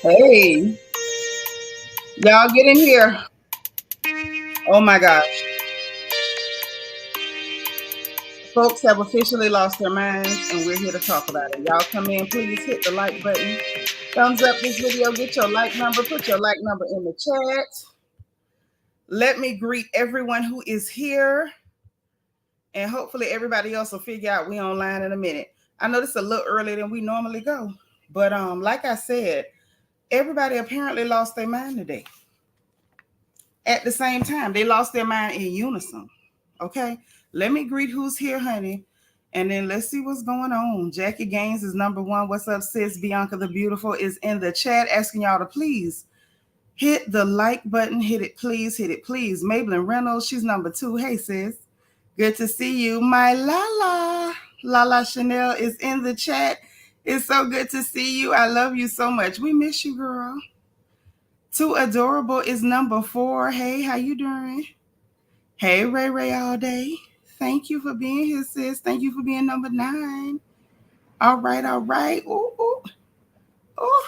Hey, y'all get in here. Oh my gosh. Folks have officially lost their minds, and we're here to talk about it. Y'all come in, please hit the like button. Thumbs up this video, get your like number, put your like number in the chat. Let me greet everyone who is here, and hopefully everybody else will figure out we online in a minute. I know this is a little earlier than we normally go, but like I said, everybody apparently lost their mind today. At the same time, they lost their mind in unison. Okay, let me greet who's here, honey, and then let's see what's going on. Jackie Gaines is number one. What's up, sis? Bianca the Beautiful is in the chat asking y'all to please hit the like button. Hit it, please. Hit it, please. Maybelline Reynolds, she's number two. Hey, sis. Good to see you. My Lala. Lala Chanel is in the chat. It's so good to see you. I love you so much. We miss you, girl. Too Adorable is number four. Hey, how you doing? Hey, Ray Ray all day. Thank you for being here, sis. Thank you for being number 9. All right, all right. Ooh, ooh, ooh.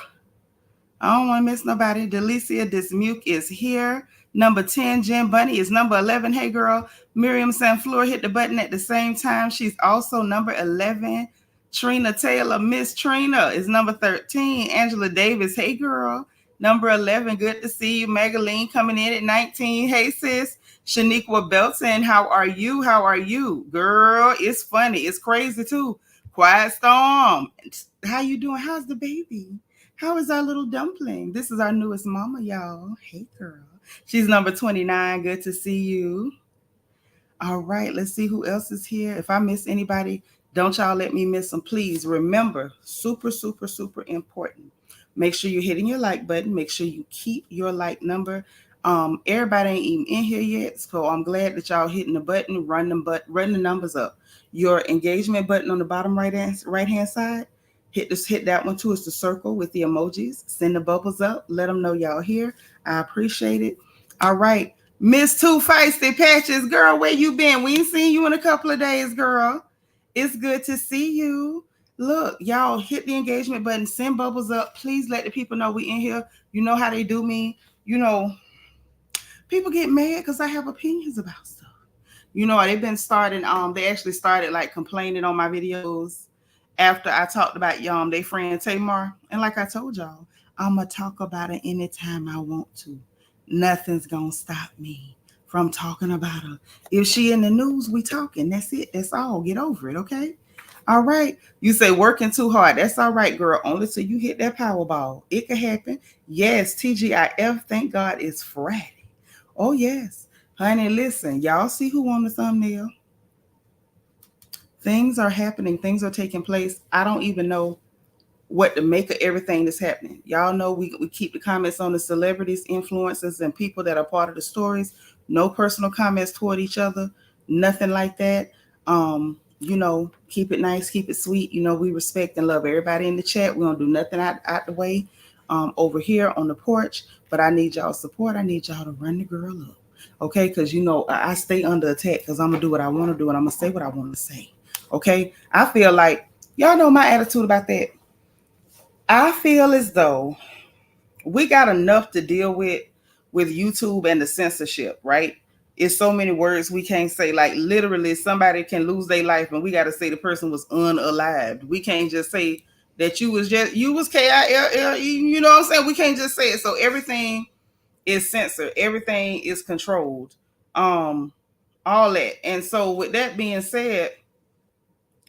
I don't want to miss nobody. Delicia Dismuke is here. Number 10, Jen Bunny is number 11. Hey, girl. Miriam Sanfleur hit the button at the same time. She's also number 11. Trina Taylor, Miss Trina, is number 13. Angela Davis, hey, girl. Number 11, good to see you. Magaline coming in at 19. Hey, sis. Shaniqua Belton, how are you? How are you? Girl, it's funny. It's crazy, too. Quiet Storm. How you doing? How's the baby? How is our little dumpling? This is our newest mama, y'all. Hey, girl. She's number 29. Good to see you. All right, let's see who else is here. If I miss anybody, don't y'all let me miss them. Please remember, super, super, super important. Make sure you're hitting your like button. Make sure you keep your like number. Everybody ain't even in here yet, so I'm glad that y'all hitting the button, run the numbers up. Your engagement button on the bottom right hand side, hit that one too. It's the circle with the emojis. Send the bubbles up. Let them know y'all here. I appreciate it. All right, Miss Two Feisty Patches, girl, where you been? We ain't seen you in a couple of days, girl. It's good to see you. Look, y'all hit the engagement button, send bubbles up. Please let the people know we in here. You know how they do me. You know, people get mad because I have opinions about stuff. You know, they've been starting, they actually started like complaining on my videos after I talked about their friend Tamar. And like I told y'all, I'm going to talk about it anytime I want to. Nothing's going to stop me from talking about her. If she in the news, we talking. That's it. That's all. Get over it, okay? All right. You say working too hard. That's all right, girl. Only till you hit that Powerball. It could happen. Yes, TGIF, thank God it's Friday. Oh, yes. Honey, listen. Y'all see who on the thumbnail? Things are happening. Things are taking place. I don't even know what to make of everything that's happening. Y'all know we keep the comments on the celebrities, influencers, and people that are part of the stories. No personal comments toward each other. Nothing like that. You know, keep it nice, keep it sweet. You know, we respect and love everybody in the chat. We don't do nothing out the way. over here on the porch, but I need y'all support. I need y'all to run the girl up. Okay, because I stay under attack because I'm gonna do what I want to do and I'm gonna say what I want to say. Okay, I feel like y'all know my attitude about that. I feel as though we got enough to deal with YouTube and the censorship, right? It's so many words we can't say. Like literally, somebody can lose their life, and we got to say the person was unalived. We can't just say that you was KILLE. You know what I'm saying? We can't just say it. So everything is censored. Everything is controlled. All that. And so with that being said,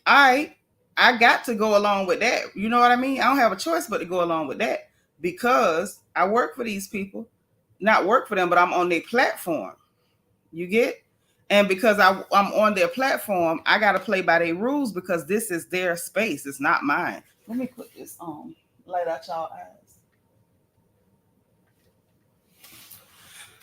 I got to go along with that. You know what I mean? I don't have a choice but to go along with that because I work for these people. Not work for them, but I'm on their platform. You get? And because I'm on their platform, I got to play by their rules because this is their space. It's not mine. Let me put this on. Light out y'all eyes.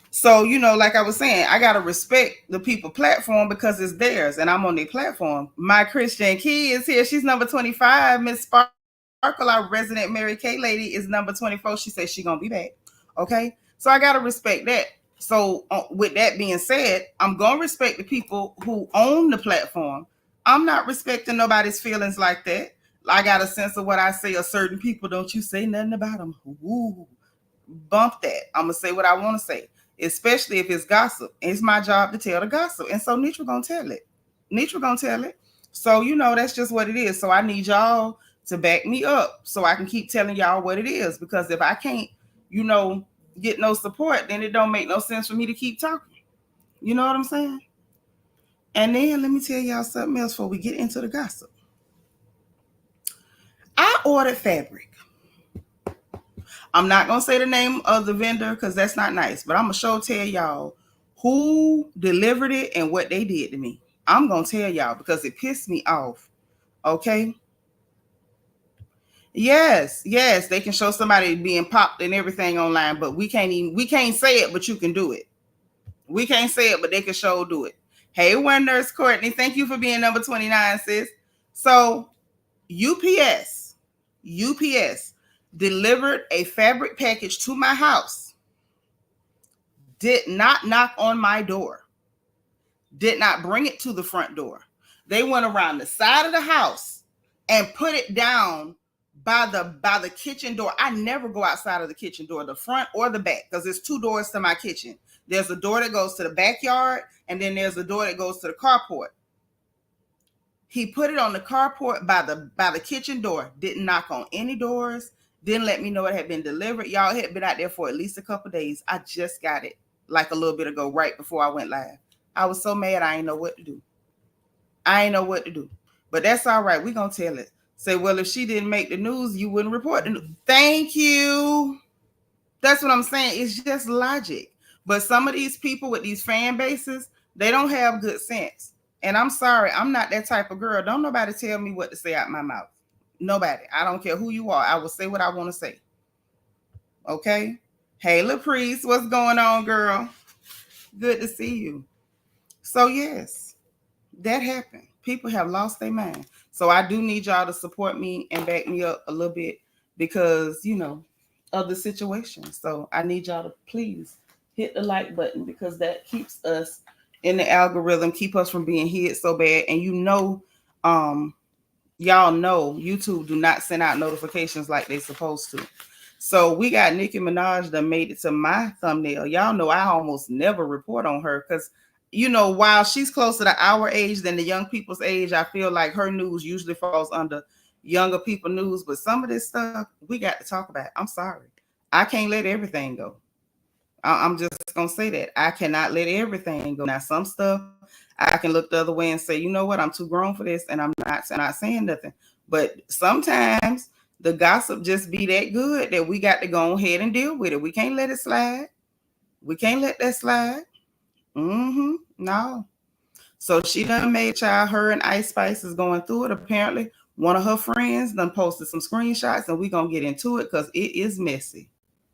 So, like I was saying, I got to respect the people platform because it's theirs and I'm on their platform. My Christian Key is here. She's number 25. Miss Sparkle, our resident Mary Kay lady, is number 24. She says she's going to be back. Okay. So I got to respect that. So with that being said, I'm going to respect the people who own the platform. I'm not respecting nobody's feelings like that. I got a sense of what I say of certain people. Don't you say nothing about them. Ooh, bump that. I'm going to say what I want to say, especially if it's gossip. It's my job to tell the gossip. And so Nitra going to tell it. So, that's just what it is. So I need y'all to back me up so I can keep telling y'all what it is. Because if I can't, get no support, then it don't make no sense for me to keep talking. You know what I'm saying? And then let me tell y'all something else before we get into the gossip. I ordered fabric. I'm not going to say the name of the vendor because that's not nice, but I'm going to tell y'all who delivered it and what they did to me. I'm going to tell y'all because it pissed me off. Okay? Yes, they can show somebody being popped and everything online, but we can't say it, but you can do it. We can't say it, but they can show do it. Hey, Nurse Courtney, thank you for being number 29, sis. So UPS delivered a fabric package to my house. Did not knock on my door. Did not bring it to the front door. They went around the side of the house and put it down by the kitchen door. I never go outside of the kitchen door, the front or the back, because there's two doors to my kitchen. There's a door that goes to the backyard, and then there's a door that goes to the carport. He put it on the carport by the kitchen door. Didn't knock on any doors. Didn't let me know it had been delivered. Y'all, it had been out there for at least a couple days. I just got it like a little bit ago, right before I went live. I was so mad I ain't know what to do. But that's all right. We're going to tell it. Say, well, if she didn't make the news, you wouldn't report the news. Thank you. That's what I'm saying. It's just logic. But some of these people with these fan bases, they don't have good sense. And I'm sorry, I'm not that type of girl. Don't nobody tell me what to say out my mouth. Nobody. I don't care who you are. I will say what I want to say. Okay? Hey, LaPriest, what's going on, girl? Good to see you. So, yes, that happened. People have lost their mind. So I do need y'all to support me and back me up a little bit because, of the situation. So I need y'all to please hit the like button because that keeps us in the algorithm, keep us from being hit so bad. And y'all know YouTube do not send out notifications like they're supposed to. So we got Nicki Minaj that made it to my thumbnail. Y'all know I almost never report on her because, while she's closer to our age than the young people's age, I feel like her news usually falls under younger people news. But some of this stuff we got to talk about. I'm sorry. I can't let everything go. I'm just going to say that. I cannot let everything go. Now, some stuff I can look the other way and say, you know what? I'm too grown for this and I'm not saying nothing. But sometimes the gossip just be that good that we got to go ahead and deal with it. We can't let it slide. We can't let that slide. No. So she done made child, her and Ice Spice is going through it. Apparently, one of her friends done posted some screenshots and we going to get into it because it is messy.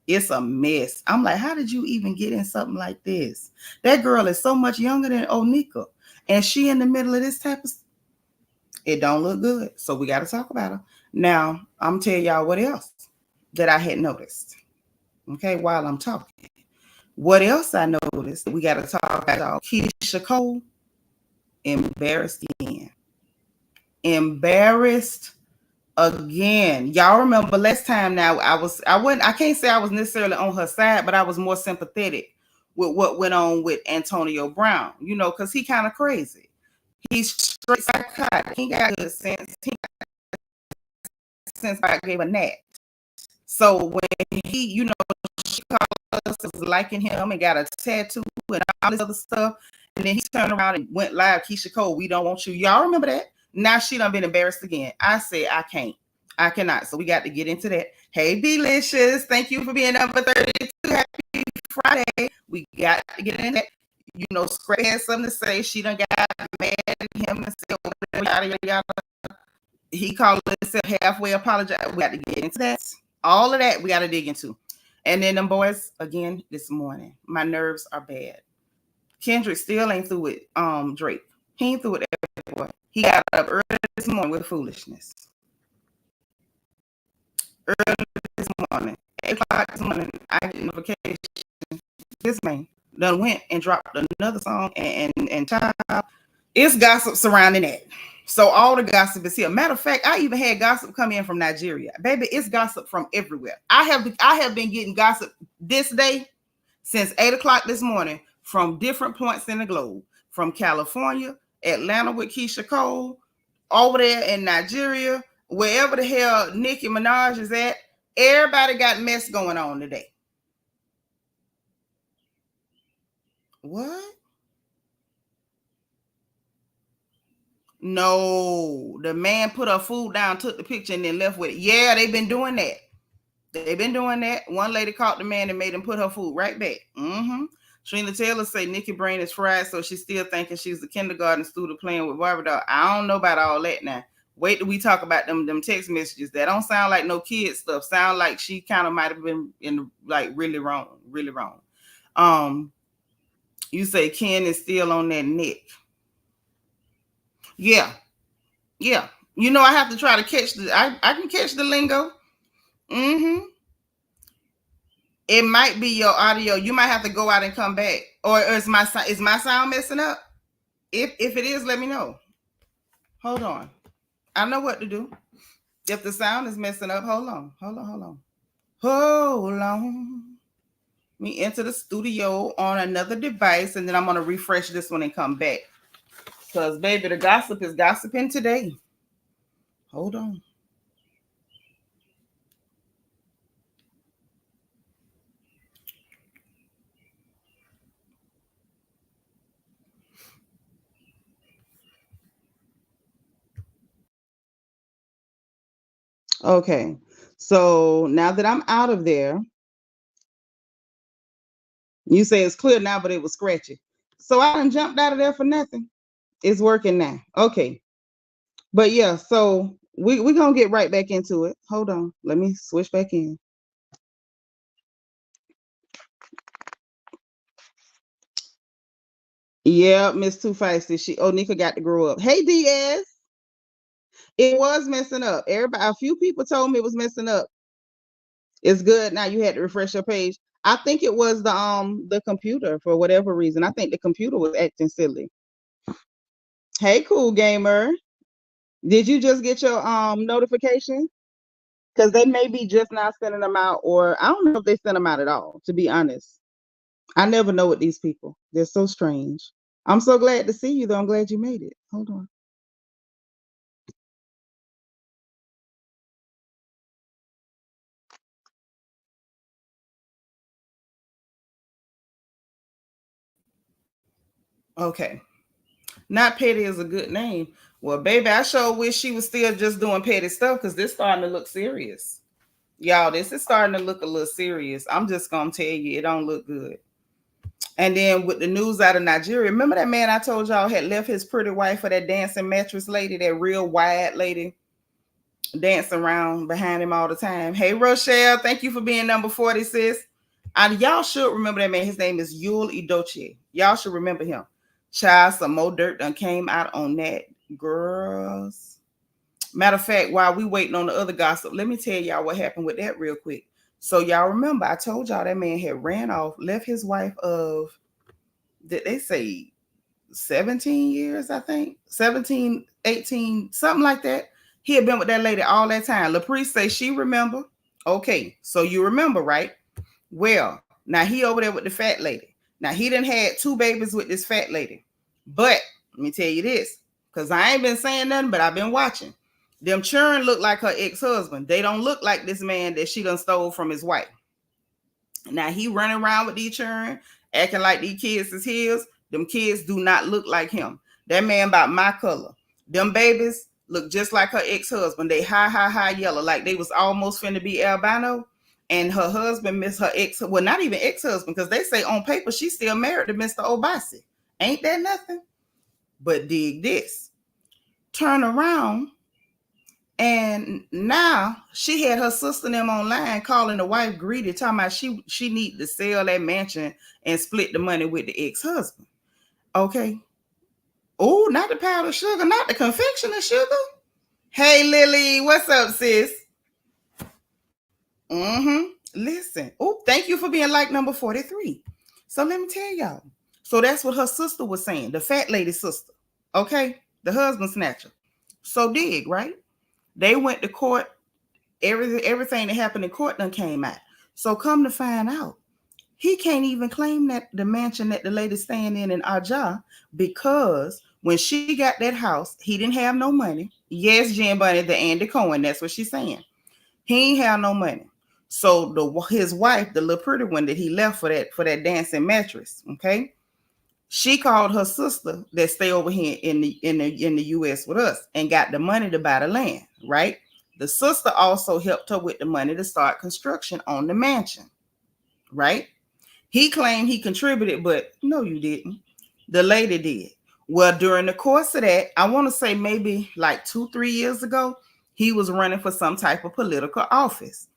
It's a mess. I'm like, how did you even get in something like this? That girl is so much younger than Onika. And she in the middle of this type of stuff. It don't look good. So we got to talk about her. Now, I'm telling y'all what else. that I had noticed. Okay, while I'm talking. What else I noticed? We got to talk about Keyshia Cole. Embarrassed again. Embarrassed again. Y'all remember last time now I can't say I was necessarily on her side, but I was more sympathetic with what went on with Antonio Brown, you know, because he kind of crazy. He's straight psychotic. He got good sense. He got sense I gave a nap. So when he, you know, she called us was liking him and got a tattoo and all this other stuff, and then he turned around and went live, Keyshia Cole, we don't want you. Y'all remember that? Now she done been embarrassed again. I said I can't. I cannot. So we got to get into that. Hey, Delicious. Thank you for being number 32. Happy Friday. We got to get in that. You know, Scrappy had something to say. She done got mad at him and said, yada, yada, yada. He called himself halfway apologize. We got to get into that. All of that we got to dig into. And then them boys, again, this morning, my nerves are bad. Kendrick still ain't through with Drake. He ain't through with everyone. He got up early this morning with foolishness. Early this morning, 8 o'clock this morning, I get notification. This man done went and dropped another song and child. It's gossip surrounding that. So all the gossip is here. Matter of fact, I even had gossip come in from Nigeria. Baby, it's gossip from everywhere. I have been getting gossip this day since 8 o'clock this morning from different points in the globe. From California, Atlanta with Keyshia Cole, over there in Nigeria, wherever the hell Nicki Minaj is at. Everybody got mess going on today. What? No, the man put her food down, took the picture, and then left with it. Yeah, they've been doing that. They've been doing that. One lady caught the man and made him put her food right back. Trina Taylor say Nicki brain is fried, so she's still thinking she's the kindergarten student playing with Barbie doll. I don't know about all that now. Wait till we talk about them text messages. That don't sound like no kid stuff. Sound like she kind of might have been in like really wrong. You say Ken is still on that Nick. Yeah. You know, I have to try to catch I can catch the lingo. It might be your audio. You might have to go out and come back. Or is my sound messing up? If it is, let me know. Hold on. I know what to do. If the sound is messing up, hold on. Hold on. Let me enter the studio on another device, and then I'm going to refresh this one and come back. Because, baby, the gossip is gossiping today. Hold on. Okay. So now that I'm out of there, you say it's clear now, but it was scratchy. So I done jumped out of there for nothing. It's working now. Okay. But yeah, so we're going to get right back into it. Hold on. Let me switch back in. Yeah, Miss Too Feisty. Nika got to grow up. Hey, Diaz. It was messing up. A few people told me it was messing up. It's good now. You had to refresh your page. I think it was the computer for whatever reason. I think the computer was acting silly. Hey, cool gamer. Did you just get your notification? Because they may be just now sending them out, or I don't know if they sent them out at all, to be honest. I never know with these people. They're so strange. I'm so glad to see you, though. I'm glad you made it. Hold on. Okay. Not petty is a good name. Well, baby, I sure wish she was still just doing petty stuff because this starting to look serious. Y'all, this is starting to look a little serious. I'm just going to tell you, it don't look good. And then with the news out of Nigeria, remember that man I told y'all had left his pretty wife for that dancing mattress lady, that real wide lady dancing around behind him all the time. Hey, Rochelle, thank you for being number 40, sis. And y'all should remember that man. His name is Yul Edochie. Y'all should remember him. Child, some more dirt done came out on that. Girls. Matter of fact, while we waiting on the other gossip, let me tell y'all what happened with that real quick. So y'all remember, I told y'all that man had ran off, left his wife of, did they say 17 years, I think? 17, 18, something like that. He had been with that lady all that time. LaPriest say she remember. Okay, so you remember, right? Well, now he over there with the fat lady. Now he done had 2 babies with this fat lady. But let me tell you this, because I ain't been saying nothing, but I've been watching. Them children look like her ex-husband. They don't look like this man that she done stole from his wife. Now he running around with these children, acting like these kids is his. Them kids do not look like him. That man about my color. Them babies look just like her ex-husband. They high yellow, like they was almost finna be albino. And her husband missed her ex, well, not even ex-husband, because they say on paper she's still married to Mr. Obasi. Ain't that nothing? But dig this. Turn around, and now she had her sister and them online calling the wife greedy, talking about she need to sell that mansion and split the money with the ex-husband. Okay. Oh, not the powdered sugar, not the confectioner sugar. Hey, Lily, what's up, sis? Listen. Oh, thank you for being like number 43. So let me tell y'all. So that's what her sister was saying, the fat lady sister. Okay, the husband snatcher. So dig, right? They went to court. Everything that happened in court done came out. So come to find out, he can't even claim that the mansion that the lady's staying in Aja, because when she got that house, he didn't have no money. Yes, Jen Bunny, the Andy Cohen, that's what she's saying. He ain't have no money. So his wife, the little pretty one that he left for that dancing mattress, okay? She called her sister that stay over here in the US with us and got the money to buy the land, right? The sister also helped her with the money to start construction on the mansion, right? He claimed he contributed, but no, you didn't. The lady did. Well, during the course of that, I want to say maybe like 2-3 years ago, he was running for some type of political office.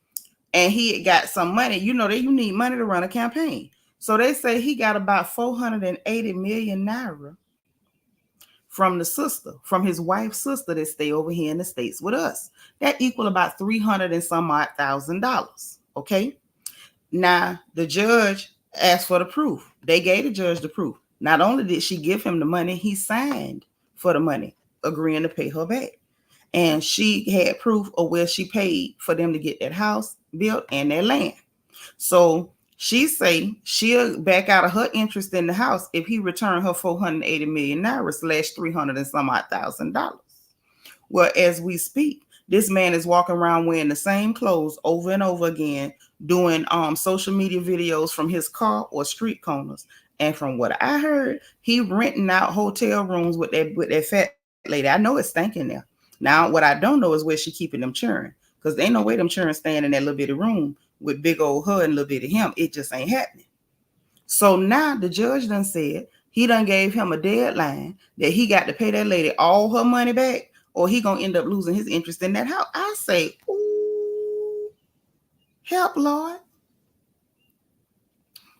And he had got some money. You know that you need money to run a campaign. So they say he got about 480 million naira from the sister, from his wife's sister that stay over here in the States with us. That equal about $300 and some odd $1,000. Okay. Now the judge asked for the proof. They gave the judge the proof. Not only did she give him the money, he signed for the money, agreeing to pay her back. And she had proof of where she paid for them to get that house built and that land. So she say she'll back out of her interest in the house if he returned her 480 million naira / 300 and some odd $1,000. Well, as we speak, this man is walking around wearing the same clothes over and over again, doing social media videos from his car or street corners. And from what I heard, he renting out hotel rooms with that fat lady. I know it's stinking there. Now, what I don't know is where she keeping them children, because ain't no way them children staying in that little bitty room with big old her and little bitty him. It just ain't happening. So now the judge done said he done gave him a deadline that he got to pay that lady all her money back, or he gonna end up losing his interest in that house. I say, ooh, help, Lord.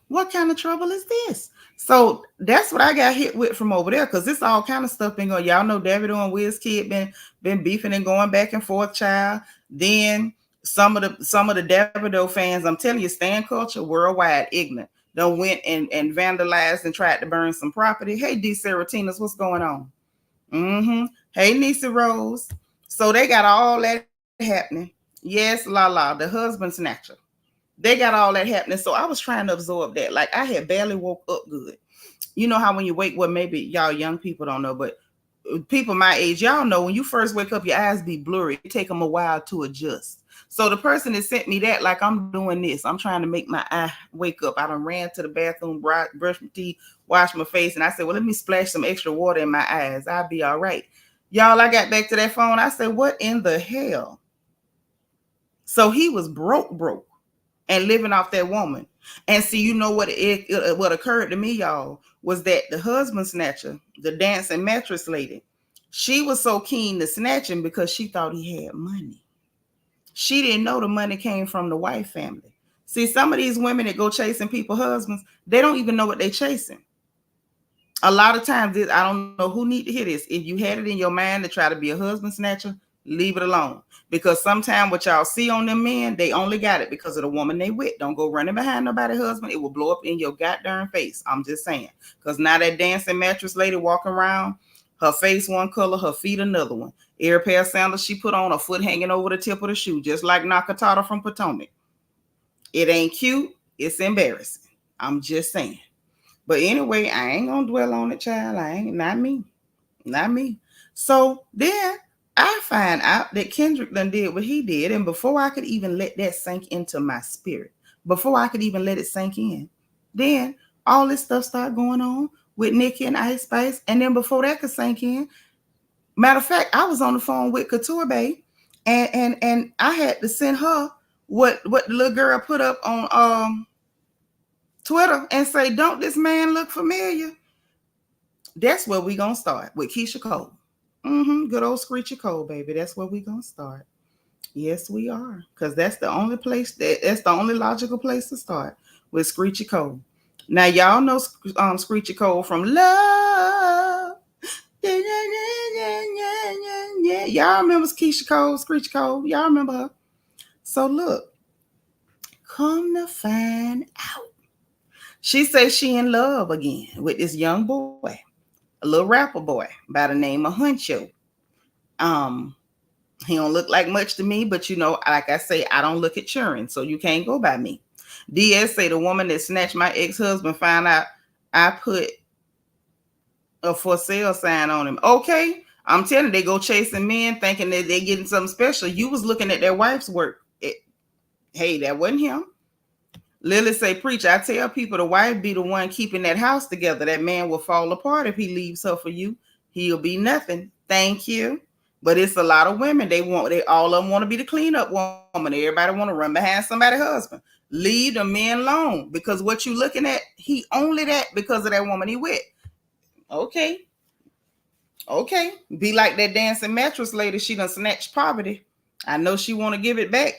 What kind of trouble is this? So that's what I got hit with from over there, because this all kind of stuff been going. Y'all know Davido and Wizkid been beefing and going back and forth, child. Then some of the Davido fans, I'm telling you, stan culture worldwide ignorant. They went and vandalized and tried to burn some property. Hey, D. Seratinas, what's going on? Hey, Nisa Rose. So they got all that happening. Yes, Lala, the husband snatcher. They got all that happening. So I was trying to absorb that. Like, I had barely woke up good. You know how when you wake, well, maybe y'all young people don't know, but people my age, y'all know when you first wake up, your eyes be blurry. It take them a while to adjust. So the person that sent me that, like, I'm doing this. I'm trying to make my eye wake up. I done ran to the bathroom, brushed my teeth, washed my face, and I said, well, let me splash some extra water in my eyes. I'll be all right. Y'all, I got back to that phone. I said, what in the hell? So he was broke. And living off that woman. And see, you know what what occurred to me, y'all, was that the husband snatcher, the dancing mattress lady, she was so keen to snatch him because she thought he had money. She didn't know the money came from the wife family. See, some of these women that go chasing people's husbands, they don't even know what they're chasing. A lot of times, I don't know who need to hear this. If you had it in your mind to try to be a husband snatcher, Leave it alone. Because sometimes what y'all see on them men, they only got it because of the woman they with. Don't go running behind nobody's husband. It will blow up in your goddamn face. I'm just saying. Because now that dancing mattress lady walking around, her face one color, her feet another one. Every pair of sandals she put on, her foot hanging over the tip of the shoe, just like Nakatata from Potomac. It ain't cute. It's embarrassing. I'm just saying. But anyway, I ain't gonna dwell on it, child. Not me. Not me. So then I find out that Kendrick done did what he did. And before I could even let that sink into my spirit, before I could even let it sink in, then all this stuff started going on with Nicki and Ice Spice. And then before that could sink in, matter of fact, I was on the phone with Couture Bay, and I had to send her what the little girl put up on Twitter and say, don't this man look familiar? That's where we gonna start with Keyshia Cole. Good old Screechy Cole, baby. That's where we gonna start. Yes, we are. Because that's the only place, that's the only logical place to start with Screechy Cole. Now, y'all know Screechy Cole from Love. Yeah, y'all remember Keyshia Cole, Screechy Cole? Y'all remember her? So look, come to find out, she says she in love again with this young boy, a little rapper boy by the name of Hunxho. He don't look like much to me, but you know, like I say, I don't look at children, so you can't go by me. DS say the woman that snatched my ex-husband found out I put a for sale sign on him. Okay, I'm telling you, they go chasing men thinking that they're getting something special. You was looking at their wife's work. Hey, that wasn't him. Lily say, preach, I tell people the wife be the one keeping that house together. That man will fall apart if he leaves her for you. He'll be nothing. Thank you. But it's a lot of women. They all of them want to be the cleanup woman. Everybody want to run behind somebody's husband. Leave the men alone, because what you looking at, he only that because of that woman he with. Okay. Be like that dancing mattress lady. She done snatched poverty. I know she want to give it back.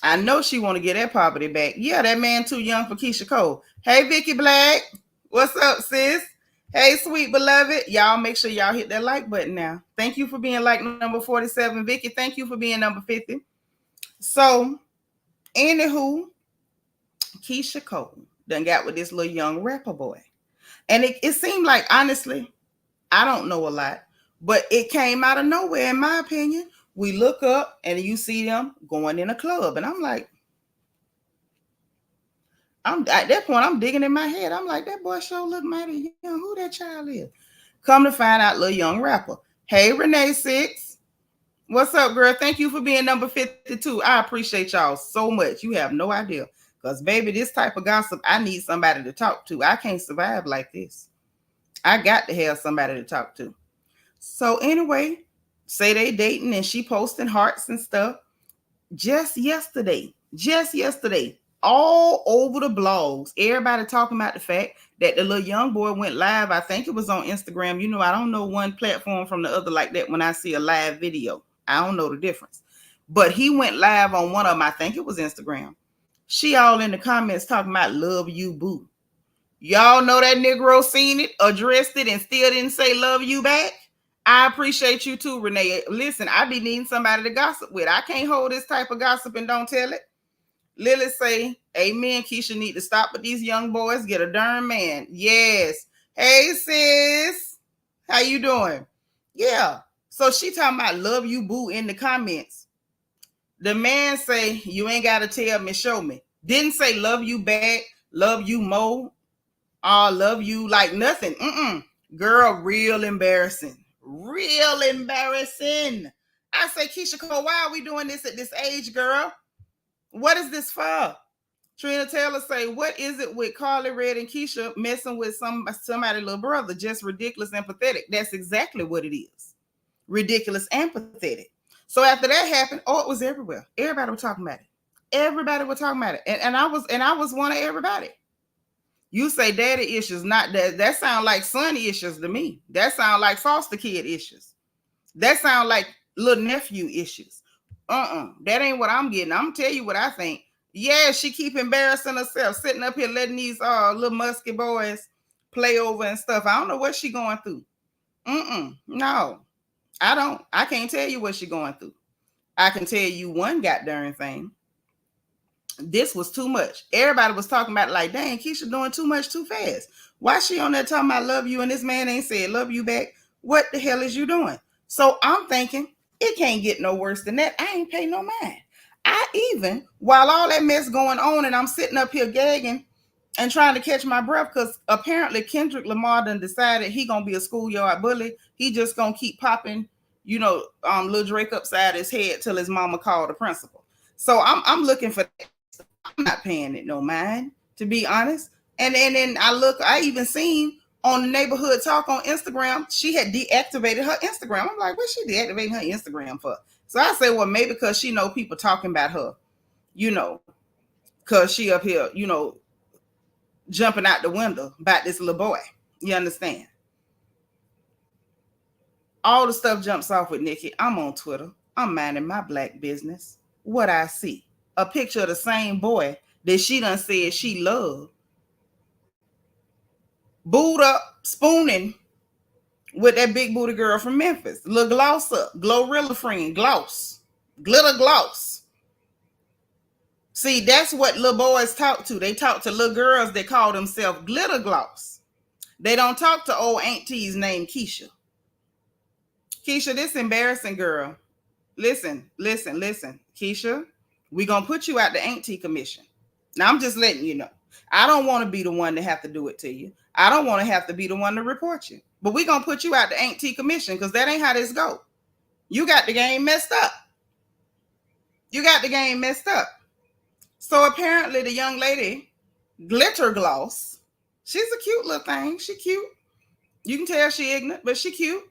I know she want to get that property back. Yeah, that man too young for Keyshia Cole. Hey, Vicky Black. What's up, sis? Hey, sweet beloved. Y'all make sure y'all hit that like button now. Thank you for being like number 47. Vicky, thank you for being number 50. So, anywho, Keyshia Cole done got with this little young rapper boy. And it seemed like, honestly, I don't know a lot, but it came out of nowhere, in my opinion. We look up and you see them going in a club. And I'm like, at that point, I'm digging in my head. I'm like, that boy sure look mighty young. Who that child is? Come to find out, little young rapper. Hey, Renee 6. What's up, girl? Thank you for being number 52. I appreciate y'all so much. You have no idea. Because, baby, this type of gossip, I need somebody to talk to. I can't survive like this. I got to have somebody to talk to. So, anyway, say they dating and she posting hearts and stuff. Just yesterday, all over the blogs, everybody talking about the fact that the little young boy went live. I think it was on Instagram. You know, I don't know one platform from the other like that when I see a live video. I don't know the difference. But he went live on one of them. I think it was Instagram. She all in the comments talking about love you, boo. Y'all know that Negro seen it, addressed it, and still didn't say love you back. I appreciate you too, Renee. Listen, I be needing somebody to gossip with. I can't hold this type of gossip and don't tell it. Lily say, amen, Keyshia need to stop with these young boys. Get a darn man. Yes. Hey, sis. How you doing? Yeah. So she talking about love you, boo, in the comments. The man say, you ain't got to tell me, show me. Didn't say love you back, love you more, love you like nothing. Girl, real embarrassing. Real embarrassing. I say, Keyshia Cole, why are we doing this at this age, girl? What is this for? Trina Taylor say, what is it with Carly Red and Keyshia messing with somebody's little brother? Just ridiculous and pathetic. That's exactly what it is. Ridiculous and pathetic. So after that happened, it was everywhere. Everybody was talking about it. Everybody was talking about it. And I was one of everybody. You say daddy issues, not that. That sound like son issues to me. That sound like foster kid issues. That sound like little nephew issues. That ain't what I'm getting. I'm gonna tell you what I think. Yeah, she keep embarrassing herself, sitting up here letting these little musky boys play over and stuff. I don't know what she going through. No. I can't tell you what she's going through. I can tell you one goddamn thing. This was too much. Everybody was talking about it like, dang, Keyshia doing too much too fast. Why she on there talking about love you and this man ain't said love you back? What the hell is you doing? So I'm thinking it can't get no worse than that. I ain't pay no mind. While all that mess going on and I'm sitting up here gagging and trying to catch my breath because apparently Kendrick Lamar done decided he gonna be a schoolyard bully. He just gonna keep popping, little Drake upside his head till his mama called the principal. So I'm looking for that. I'm not paying it no mind, to be honest. And then I even seen on the neighborhood talk on Instagram, she had deactivated her Instagram. I'm like, what's she deactivating her Instagram for? So I say, well, maybe because she know people talking about her, because she up here, jumping out the window about this little boy. You understand? All the stuff jumps off with Nicki. I'm on Twitter. I'm minding my black business. What I see, a picture of the same boy that she done said she loved, booed up, spooning with that big booty girl from Memphis. Little gloss up, Glorilla friend, gloss, glitter gloss. See, that's what little boys talk to. They talk to little girls that call themselves glitter gloss. They don't talk to old aunties named Keyshia. Keyshia, this embarrassing girl. Listen. Keyshia, we gonna put you out the auntie commission. Now, I'm just letting you know. I don't want to be the one to have to do it to you. I don't want to have to be the one to report you. But we gonna put you out the auntie commission because that ain't how this go. You got the game messed up. So apparently the young lady, Glitter Gloss, she's a cute little thing. She cute. You can tell she ignorant, but she cute.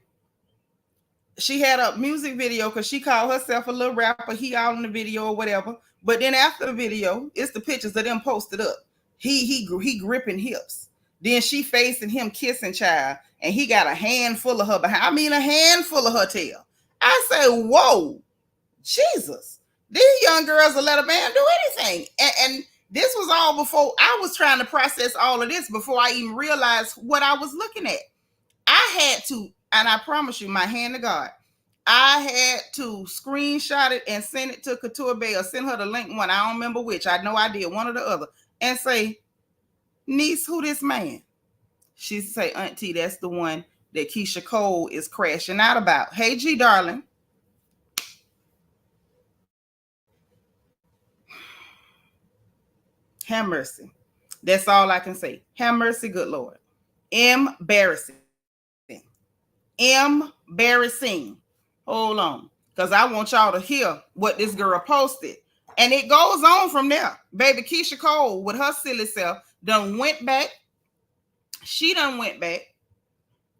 She had a music video because she called herself a little rapper. He all in the video or whatever. But then after the video, it's the pictures of them posted up. He gripping hips. Then she facing him kissing child. And he got a handful of her behind. I mean, a handful of her tail. I say, whoa, Jesus. These young girls will let a man do anything. And this was all before I was trying to process all of this before I even realized what I was looking at. I had to, and I promise you, my hand to God, I had to screenshot it and send it to Couture Bay or send her the link one. I don't remember which. I know I did one or the other. And say, niece, who this man? She say, auntie, that's the one that Keyshia Cole is crashing out about. Hey, G, darling. Have mercy. That's all I can say. Have mercy, good Lord. Embarrassing. Hold on. Because I want y'all to hear what this girl posted. And it goes on from there. Baby Keyshia Cole with her silly self done went back. She done went back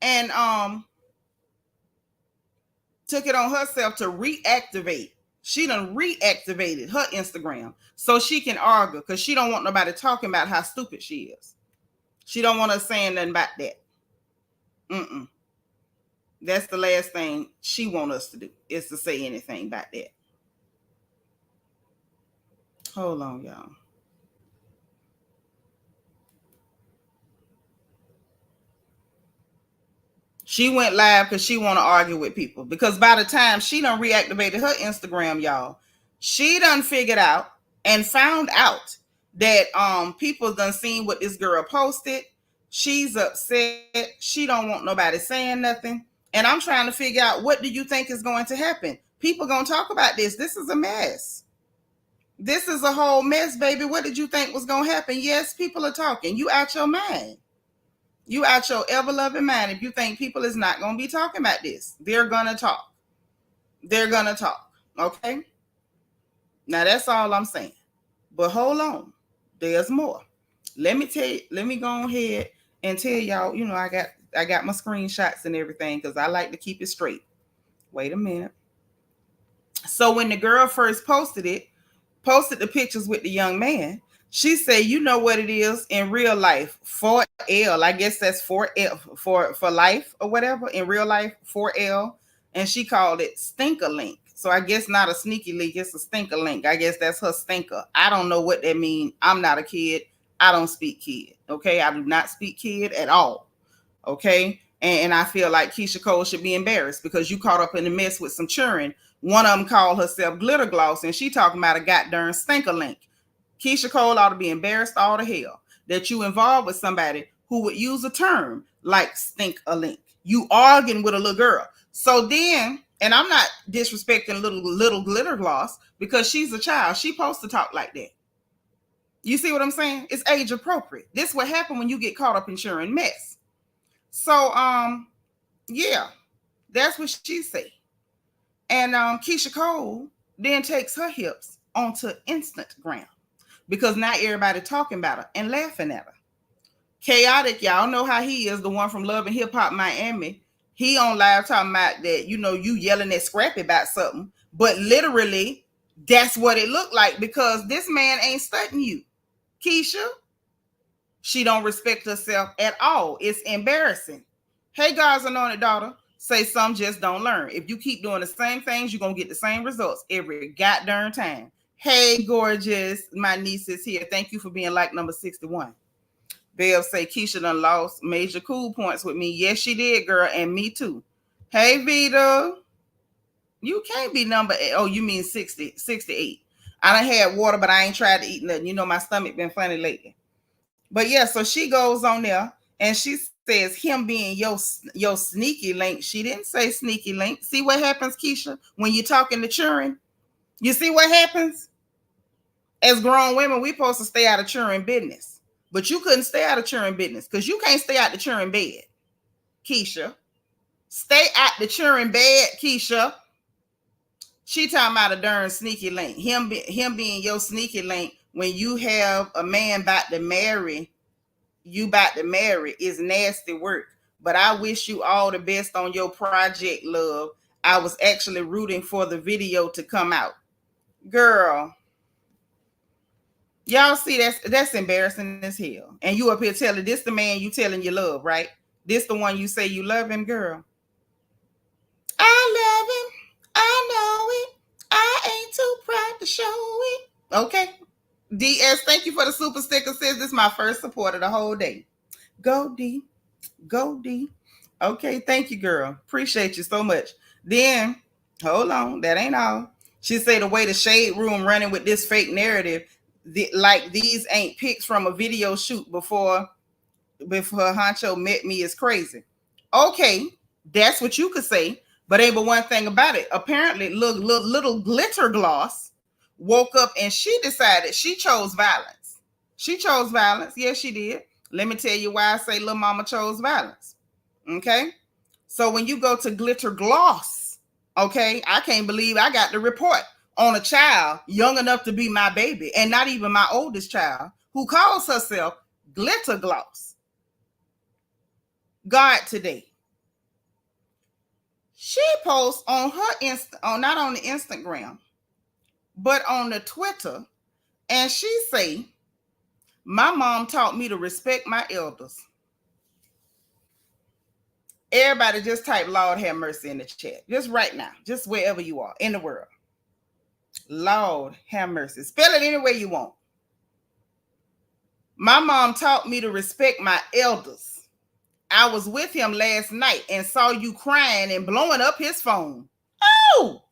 and took it on herself to reactivate. She done reactivated her Instagram so she can argue because she don't want nobody talking about how stupid she is. She don't want us saying nothing about that. That's the last thing she want us to do is to say anything about that. Hold on, y'all. She went live because she want to argue with people. Because by the time she done reactivated her Instagram, y'all, she done figured out and found out that people done seen what this girl posted. She's upset. She don't want nobody saying nothing. And I'm trying to figure out, what do you think is going to happen? People gonna talk about this. This is a mess. This is a whole mess, baby. What did you think was gonna happen? Yes, people are talking. You out your mind. You out your ever-loving mind if you think people is not going to be talking about this. They're going to talk. Okay? Now, that's all I'm saying. But hold on. There's more. Let me go ahead and tell y'all, I got my screenshots and everything because I like to keep it straight. Wait a minute. So when the girl first posted the pictures with the young man, she said, you know what it is in real life, 4L. I guess that's 4L for life or whatever. In real life, 4L. And she called it stinker link. So I guess not a sneaky link, it's a stinker link. I guess that's her stinker. I don't know what that means. I'm not a kid. I don't speak kid. Okay. I do not speak kid at all. Okay. And I feel like Keyshia Cole should be embarrassed because you caught up in the mess with some children. One of them called herself Glitter Gloss, and she talking about a goddamn stinker link. Keyshia Cole ought to be embarrassed all the hell that you involved with somebody who would use a term like stink a link. You arguing with a little girl. So then, and I'm not disrespecting little Glitter Gloss because she's a child. She's supposed to talk like that. You see what I'm saying? It's age appropriate. This what happen when you get caught up in sharing mess. So, yeah, that's what she said. And Keyshia Cole then takes her hips onto Instagram because now everybody talking about her and laughing at her. Chaotic, y'all know how he is, the one from Love and Hip Hop Miami. He on live talking about that, you yelling at Scrappy about something, but literally that's what it looked like because this man ain't studying you. Keyshia, she don't respect herself at all. It's embarrassing. Hey, God's anointed daughter, say some just don't learn. If you keep doing the same things, you're going to get the same results every goddamn time. Hey, gorgeous, my niece is here. Thank you for being like number 61. Bev say Keyshia done lost major cool points with me. Yes, she did, girl, and me too. Hey, Vita. You can't be number 8. Oh, you mean 68. I done had water, but I ain't tried to eat nothing. My stomach been funny lately. But yeah, so she goes on there and she says him being your sneaky link. She didn't say sneaky link. See what happens, Keyshia, when you're talking to children? You see what happens? As grown women, we supposed to stay out of children business. But you couldn't stay out of children business because you can't stay out the children bed, Keyshia. Stay out the children bed, Keyshia. She talking about a darn sneaky link. Him being your sneaky link when you have a man about to marry is nasty work. But I wish you all the best on your project, love. I was actually rooting for the video to come out. Girl. Y'all see that's embarrassing as hell. And you up here telling this the man you telling you love, right? This the one you say you love him, girl. I love him. I know it. I ain't too proud to show it. Okay. DS, thank you for the super sticker. Says this is my first support of the whole day. Go D. Go D. Okay, thank you, girl. Appreciate you so much. Then, hold on. That ain't all. She say the way the shade room running with this fake narrative, like these ain't pics from a video shoot before Hunxho met me is crazy. Okay, that's what you could say, but ain't but one thing about it. Apparently, little Glitter Gloss woke up and she decided she chose violence. She chose violence. Yes, she did. Let me tell you why I say little mama chose violence. Okay, so when you go to Glitter Gloss, okay, I can't believe I got the report on a child young enough to be my baby and not even my oldest child who calls herself Glitter Gloss. God today. She posts on her not on the Instagram, but on the Twitter, and she say, my mom taught me to respect my elders. Everybody just type Lord have mercy in the chat. Just right now. Just wherever you are in the world. Lord have mercy. Spell it any way you want. My mom taught me to respect my elders. I was with him last night and saw you crying and blowing up his phone. Oh!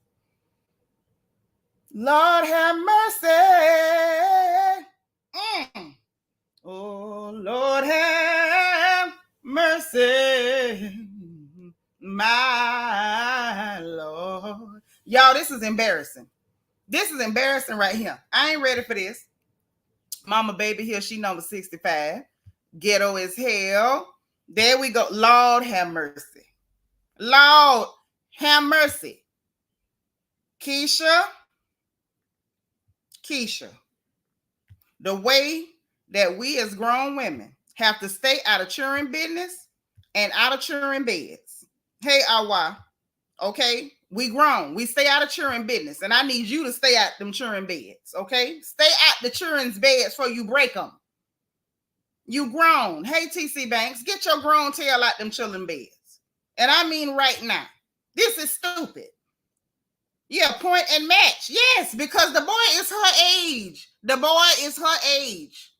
Lord have mercy. Oh, Lord have mercy. My Lord. Y'all, this is embarrassing. This is embarrassing right here. I ain't ready for this. Mama baby here, she number 65. Ghetto as hell. There we go. Lord have mercy. Lord have mercy. Keyshia. The way that we as grown women have to stay out of children business and out of children beds. Hey, Awa. Okay? We grown. We stay out of children business. And I need you to stay out them children beds. Okay? Stay out the children's beds before you break them. You grown. Hey, TC Banks, get your grown tail out them children beds. And I mean right now. This is stupid. Yeah, point and match. Yes, because the boy is her age. The boy is her age.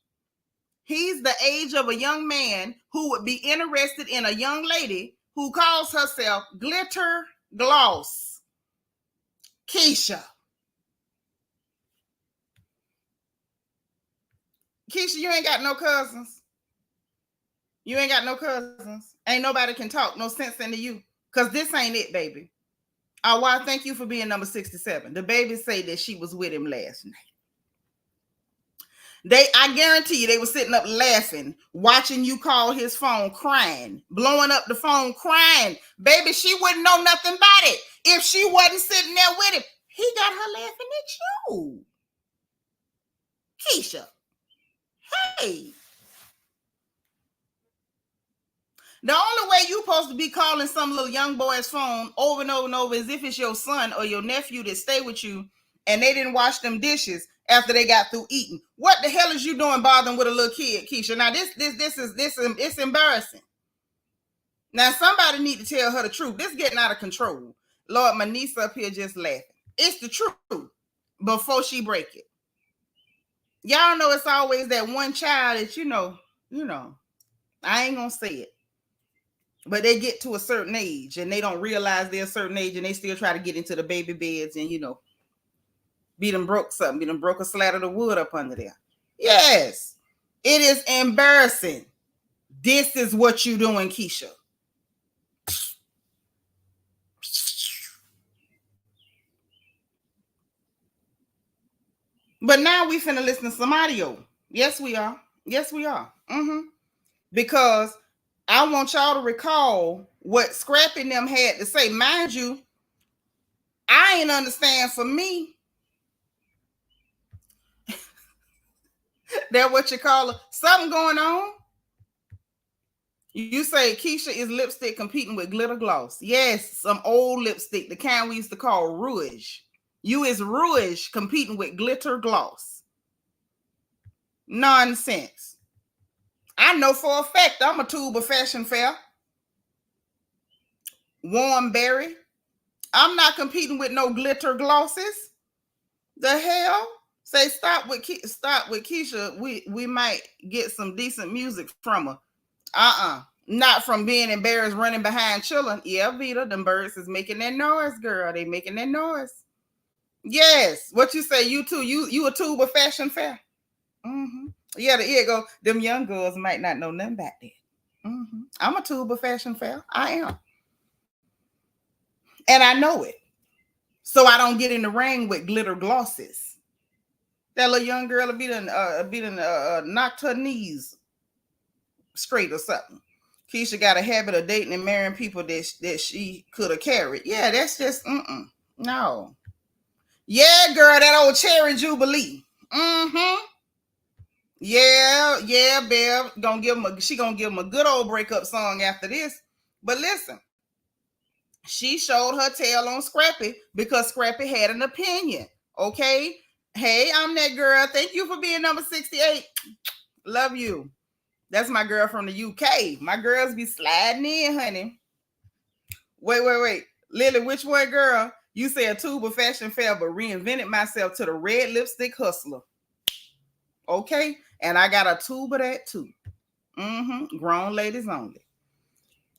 He's the age of a young man who would be interested in a young lady who calls herself Glitter Gloss. Keyshia. Keyshia, you ain't got no cousins. You ain't got no cousins. Ain't nobody can talk no sense into you. Because this ain't it, baby. Oh, well, thank you for being number 67. The baby say that she was with him last night. I guarantee you, they were sitting up laughing, watching you call his phone, crying, blowing up the phone, crying. Baby, she wouldn't know nothing about it if she wasn't sitting there with him. He got her laughing at you. Keyshia. Hey. The only way you supposed to be calling some little young boy's phone over and over and over is if it's your son or your nephew that stay with you and they didn't wash them dishes after they got through eating. What the hell is you doing bothering with a little kid, Keyshia? Now this it's embarrassing. Now somebody need to tell her the truth. This is getting out of control. Lord, my niece up here just laughing. It's the truth before she break it. Y'all know it's always that one child that you know, I ain't gonna say it. But they get to a certain age and they don't realize they're a certain age and they still try to get into the baby beds and, be them broke something, be them broke a slat of the wood up under there. Yes, it is embarrassing. This is what you doing, Keyshia. But now we finna listen to some audio. Yes, we are. Yes, we are. Because I want y'all to recall what Scrappy and them had to say. Mind you, I ain't understand for me. That what you call it? Something going on? You say Keyshia is lipstick competing with glitter gloss. Yes, some old lipstick, the kind we used to call rouge. You is rouge competing with glitter gloss. Nonsense. I know for a fact I'm a tube of Fashion Fair. Warm berry. I'm not competing with no glitter glosses. The hell? Say stop with Keyshia. We might get some decent music from her. Not from being embarrassed running behind children. Yeah, Vita, them birds is making that noise, girl. They making that noise. Yes. What you say? You too. You a tube of Fashion Fair. Yeah, the ear go. Them young girls might not know nothing about that. I'm a tube of Fashion Fair. I am. And I know it. So I don't get in the ring with glitter glosses. That little young girl will be done knocked her knees straight or something. Keyshia got a habit of dating and marrying people that she could have carried. Yeah, that's just no. Yeah, girl, that old cherry jubilee. Yeah, Bev. She gonna give him a good old breakup song after this. But listen, she showed her tail on Scrappy because Scrappy had an opinion. Okay. Hey, I'm that girl. Thank you for being number 68. Love you. That's my girl from the UK. My girls be sliding in, honey. Wait. Lily, which one, girl? You say a tube of Fashion Fair, but reinvented myself to the red lipstick hustler. Okay. And I got a tube of that too. Grown ladies only.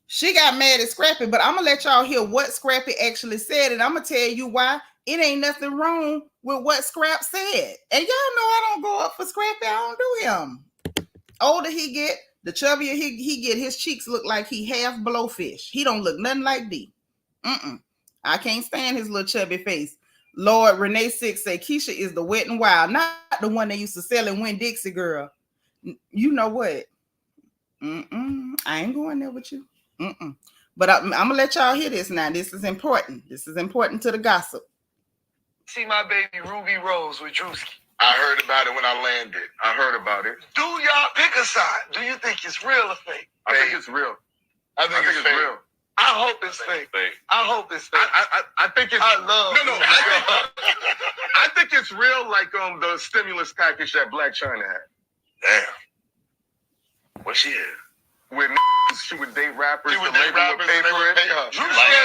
She got mad at Scrappy, but I'm going to let y'all hear what Scrappy actually said. And I'm going to tell you why it ain't nothing wrong with what Scrap said. And y'all know I don't go up for Scrappy. I don't do him. Older he get, the chubbier he get, his cheeks look like he half blowfish. He don't look nothing like D. I can't stand his little chubby face. Lord, Renee 6 say Keyshia is the wet and wild, not the one they used to sell in Winn-Dixie, girl. You know what? I ain't going there with you. But I'm gonna let y'all hear this now. This is important. This is important to the gossip. See my baby Ruby Rose with Drewski. I heard about it when I landed. I heard about it. Do y'all pick a side? Do you think it's real or fake? I think it's real. I think it's real. I hope it's fake. I hope it's fake. I think it's. I love. No. I think it's real. Like the stimulus package that Black China had. Damn. What she had? With she would date rappers. She would date rappers. Pay for it. You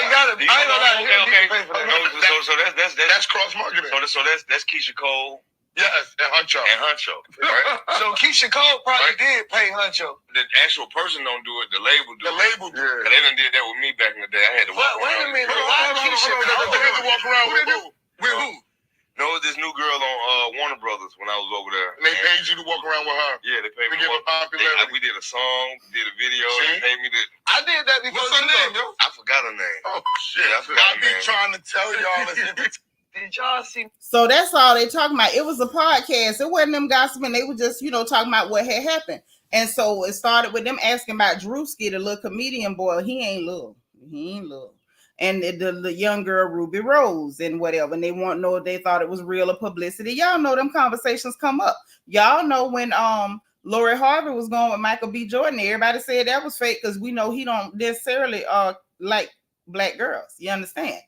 got it. I ain't gonna lie. Okay. So that's cross marketing. So that's Keyshia Cole. Yes, and Hunxho. Right? So Keyshia Cole probably did pay Hunxho. The actual person don't do it. The label do it. The label do it. They done did that with me back in the day. I had to walk Wait around. a minute. Why Keyshia Cole? They had to walk around with who? With who? No, it was this new girl on Warner Brothers when I was over there. And they paid you to walk around with her. Yeah, they paid me. To give her popularity. We did a song, did a video. They paid me to. I did that before. What's her name, yo? I forgot her name. Oh shit! Yeah, I forgot her be name. trying to tell y'all. Did y'all see? So that's all they talking about. It was a podcast. It wasn't them gossiping. They were just, talking about what had happened. And so it started with them asking about Drewski, the little comedian boy. He ain't little. And the young girl, Ruby Rose, and whatever. And they want to know if they thought it was real or publicity. Y'all know them conversations come up. Y'all know when Lori Harvey was going with Michael B. Jordan, everybody said that was fake because we know he don't necessarily like black girls. You understand?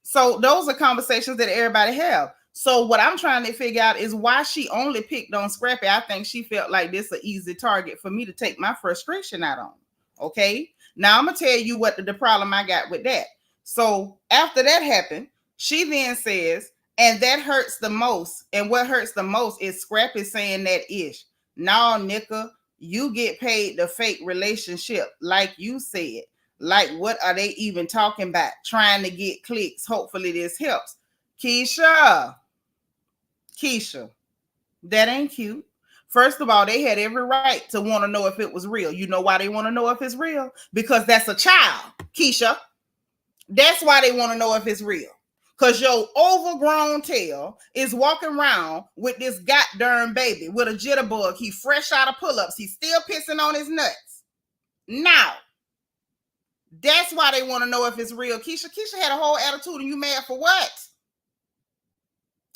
So those are conversations that everybody have. So what I'm trying to figure out is why she only picked on Scrappy. I think she felt like this is an easy target for me to take my frustration out on. Okay. Now I'm going to tell you what the problem I got with that. So after that happened, she then says, and that hurts the most. And what hurts the most is Scrappy saying that ish. No, Nicka, you get paid the fake relationship like you said. Like, what are they even talking about? Trying to get clicks. Hopefully this helps. Keyshia, that ain't cute. First of all, they had every right to want to know if it was real. You know why they want to know if it's real? Because that's a child, Keyshia. That's why they want to know if it's real. Because your overgrown tail is walking around with this goddamn baby with a jitterbug. He fresh out of pull-ups. He's still pissing on his nuts. Now, that's why they want to know if it's real. Keyshia had a whole attitude and you mad for what?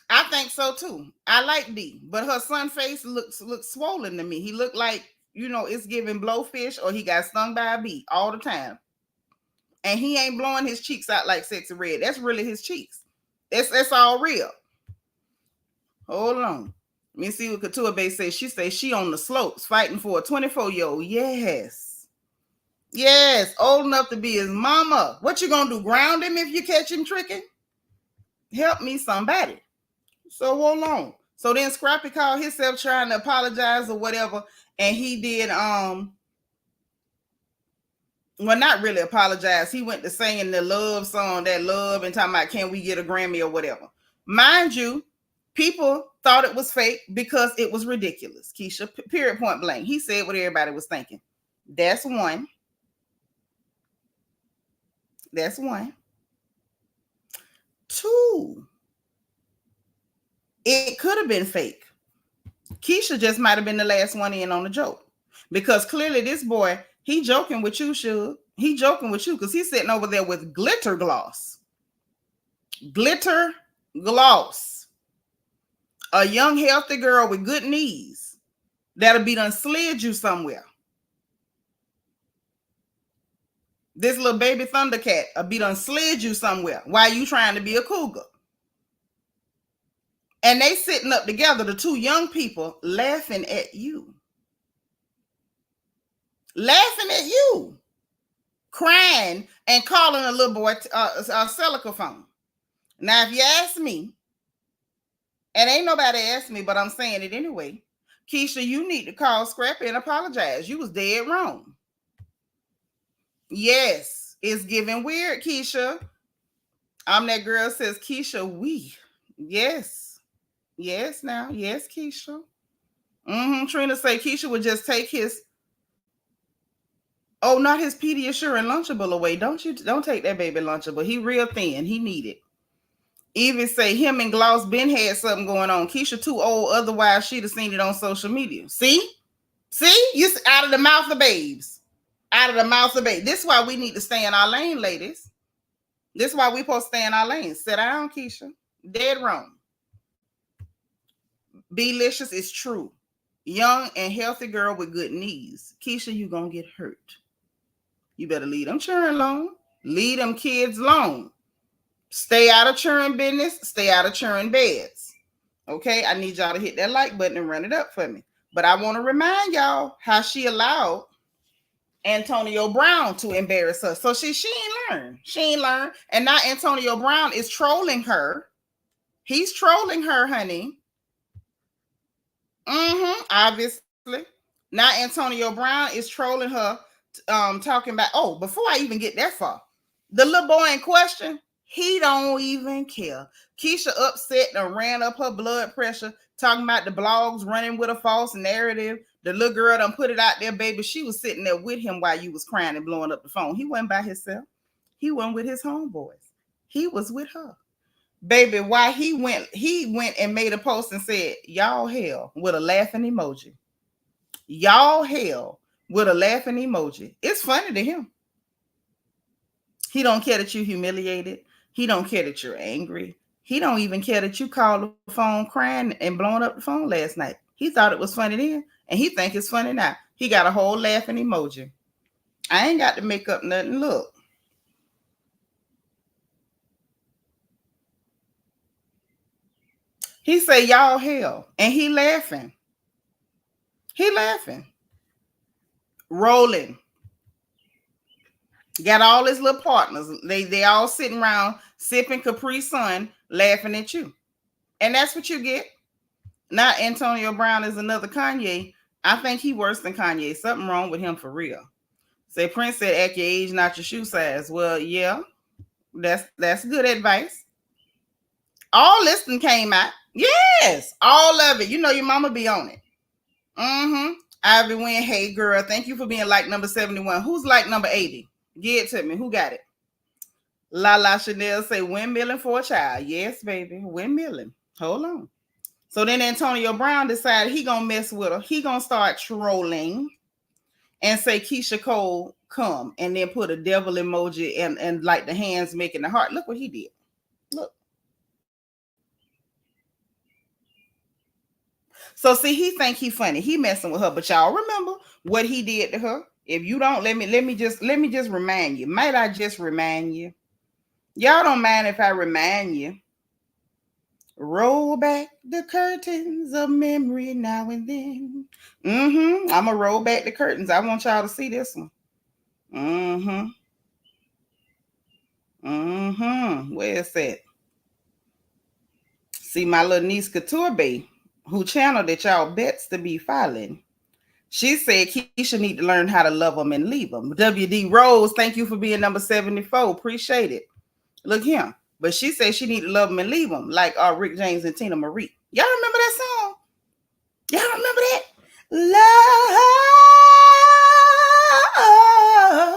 I think so too. I like D, but her son face looks swollen to me. He looked like, it's giving blowfish or he got stung by a bee all the time. And he ain't blowing his cheeks out like Sexy Red. That's really his cheeks. That's all real. Hold on. Let me see what Couture Bay says. She says she on the slopes fighting for a 24-year-old. Yes, old enough to be his mama. What you gonna do? Ground him if you catch him tricking? Help me, somebody. So hold on. So then Scrappy called himself trying to apologize or whatever, and he did not really apologize. He went to singing the love song, that love, and talking about can we get a Grammy or whatever. Mind you, people thought it was fake because it was ridiculous. Keyshia, period, point blank. He said what everybody was thinking. That's one. Two, it could have been fake. Keyshia just might have been the last one in on the joke. Because clearly this boy, he joking with you, Suge. He joking with you because he's sitting over there with glitter gloss. Glitter gloss. A young, healthy girl with good knees that'll be done slid you somewhere. This little baby Thundercat will be done slid you somewhere while you trying to be a cougar. And they sitting up together, the two young people, laughing at you. Laughing at you. Crying and calling a little boy a cellular phone. Now, if you ask me, and ain't nobody asked me, but I'm saying it anyway, Keyshia, you need to call Scrappy and apologize. You was dead wrong. Yes, it's giving weird, Keyshia. I'm that girl says, Keyshia, we. Yes. Yes, now. Yes, Keyshia. Trina say Keyshia would just take his, not his Pediasure and Lunchable away. Don't take that baby Lunchable. He real thin. He need it. Even say him and Gloss Ben had something going on. Keyshia too old, otherwise she'd have seen it on social media. See? You out of the mouth of babes. Out of the mouth of babes. This is why we need to stay in our lane, ladies. This is why we supposed to stay in our lane. Sit down, Keyshia. Dead wrong. Belicious is true. Young and healthy girl with good knees. Keyshia, you gonna get hurt. You better leave them children alone. Leave them kids alone. Stay out of children business. Stay out of children beds. Okay, I need y'all to hit that like button and run it up for me. But I want to remind y'all how she allowed Antonio Brown to embarrass her. So she ain't learned. She ain't learned. And now Antonio Brown is trolling her. He's trolling her, honey. Obviously. Now Antonio Brown is trolling her, talking about, oh, before I even get that far, the little boy in question, he don't even care. Keyshia upset and ran up her blood pressure, talking about the blogs running with a false narrative. The little girl done put it out there, baby. She was sitting there with him while you was crying and blowing up the phone. He wasn't by himself. He wasn't with his homeboys. He was with her. Baby, why he went and made a post and said, y'all hell, with a laughing emoji. Y'all hell, with a laughing emoji. It's funny to him. He don't care that you humiliated. He don't care that you're angry. He don't even care that you called the phone crying and blowing up the phone last night. He thought it was funny then, and he think it's funny now. He got a whole laughing emoji. I ain't got to make up nothing. Look. He say, y'all hell, and he laughing. He laughing. Rolling. Got all his little partners. They all sitting around sipping Capri Sun, laughing at you. And that's what you get. Now Antonio Brown is another Kanye. I think he worse than Kanye. Something wrong with him for real. Say Prince said, act your age, not your shoe size. Well, yeah, that's good advice. All listing came out. Yes, all of it. You know your mama be on it. Ivy Wynn, hey girl, thank you for being like number 71. Who's like number 80? Give it to me. Who got it? La Chanel say windmilling for a child. Yes, baby. Windmilling. Hold on. So then Antonio Brown decided he gonna mess with her. He gonna start trolling and say Keyshia Cole come, and then put a devil emoji and like the hands making the heart. Look what he did. Look. So see, he think he funny. He messing with her, but y'all remember what he did to her? If you don't, let me just remind you. Might I just remind you? Y'all don't mind if I remind you. Roll back the curtains of memory now and then. I'm gonna roll back the curtains. I want y'all to see this one. Where is that? See my little niece Couture Bay, who channel that y'all bets to be following. She said Keyshia need to learn how to love them and leave them. WD Rose, thank you for being number 74. Appreciate it. Look here. But she said she need to love them and leave them, like Rick James and Tina Marie. Y'all remember that song? Y'all remember that?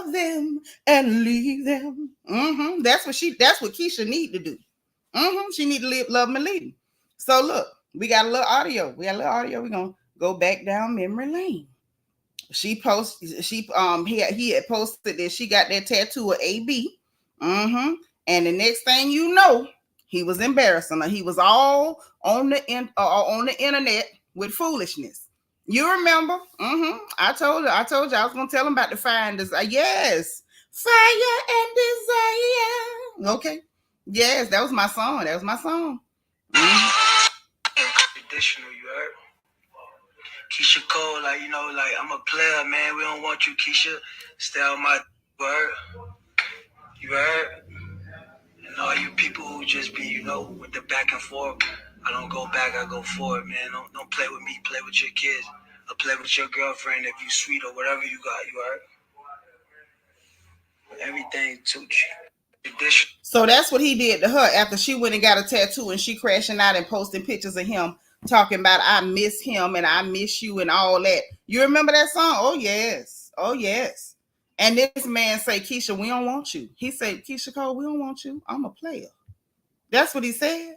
Love them and leave them. That's what Keyshia need to do. She need to love them and leave them. So look, we got a little audio. We're gonna go back down memory lane. He had posted that she got that tattoo of AB. And the next thing you know, he was embarrassing her. He was all on the internet with foolishness. You remember? I told you I was gonna tell him about the fire and desire. Yes, fire and desire. Okay. Yes, that was my song. Traditional, you heard? Keyshia Cole, like, I'm a player, man. We don't want you, Keyshia. Stay on my word. You heard? And all you people who just be, with the back and forth. I don't go back, I go forward, man. Don't play with me, play with your kids. Or play with your girlfriend if you sweet or whatever you got, you heard? Everything too cheap. So that's what he did to her after she went and got a tattoo, and she crashing out and posting pictures of him talking about I miss him and I miss you and all that. You remember that song? Oh yes. And this man say, Keyshia, we don't want you. He said, Keyshia Cole, we don't want you. I'm a player. That's what he said.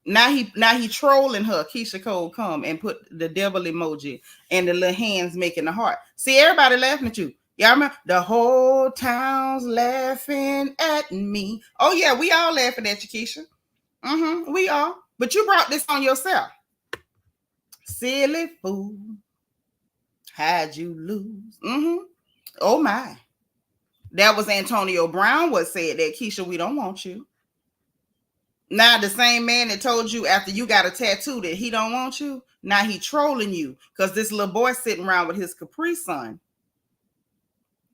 Now he trolling her. Keyshia Cole come and put the devil emoji and the little hands making the heart. See, everybody laughing at you. Y'all remember? The whole town's laughing at me. Oh yeah, we all laughing at you, Keyshia. We all. But you brought this on yourself. Silly fool. How'd you lose? Oh my. That was Antonio Brown what said that, Keyshia, we don't want you. Now the same man that told you after you got a tattoo that he don't want you, now he trolling you because this little boy sitting around with his Capri Sun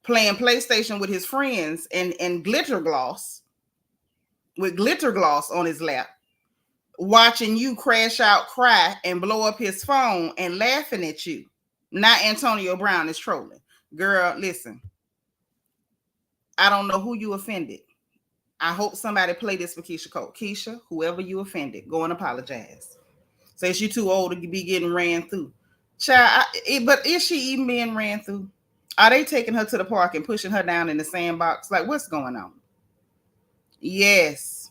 playing PlayStation with his friends and glitter gloss, with glitter gloss on his lap, watching you crash out, cry, and blow up his phone and laughing at you. Not Antonio Brown is trolling. Girl, listen. I don't know who you offended. I hope somebody play this for Keyshia Cole. Keyshia, whoever you offended, go and apologize. Say she too old to be getting ran through. Child, but is she even being ran through? Are they taking her to the park and pushing her down in the sandbox? Like, what's going on? Yes.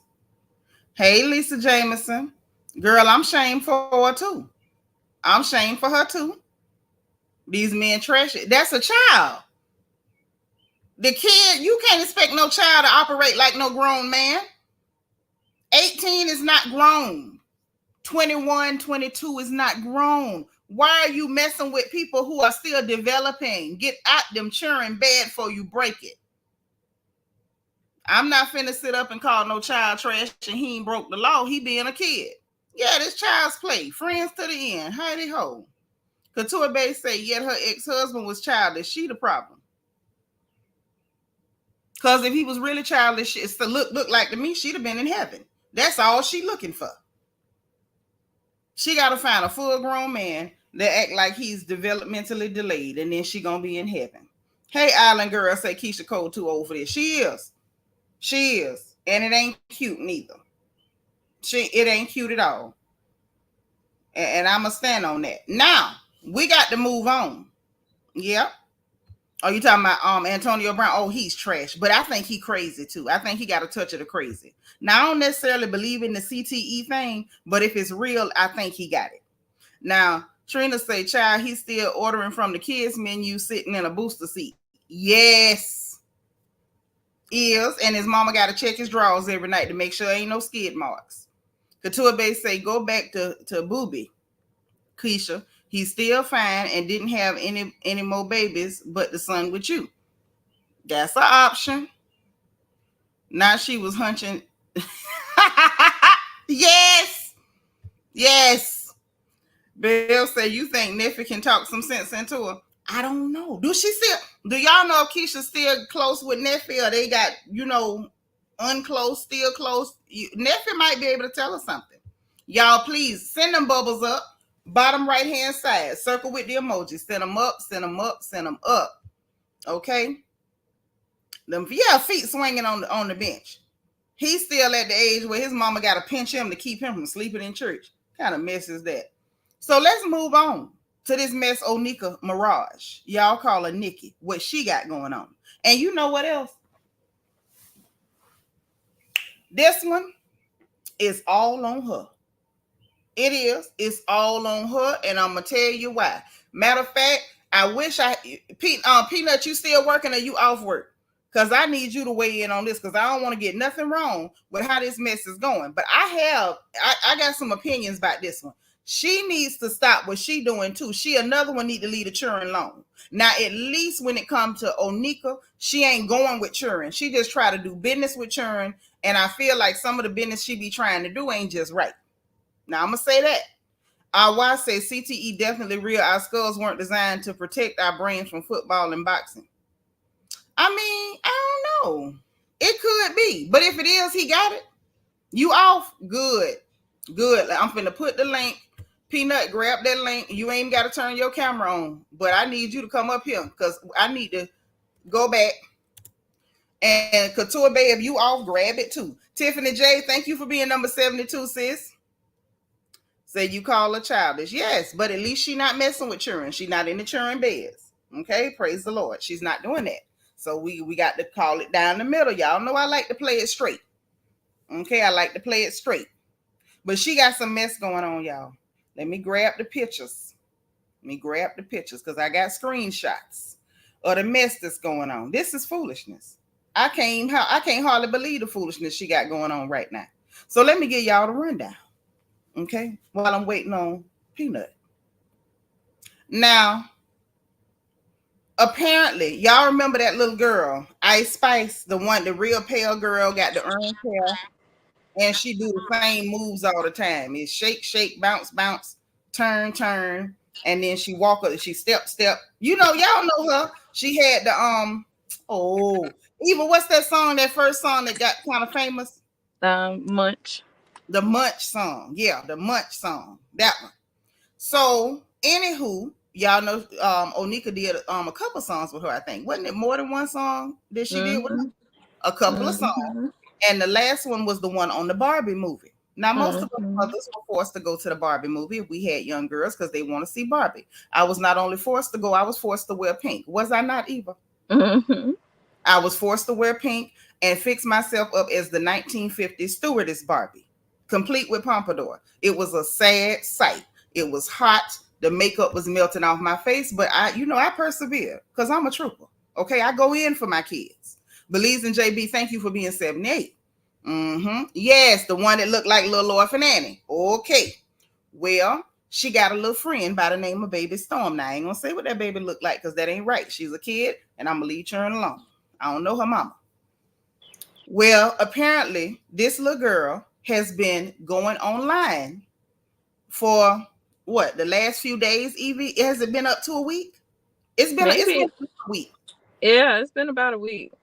Hey, Lisa Jameson. Girl, I'm shamed for her too. I'm shamed for her too. These men trash it. That's a child. The kid, you can't expect no child to operate like no grown man. 18 is not grown. 21, 22 is not grown. Why are you messing with people who are still developing? Get out them churning bad before you break it. I'm not finna sit up and call no child trash and he ain't broke the law. He being a kid. Yeah, this child's play. Friends to the end. Heidi ho. Couture Bay say, yet her ex-husband was childish. She the problem. Because if he was really childish, it's to look like to me, she'd have been in heaven. That's all she looking for. She got to find a full-grown man that act like he's developmentally delayed, and then she gonna be in heaven. Hey, Island Girl say Keyshia Cole too old for this. She is. She is. And it ain't cute neither. It ain't cute at all. And I'm going to stand on that. Now, we got to move on. Yep. Oh, you talking about Antonio Brown? Oh, he's trash. But I think he crazy too. I think he got a touch of the crazy. Now, I don't necessarily believe in the CTE thing, but if it's real, I think he got it. Now, Trina say, child, he's still ordering from the kids menu sitting in a booster seat. Yes. Is. And his mama got to check his drawers every night to make sure there ain't no skid marks. Couture Bay say, go back to Booby. Keyshia, he's still fine and didn't have any more babies but the son with you. That's an option. Now she was hunching. Yes. Yes. Bill say, you think Neffy can talk some sense into her? I don't know. Do y'all know if Keisha's still close with Neffy or they got, unclose, still close? Neffy might be able to tell us something. Y'all, please send them bubbles up. Bottom right hand side, circle with the emoji. Send them up, send them up, send them up. Okay. Them feet swinging on the bench. He's still at the age where his mama got to pinch him to keep him from sleeping in church. Kind of mess is that? So let's move on to this mess, Nicki Minaj. Y'all call her Nicki. What she got going on? And you know what else? This one is all on her. It is. It's all on her, and I'm gonna tell you why. Matter of fact, I wish Peanut, you still working or you off work? Because I need you to weigh in on this because I don't want to get nothing wrong with how this mess is going. But I got some opinions about this one. She needs to stop what she doing too. She another one need to leave the children alone. Now, at least when it comes to Nicki, she ain't going with children. She just try to do business with children, and I feel like some of the business she be trying to do ain't just right. Now, I'm going to say that. Our wife says CTE definitely real. Our skulls weren't designed to protect our brains from football and boxing. I mean, I don't know. It could be. But if it is, he got it. You off? Good. Good. I'm finna put the link. Peanut, grab that link. You ain't got to turn your camera on. But I need you to come up here because I need to go back. And Couture Bay, if you off, grab it too. Tiffany J, thank you for being number 72, sis. Say you call her childish. Yes, but at least she not messing with children. She not in the children beds. Okay, praise the Lord. She's not doing that. So we got to call it down the middle. Y'all know I like to play it straight. Okay, I like to play it straight. But she got some mess going on, y'all. Let me grab the pictures. Because I got screenshots of the mess that's going on. This is foolishness. I can't hardly believe the foolishness she got going on right now. So let me give y'all the rundown. Okay, while I'm waiting on Peanut. Now, apparently, y'all remember that little girl, Ice Spice, the real pale girl, got the orange hair, and she do the same moves all the time. It's shake, shake, bounce, bounce, turn, turn, and then she walk up, she step. Y'all know her. She had the Eva, what's that song? That first song that got kind of famous? Munch. The Munch song. Yeah, the Munch song. That one. So, anywho, y'all know Onika did a couple songs with her, I think. Wasn't it more than one song that she did with her? A couple of songs. And the last one was the one on the Barbie movie. Now, most of us mothers were forced to go to the Barbie movie if we had young girls because they want to see Barbie. I was not only forced to go, I was forced to wear pink. Was I not, Eva? I was forced to wear pink and fix myself up as the 1950s stewardess Barbie, complete with pompadour. It was a sad sight. It was hot. The makeup was melting off my face, but I persevered because I'm a trooper. Okay, I go in for my kids. Belize and JB, thank you for being 78. Yes, the one that looked like little orphan Annie. Okay. Well, she got a little friend by the name of Baby Storm. Now, I ain't gonna say what that baby looked like because that ain't right. She's a kid, and I'm gonna leave her alone. I don't know her mama. Well, apparently, this little girl has been going online for what, the last few days, Evie? Has it been up to a week? It's been a week. Yeah, it's been about a week.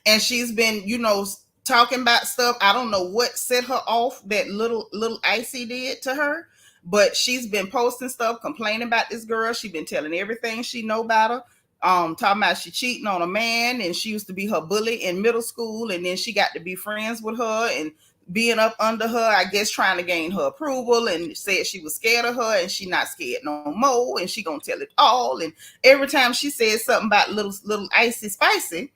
And she's been, talking about stuff. I don't know what set her off that little Icy did to her, but she's been posting stuff, complaining about this girl. She's been telling everything she know about her. Talking about she cheating on a man, and she used to be her bully in middle school, and then she got to be friends with her and being up under her, I guess, trying to gain her approval, and said she was scared of her, and she not scared no more, and she gonna tell it all. And every time she said something about little Icy Spicy,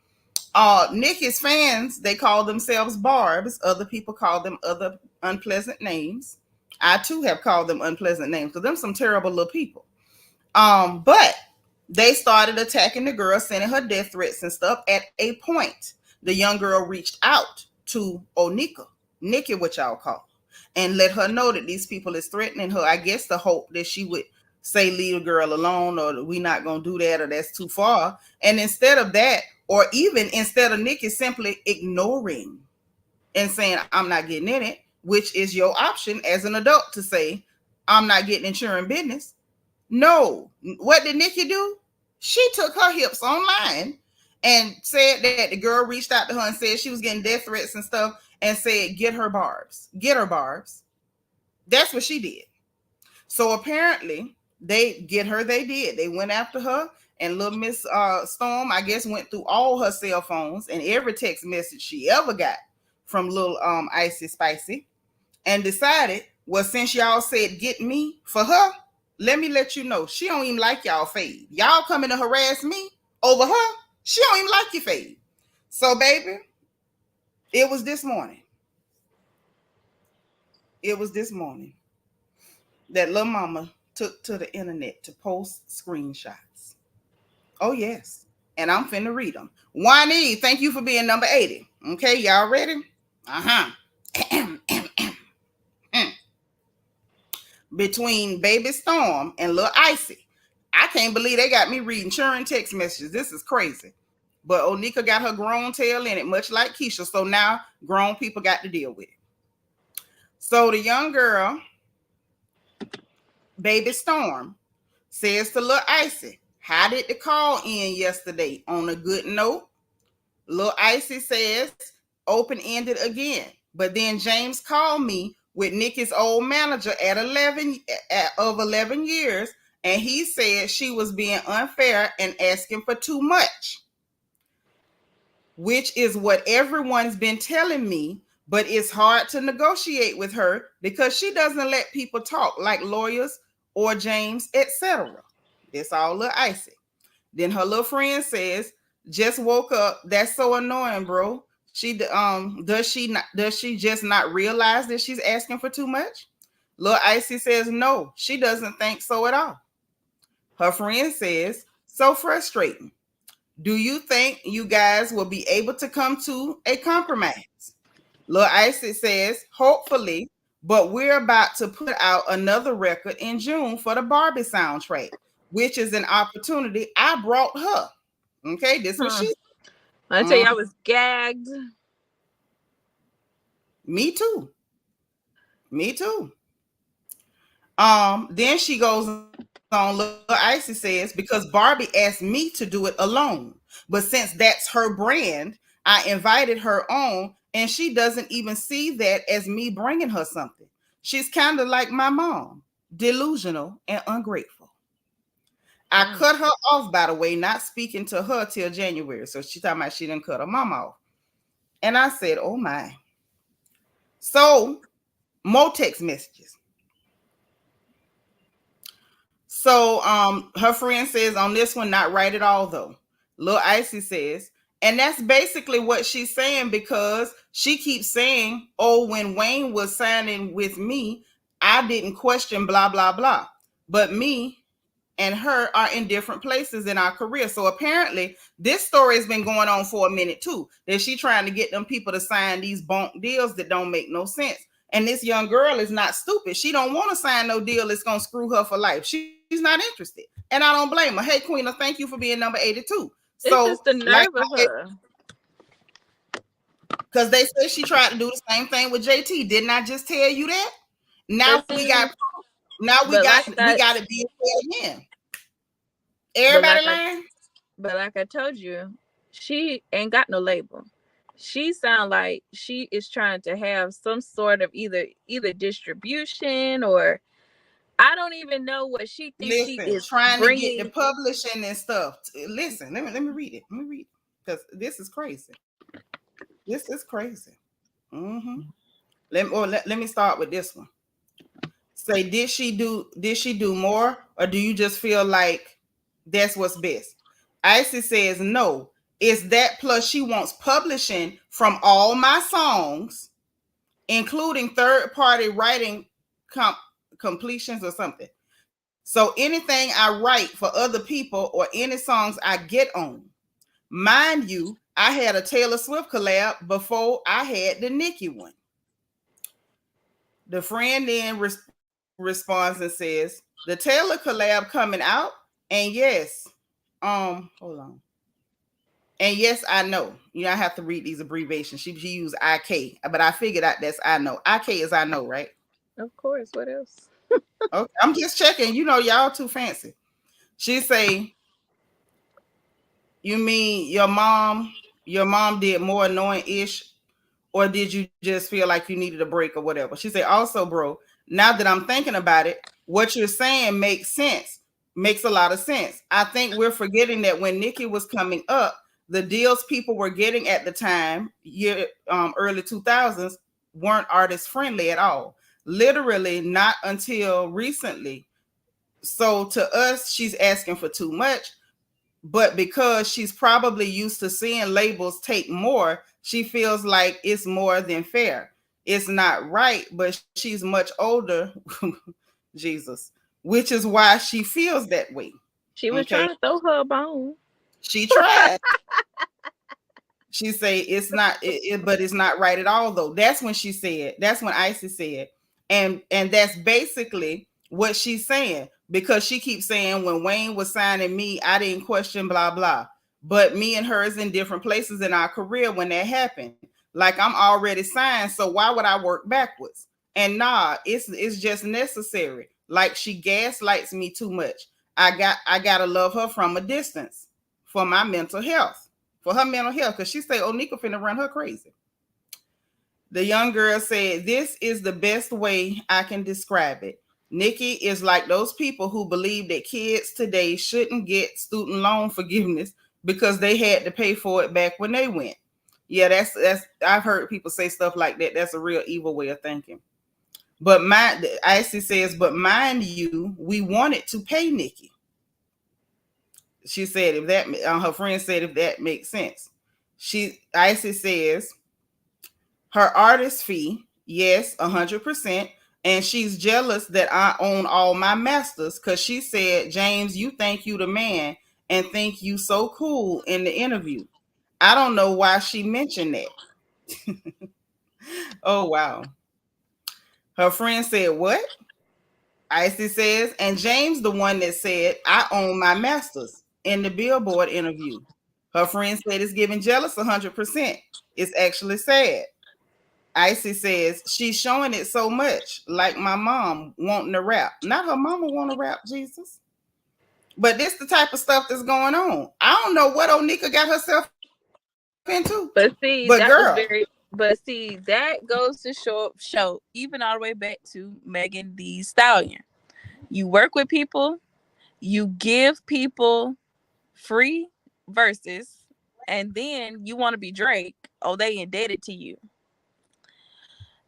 Nicki's fans, they call themselves Barbs. Other people call them other unpleasant names. I too have called them unpleasant names because them some terrible little people. But they started attacking the girl, sending her death threats and stuff. At a point, the young girl reached out to Onika, Nicki, what y'all call, and let her know that these people is threatening her. I guess the hope that she would say, leave the girl alone, or we not going to do that, or that's too far. And instead of that, or even instead of Nicki simply ignoring and saying, I'm not getting in it, which is your option as an adult to say, I'm not getting insurance business. No. What did Nicki do? She took her hips online and said that the girl reached out to her and said she was getting death threats and stuff, and said, get her Barbs. Get her Barbs. That's what she did. So apparently they did. They went after her, and little Miss Storm, I guess, went through all her cell phones and every text message she ever got from little Icy Spicy, and decided, well, since y'all said get me for her, let me let you know she don't even like y'all fade. Y'all coming to harass me over her. She don't even like your fade. So, baby, it was this morning. That little mama took to the internet to post screenshots. Oh, yes. And I'm finna read them. Juanee, thank you for being number 80. Okay, y'all ready? Between Baby Storm and Lil Icy, I can't believe they got me reading churn text messages. This is crazy. But Onika got her grown tail in it, much like Keyshia. So now grown people got to deal with it. So the young girl, Baby Storm, says to Lil Icy, how did the call end yesterday? On a good note. Lil Icy says, open-ended again. But then James called me with Nicki's old manager at 11 years, and he said she was being unfair and asking for too much, which is what everyone's been telling me, but it's hard to negotiate with her because she doesn't let people talk like lawyers or James, etc. That's all Lil Icy. Then her little friend says, just woke up. That's so annoying, bro. Does she just not realize that she's asking for too much? Lil Icy says no, she doesn't think so at all. Her friend says, so frustrating. Do you think you guys will be able to come to a compromise? Lil Icy says, hopefully, but we're about to put out another record in June for the Barbie soundtrack, which is an opportunity I brought her. Okay, this was she. I tell you, I was gagged. Me too. Then she goes on, Lil Icy says, because Barbie asked me to do it alone. But since that's her brand, I invited her on And she doesn't even see that as me bringing her something. She's kind of like my mom, delusional and ungrateful. I cut her off, by the way, not speaking to her till January. So she talking about she didn't cut her mom off. And I said, oh my. So more text messages. So her friend says on this one, not right at all though. Lil Icy says, and that's basically what she's saying, because she keeps saying, oh, when Wayne was signing with me, I didn't question blah, blah, blah. But me and her are in different places in our career. So apparently this story has been going on for a minute too, that she trying to get them people to sign these bonk deals that don't make no sense. And this young girl is not stupid. She don't want to sign no deal that's going to screw her for life. She's not interested. And I don't blame her. Hey, Queena, thank you for being number 82. So it's just the nerve of her. Because they said she tried to do the same thing with JT. Didn't I just tell you that? Now we got it being said again. Everybody lying? But like I told you, she ain't got no label. She sound like she is trying to have some sort of either distribution, or I don't even know what she thinks. She is trying to get the publishing and stuff. Listen, let me read it. Because this is crazy. This is crazy. Mm-hmm. Let me start with this one. Say, did she do more, or do you just feel like that's what's best? Icy says no. It's that plus she wants publishing from all my songs, including third-party writing completions or something. So anything I write for other people or any songs I get on. Mind you, I had a Taylor Swift collab before I had the Nicki one. The friend then responds and says, the Taylor collab coming out, and yes, hold on. And yes, I know. You know, I have to read these abbreviations. She used IK, but I figured out that's I know. IK is I know, right? Of course. What else? Okay, I'm just checking. You know, y'all too fancy. She say, you mean your mom did more annoying-ish, or did you just feel like you needed a break or whatever? She said, also, bro, now that I'm thinking about it, what you're saying makes sense. Makes a lot of sense. I think we're forgetting that when Nicki was coming up, the deals people were getting at the time, early 2000s, weren't artist friendly at all. Literally not until recently. So to us, she's asking for too much. But because she's probably used to seeing labels take more, she feels like it's more than fair. It's not right, but she's much older, Jesus, which is why she feels that way. She was trying to throw her a bone. She tried. She say it's not, but it's not right at all though. That's when she said. That's when Icy said, and that's basically what she's saying, because she keeps saying when Wayne was signing me, I didn't question blah blah. But me and her is in different places in our career when that happened. Like I'm already signed, so why would I work backwards? And nah, it's just necessary. Like she gaslights me too much. I gotta love her from a distance for my mental health, for her mental health, because she say, oh, Nika finna run her crazy. The young girl said, this is the best way I can describe it. Nicki is like those people who believe that kids today shouldn't get student loan forgiveness because they had to pay for it back when they went. Yeah, that's I've heard people say stuff like that. That's a real evil way of thinking. But Icy says, but mind you, we wanted to pay Nicki. She said, if that, her friend said, if that makes sense. Icy says, her artist fee, yes, 100%. And she's jealous that I own all my masters, because she said, James, you think you the man and think you so cool in the interview. I don't know why she mentioned that. Oh, wow. Her friend said, what? Icy says, and James, the one that said, I own my masters in the Billboard interview. Her friend said it's giving jealous 100%. It's actually sad. Icy says, she's showing it so much, like my mom wanting to rap. Not her mama want to rap, Jesus. But this the type of stuff that's going on. I don't know what Onika got herself into. But see, that girl, was But see, that goes to show even all the way back to Megan Thee Stallion. You work with people, you give people free verses, and then you want to be Drake. Oh, they indebted to you.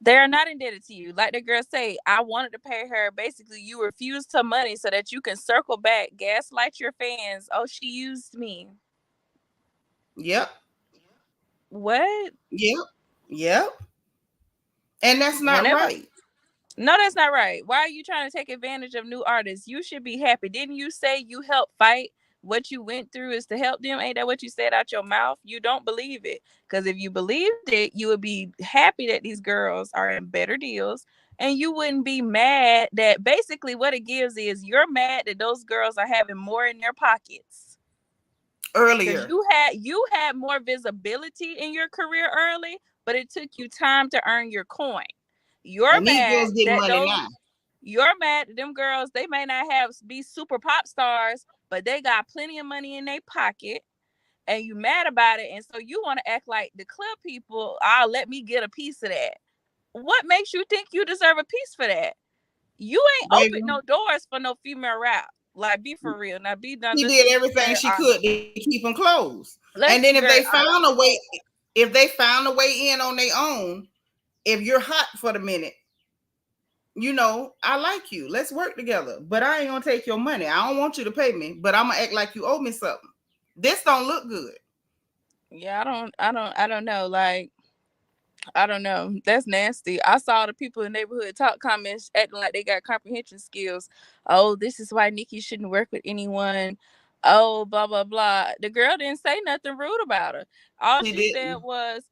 They're not indebted to you. Like the girl say, I wanted to pay her. Basically, you refused her money so that you can circle back, gaslight your fans. Oh, she used me. Yep. What? Yep. Yep. And that's not Whenever. right. No, that's not right. Why are you trying to take advantage of new artists? You should be happy. Didn't you say you helped fight? What you went through is to help them. Ain't that what you said out your mouth? You don't believe it. Because if you believed it, you would be happy that these girls are in better deals. And you wouldn't be mad that basically what it gives is you're mad that those girls are having more in their pockets. Earlier. Because you had more visibility in your career early, but it took you time to earn your coin. You're And these mad girls get that money now. you're mad that them girls, they may not be super pop stars, but they got plenty of money in their pocket, and you mad about it, and so you want to act like the club people. Let me get a piece of that. What makes you think you deserve a piece for that? You ain't Baby, opened no doors for no female rap. Like, be for real. Now, she let's did just be everything very she honest. could to keep them closed. Let's And be then if very they found honest. a way, if they found a way in on their own, if you're hot for the minute, you know, I like you. Let's work together. But I ain't gonna take your money. I don't want you to pay me, but I'm gonna act like you owe me something. This don't look good. Yeah, I don't know. Like, I don't know. That's nasty. I saw the people in neighborhood talk comments acting like they got comprehension skills. Oh, this is why Nicki shouldn't work with anyone. Oh, blah blah blah. The girl didn't say nothing rude about her. All She she said didn't. was,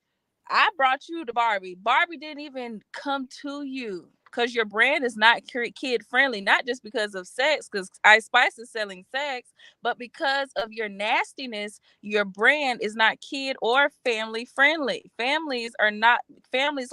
I brought you to Barbie. Barbie didn't even come to you because your brand is not kid friendly, not just because of sex, because Ice Spice is selling sex, but because of your nastiness. Your brand is not kid or family friendly. Families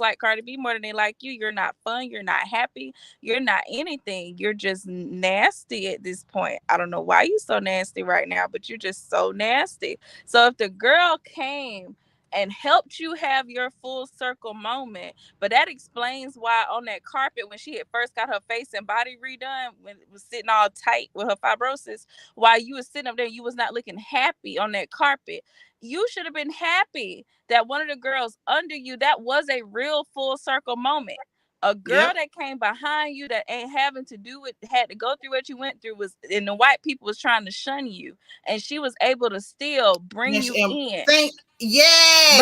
like Cardi B more than they like you. You're not fun. You're not happy. You're not anything. You're just nasty at this point. I don't know why you're so nasty right now, but you're just so nasty. So if the girl came and helped you have your full circle moment. But that explains why on that carpet, when she had first got her face and body redone, when it was sitting all tight with her fibrosis, while you was sitting up there, you was not looking happy on that carpet. You should have been happy that one of the girls under you, that was a real full circle moment. A girl Yep. that came behind you that ain't having to do it, had to go through what you went through, was, and the white people was trying to shun you, and she was able to still bring you in. But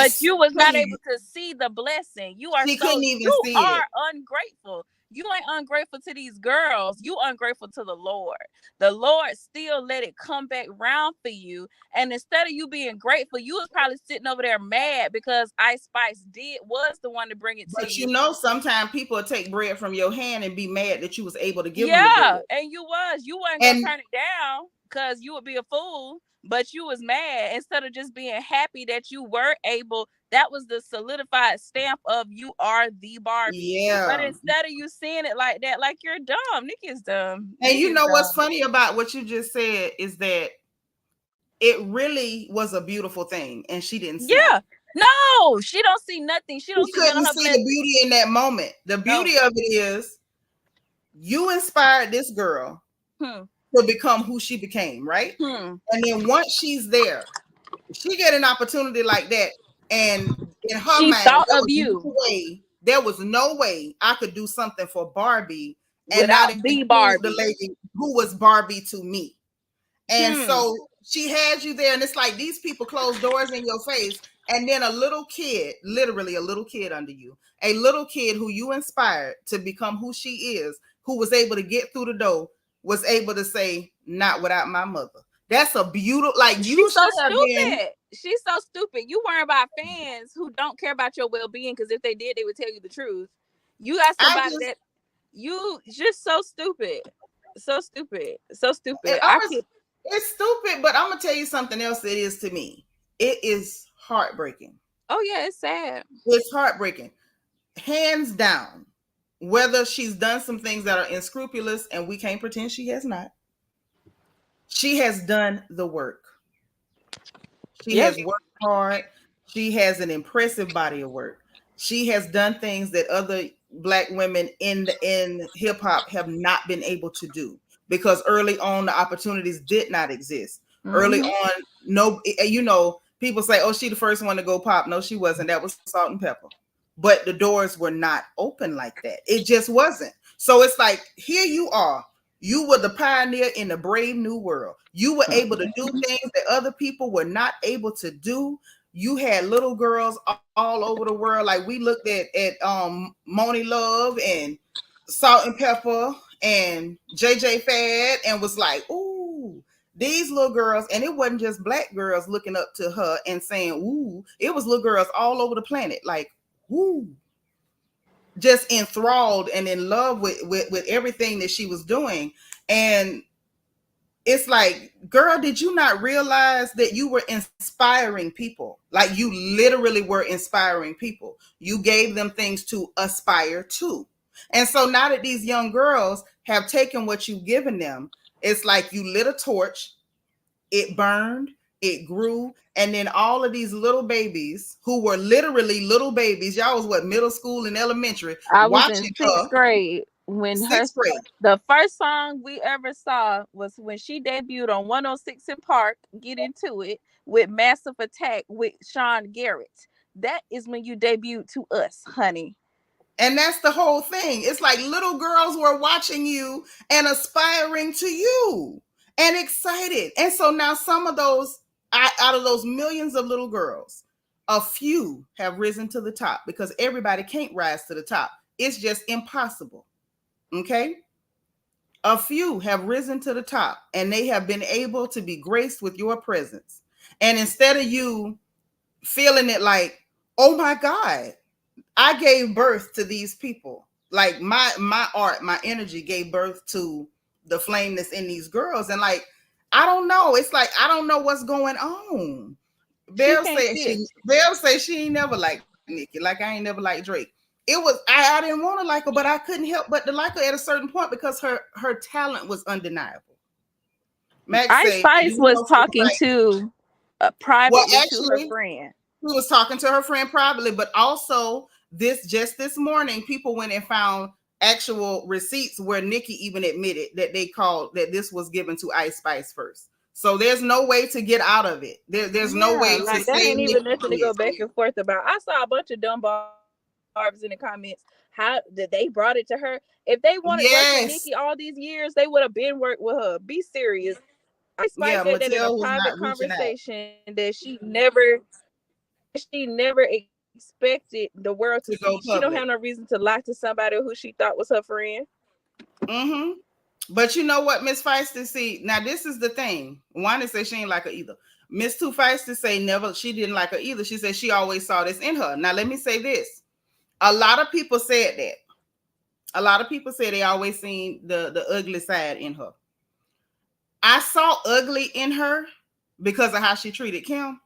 Yes. you was not able to see the blessing. She couldn't even see it. Ungrateful. You ain't ungrateful to these girls. You ungrateful to the Lord. The Lord still let it come back round for you. And instead of you being grateful, you was probably sitting over there mad because Ice Spice was the one to bring it to But you. you know, sometimes people will take bread from your hand and be mad that you was able to give them the Yeah, bread. and you wasn't gonna turn it down because you would be a fool. But you was mad instead of just being happy that you were able. That was the solidified stamp of you are the Barbie. But Yeah. instead of you seeing it like that, like you're dumb. Nicki is dumb. And Nicki you is know what's dumb. funny about what you just said is that it really was a beautiful thing, and she didn't see it. Yeah. No, she don't see nothing. She don't She see none of couldn't her see the blessings. beauty in that moment. The No. beauty of it is you inspired this girl Hmm. to become who she became, right? Hmm. And then once she's there, she get an opportunity like that, and in her She mind, thought of you there was no way I could do something for Barbie and not without the include the Barbie. lady who was Barbie to me. And Hmm. so she has you there, and it's like these people close doors in your face, and then a little kid, literally a little kid under you, a little kid who you inspired to become who she is, who was able to get through the door, was able to say, "Not without my mother." That's a beautiful, like you She's so should have been. stupid. She's so stupid. You worry about fans who don't care about your well-being, because if they did, they would tell you the truth. You got I somebody just, that you just so stupid. So stupid. So and stupid. I'm it's stupid, but I'm gonna tell you something else. It is to me. It is heartbreaking. Oh yeah, it's sad. It's heartbreaking, hands down. Whether she's done some things that are unscrupulous, and we can't pretend she has not. She has done the work. She Yep. has worked hard. She has an impressive body of work. She has done things that other Black women in hip hop have not been able to do, because early on the opportunities did not exist. Early on, no, people say, "Oh, she the first one to go pop." No, she wasn't. That was Salt and Pepper. But the doors were not open like that. It just wasn't. So it's like, here you are. You were the pioneer in the brave new world. You were able to do things that other people were not able to do. You had little girls all over the world. Like, we looked at Moni Love and Salt and Pepper and JJ Fad and was like, ooh, these little girls. And it wasn't just Black girls looking up to her and saying, ooh, it was little girls all over the planet. Like, ooh, just enthralled and in love with everything that she was doing. And it's like, girl, did you not realize that you were inspiring people? Like, you literally were inspiring people. You gave them things to aspire to. And so now that these young girls have taken what you've given them, it's like you lit a torch, it burned, it grew, and then all of these little babies who were literally little babies, y'all was what, middle school and elementary, I was in watching sixth her. grade when Sixth grade. the first song we ever saw was when she debuted on 106 in Park, Get Into It, with Massive Attack with Sean Garrett. That is when you debuted to us, honey. And that's the whole thing. It's like little girls were watching you and aspiring to you and excited. And so now some of those, out of those millions of little girls, a few have risen to the top, because everybody can't rise to the top. It's just impossible. Okay? A few have risen to the top, and they have been able to be graced with your presence. And instead of you feeling it like, oh my God, I gave birth to these people. Like, my art, my energy gave birth to the flame that's in these girls. And like, I don't know. It's like, I don't know what's going on. Belle say she ain't never liked Nicki. Like, I ain't never liked Drake. It was, I didn't want to like her, but I couldn't help but to like her at a certain point because her talent was undeniable. Max Ice say, Spice was talking to privately to her friend. Who was talking to her friend privately, but also this morning, people went and found actual receipts where Nicki even admitted that that this was given to Ice Spice first. So there's no way to get out of it. There's no way like, to that say ain't even nothing to go back and forth about. I saw a bunch of dumb barbs in the comments. How did they brought it to her? If they wanted to work with Nicki all these years, they would have been worked with her. Be serious. Ice Spice said that in a private conversation that she never expected the world to see. She don't have no reason to lie to somebody who she thought was her friend. Mm-hmm. But you know what, Miss Feisty, see, now this is the thing. Wanda said she ain't like her either. Miss Too Feisty say never, she didn't like her either. She said she always saw this in her. Now let me say this. A lot of people said that. A lot of people say they always seen the ugly side in her. I saw ugly in her because of how she treated Kim,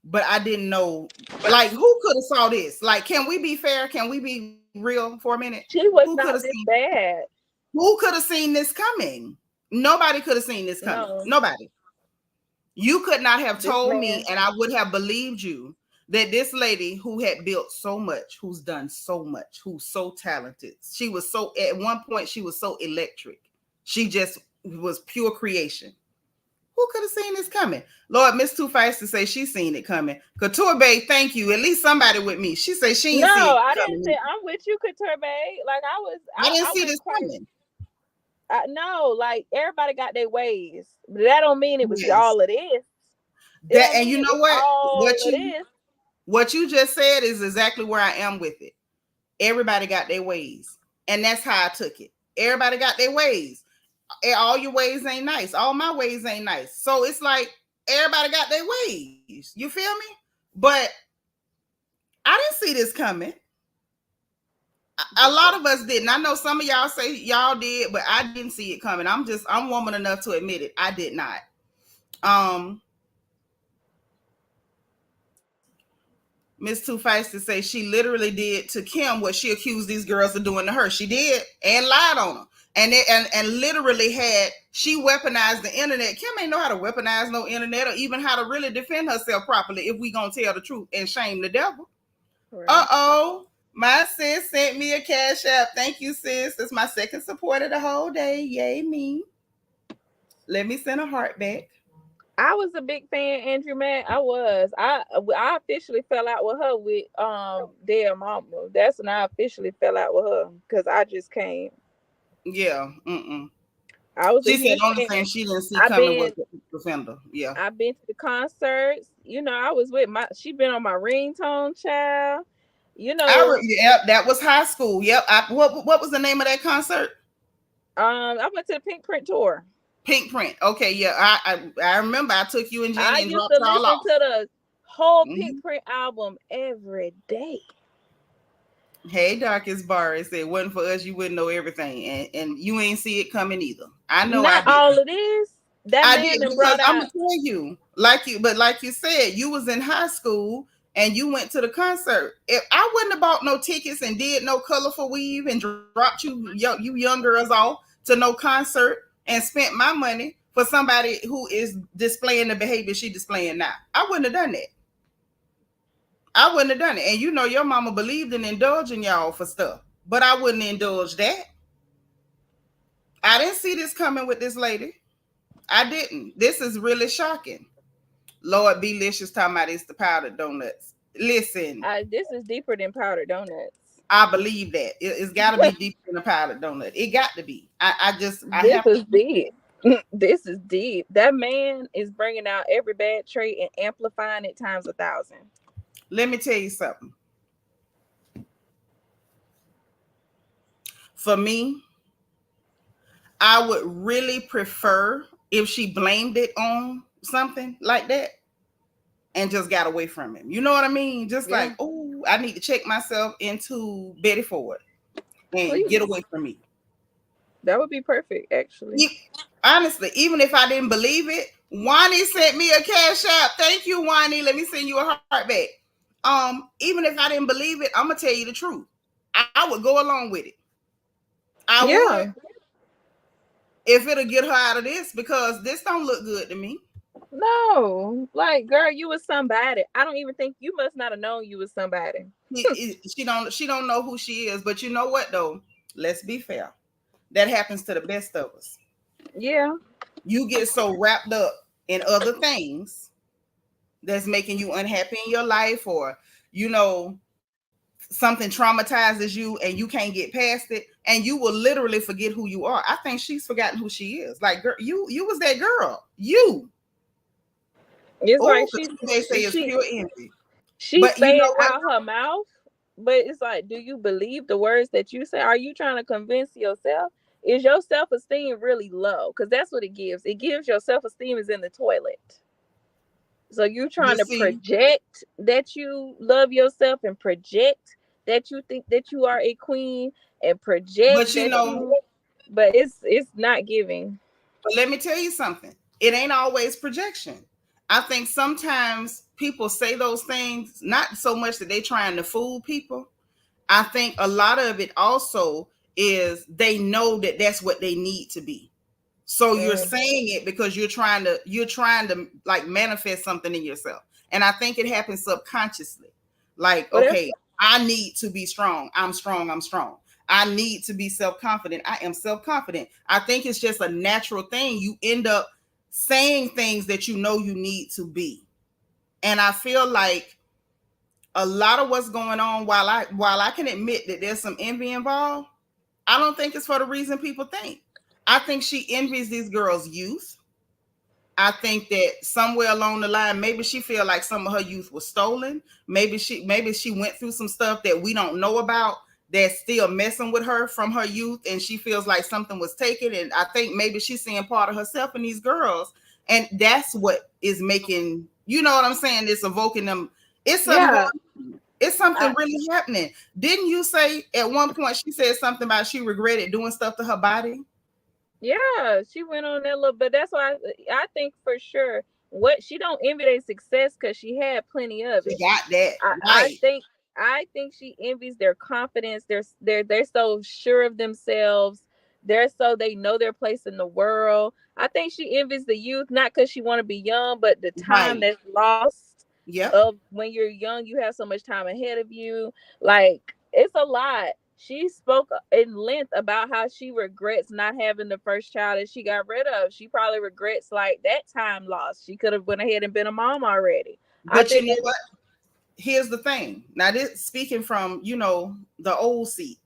but I didn't know, like, who could have saw this? Like, can we be fair? Can we be real for a minute? She was not this bad. Who could have seen this coming? Nobody could have seen this coming. No. Nobody. You could not have told me, and I would have believed you, that this lady who had built so much, who's done so much, who's so talented, she was so, at one point, she was so electric. She just was pure creation. Who could have seen this coming? Lord, Miss Too Feisty to say she's seen it coming. Couture Bay, thank you. At least somebody with me. She said she ain't seen it coming. No, I didn't say I'm with you, Couture Bay. Like, I didn't see this coming. No, like, everybody got their ways. But that don't mean it was all of this. That, and you know what? What you just said is exactly where I am with it. Everybody got their ways. And that's how I took it. Everybody got their ways. All your ways ain't nice. All my ways ain't nice. So it's like everybody got their ways. You feel me? But I didn't see this coming. A lot of us didn't. I know some of y'all say y'all did, but I didn't see it coming. I'm woman enough to admit it. I did not. Miss Too Feisty to say she literally did to Kim what she accused these girls of doing to her. She did, and lied on them. And literally she weaponized the internet. Kim ain't know how to weaponize no internet or even how to really defend herself properly if we gonna tell the truth and shame the devil. Uh-oh. My sis sent me a cash app. Thank you, sis. That's my second support of the whole day. Yay, me. Let me send a heart back. I was a big fan, Andrew Mack. I was. I officially fell out with her with Dear Mama. That's when I officially fell out with her because I just can't. Yeah. I was a She said huge only fan. thing she didn't see I've coming was been the defender. Yeah. I've been to the concerts. You know, I was with my. She been on my ringtone, child. You know, Yep, that was high school. Yep. What was the name of that concert? I went to the Pink Print tour. Pink Print. Okay, yeah. I remember I took you and I Jenny and used dropped to y'all listen off. to the whole Mm-hmm. Pink Print album every day. Hey, Darkest Bar, it said, wasn't for us, you wouldn't know everything. And you ain't see it coming either. I know I Not did. all it is. That I man did that because brought I'm out. gonna tell you, like you said, you was in high school and you went to the concert. If I wouldn't have bought no tickets and did no colorful weave and dropped you young girls off to no concert and spent my money for somebody who is displaying the behavior she displaying now, I wouldn't have done that. I wouldn't have done it. And you know your mama believed in indulging y'all for stuff, but I wouldn't indulge that. I didn't see this coming with this lady. I didn't. This is really shocking. Lord be licious talking about it's the powdered donuts. Listen, This is deeper than powdered donuts. I believe that. It's got to be deeper than a powdered donut. It got to be. I This have is to. deep. This is deep. That man is bringing out every bad trait and amplifying it times 1,000. Let me tell you something. For me, I would really prefer if she blamed it on something like that and just got away from him. You know what I mean? Just Yeah, like, oh, I need to check myself into Betty Ford and get please. away from me. That would be perfect, actually. Honestly, even if I didn't believe it, Wani sent me a cash app. Thank you, Wani. Let me send you a heart back. Even if I didn't believe it, I'm gonna tell you the truth. I would go along with it. I would Yeah. if it'll get her out of this because this don't look good to me. No, like, girl, you was somebody. I don't even think you must not have known you was somebody. She don't know who she is. But you know what though? Let's be fair. That happens to the best of us. Yeah. You get so wrapped up in other things that's making you unhappy in your life, or you know, something traumatizes you and you can't get past it, and you will literally forget who you are. I think she's forgotten who she is. Like, girl, you was that girl. You. It's like Oh, they say it's she pure envy. she But you say it know what? out her mouth, but it's like, do you believe the words that you say? Are you trying to convince yourself? Is your self-esteem really low? Because that's what it gives. It gives your self-esteem is in the toilet. So you You trying to see, project that you love yourself and project that you think that you are a queen and project but you that know, you, but it's not giving. but let me tell you something. It ain't always projection. I think sometimes people say those things not so much that they trying to fool people. I think a lot of it also is they know that that's what they need to be. So you're Mm. saying it because you're trying to like manifest something in yourself. And I think it happens subconsciously. Like, But that's okay, I need to be strong. I'm strong. I'm strong. I need to be self-confident. I am self-confident. I think it's just a natural thing. You end up saying things that you know you need to be. And I feel like a lot of what's going on, while I can admit that there's some envy involved, I don't think it's for the reason people think. I think she envies these girls' youth. I think that somewhere along the line, maybe she feel like some of her youth was stolen. Maybe she went through some stuff that we don't know about that's still messing with her from her youth, and she feels like something was taken. And I think maybe she's seeing part of herself in these girls, and that's what is making, you know what I'm saying? It's evoking them. It's something yeah. going. It's something I, really happening. Didn't you say at one point she said something about she regretted doing stuff to her body? yeah, she went on that little, but that's why I think for sure what she don't envy their success because she had plenty of She it. got that I, I right. think I think she envies their confidence. They're so sure of themselves. They know their place in the world. I think she envies the youth, not because she want to be young, but the time Right. that's lost. Yep. of when you're young, you have so much time ahead of you. Like, it's a lot. She spoke in length about how she regrets not having the first child that she got rid of. She probably regrets like that time lost. She could have went ahead and been a mom already. I But you think know what? Here's the thing. Now, this speaking from, the old seat,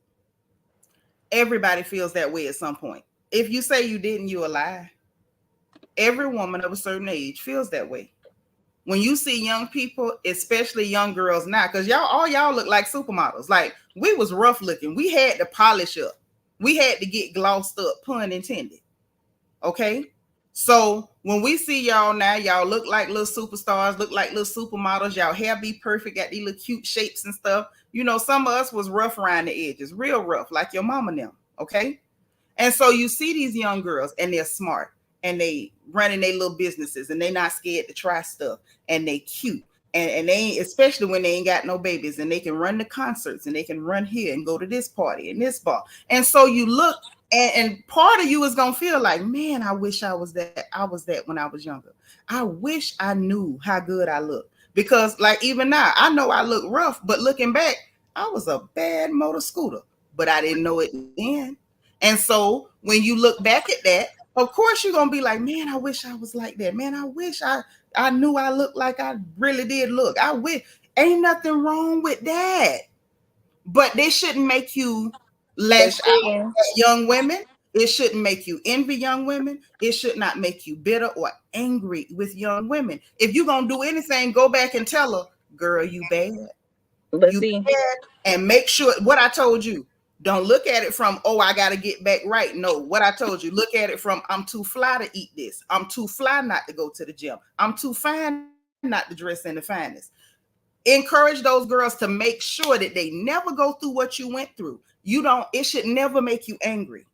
everybody feels that way at some point. If you say you didn't, you a lie. Every woman of a certain age feels that way. When you see young people, especially young girls now, because y'all look like supermodels. Like, we was rough looking. We had to polish up. We had to get glossed up, pun intended. Okay. So when we see y'all now, y'all look like little superstars, look like little supermodels. Y'all hair be perfect, got these little cute shapes and stuff. Some of us was rough around the edges, real rough, like your mama now. Okay. And so you see these young girls and they're smart and they running their little businesses and they not scared to try stuff and they cute. And they ain't, especially when they ain't got no babies, and they can run the concerts and they can run here and go to this party and this bar. And so you look, and part of you is gonna feel like, man, I wish I was that. I was that when I was younger. I wish I knew how good I look. Because like even now, I know I look rough, but looking back, I was a bad motor scooter, but I didn't know it then. And so when you look back at that, of course you're gonna be like, man, I wish I was like that. Man, I wish I knew I looked like I really did look. I wish. Ain't nothing wrong with that. But they shouldn't make you lash out at young women. It shouldn't make you envy young women. It should not make you bitter or angry with young women. If you're gonna do anything, go back and tell her, girl, you bad. but You see, bad. And make sure what I told you. Don't look at it from, oh, I got to get back right. No, what I told you, look at it from, I'm too fly to eat this. I'm too fly not to go to the gym. I'm too fine not to dress in the finest. Encourage those girls to make sure that they never go through what you went through. It should never make you angry.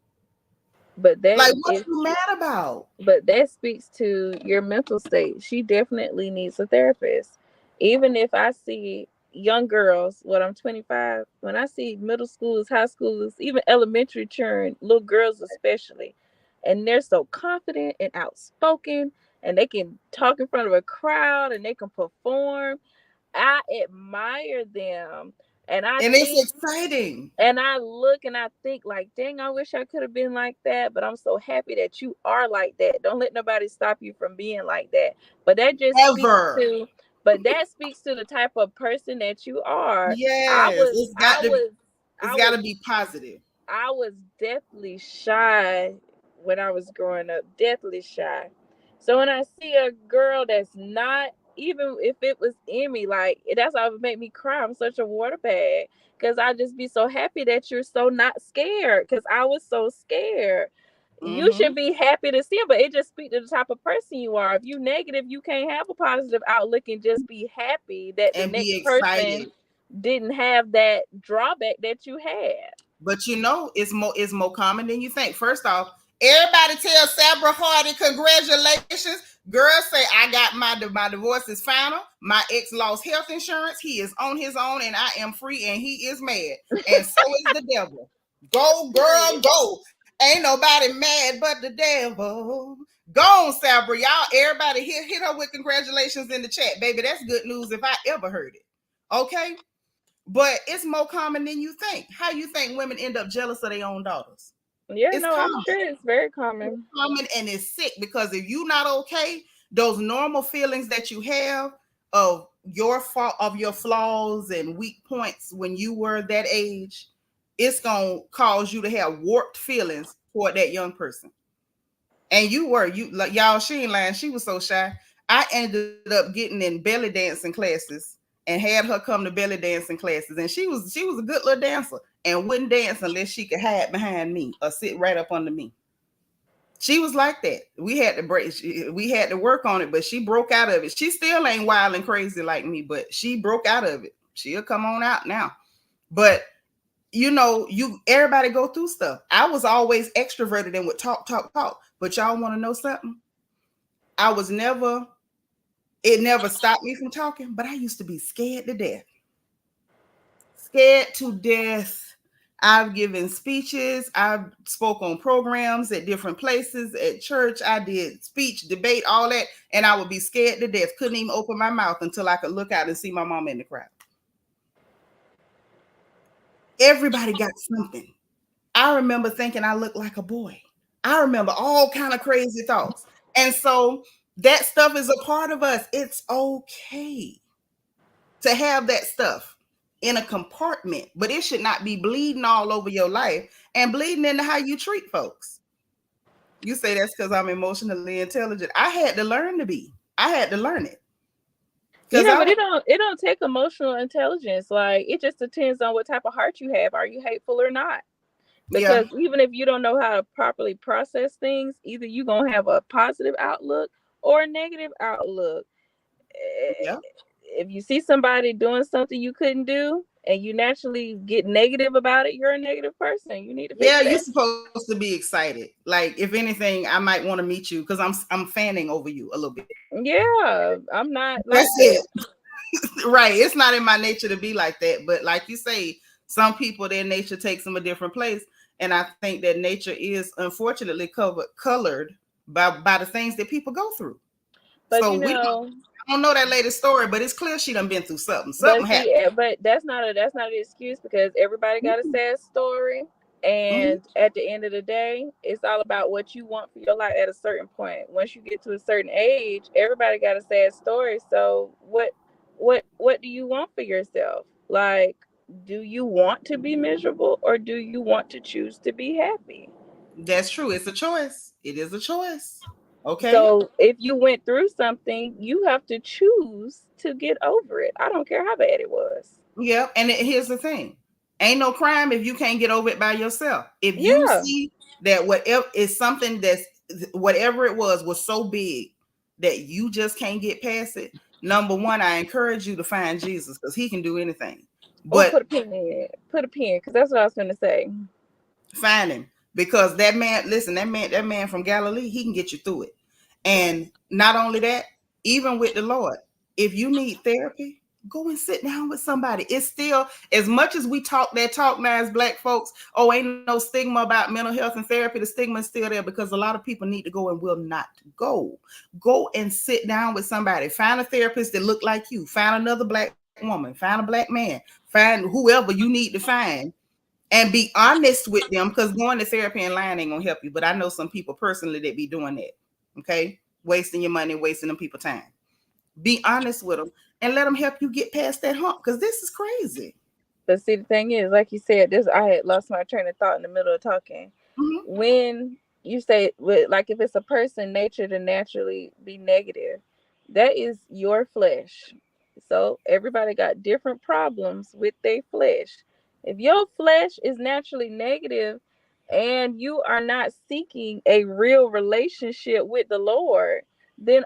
but Like, that what are is you mad about? but that speaks to your mental state. She definitely needs a therapist. Even if I see young girls, when I'm 25, when I see middle schoolers, high schoolers, even elementary children, little girls especially, and they're so confident and outspoken, and they can talk in front of a crowd and they can perform. I admire them. And I And it's think exciting. and I look and I think like, dang, I wish I could have been like that. But I'm so happy that you are like that. Don't let nobody stop you from being like that. But that just speaks Ever. to but that speaks to the type of person that you are. I Yes. was I was It's I got was to be positive. I was deathly shy when I was growing up, deathly shy. So when I see a girl that's not, even if it was in me, like that's how it would make me cry. I'm such a water bag because I just be so happy that you're so not scared because I was so scared. You Mm-hmm. should be happy to see it, but it just speaks to the type of person you are. If you negative, you can't have a positive outlook and just be happy that the And be next person excited. didn't have that drawback that you had. But it's more common than you think. First off, everybody tell Sabra Hardy congratulations. Girls say I got my divorce is final. My ex lost health insurance. He is on his own and I am free and he is mad. And so is the devil. Go, girl, Period. go. Ain't nobody mad but the devil. Go on, Sabra. Y'all, everybody hit her with congratulations in the chat. Baby, that's good news if I ever heard it. Okay? But it's more common than you think. How you think women end up jealous of their own daughters? Yeah, It's no, I'm common. sure it's very It's common. common and it's sick because if you're not okay, those normal feelings that you have of your fault, of your flaws and weak points when you were that age, it's gonna cause you to have warped feelings toward that young person. And you like y'all, she ain't lying. She was so shy. I ended up getting in belly dancing classes and had her come to belly dancing classes. And she was a good little dancer and wouldn't dance unless she could hide behind me or sit right up under me. She was like that. We had to work on it, but she broke out of it. She still ain't wild and crazy like me, but she broke out of it. She'll come on out now. But you everybody go through stuff. I was always extroverted and would talk, talk, talk. But y'all want to know something? I was never, it never stopped me from talking, but I used to be scared to death. Scared to death. I've given speeches. I've spoke on programs at different places, at church. I did speech, debate, all that. And I would be scared to death. Couldn't even open my mouth until I could look out and see my mom in the crowd. Everybody got something. I remember thinking I looked like a boy. I remember all kind of crazy thoughts. And so that stuff is a part of us. It's okay to have that stuff in a compartment, but it should not be bleeding all over your life and bleeding into how you treat folks. You say that's because I'm emotionally intelligent. I had to learn to be. I had to learn it. Yeah, but it don't take emotional intelligence. Like, it just depends on what type of heart you have. Are you hateful or not? Because even if you don't know how to properly process things, either you're gonna have a positive outlook or a negative outlook. Yeah. If you see somebody doing something you couldn't do and you naturally get negative about it, you're a negative person. You need to fix that. You're supposed to be excited. Like, if anything, I might want to meet you because I'm fanning over you a little bit. Yeah, I'm not like That's it. Right. It's not in my nature to be like that. But like you say, some people, their nature takes them a different place. And I think that nature is unfortunately colored by the things that people go through. But So I don't know that lady's story, but it's clear she done been through something. But that's not an excuse, because everybody got a sad story. And at the end of the day, it's all about what you want for your life at a certain point. Once you get to a certain age, everybody got a sad story. So what do you want for yourself? Like, do you want to be miserable, or do you want to choose to be happy? That's true. It's a choice. It is a choice. Okay. So if you went through something, you have to choose to get over it. I don't care how bad it was. Yeah. And here's the thing. Ain't no crime if you can't get over it by yourself. If you see that whatever is something that's whatever it was so big that you just can't get past it. Number one, I encourage you to find Jesus because he can do anything. But put a pin in it. Put a pin, because that's what I was going to say. Find him, because that man from Galilee, he can get you through it. And not only that, even with the Lord, if you need therapy, go and sit down with somebody. It's still, as much as we talk that talk now as Black folks, oh, ain't no stigma about mental health and therapy. The stigma is still there because a lot of people need to go and will not go. Go and sit down with somebody. Find a therapist that look like you. Find another Black woman. Find a Black man. Find whoever you need to find. And be honest with them, because going to therapy and lying ain't gonna help you. But I know some people personally that be doing that. Okay, wasting your money, wasting them people time. Be honest with them and let them help you get past that hump, because this is crazy. But see, the thing is, like you said, I had lost my train of thought in the middle of talking. When you say, like, if it's a person nature to naturally be negative, that is your flesh. So everybody got different problems with their flesh. If your flesh is naturally negative and you are not seeking a real relationship with the Lord, then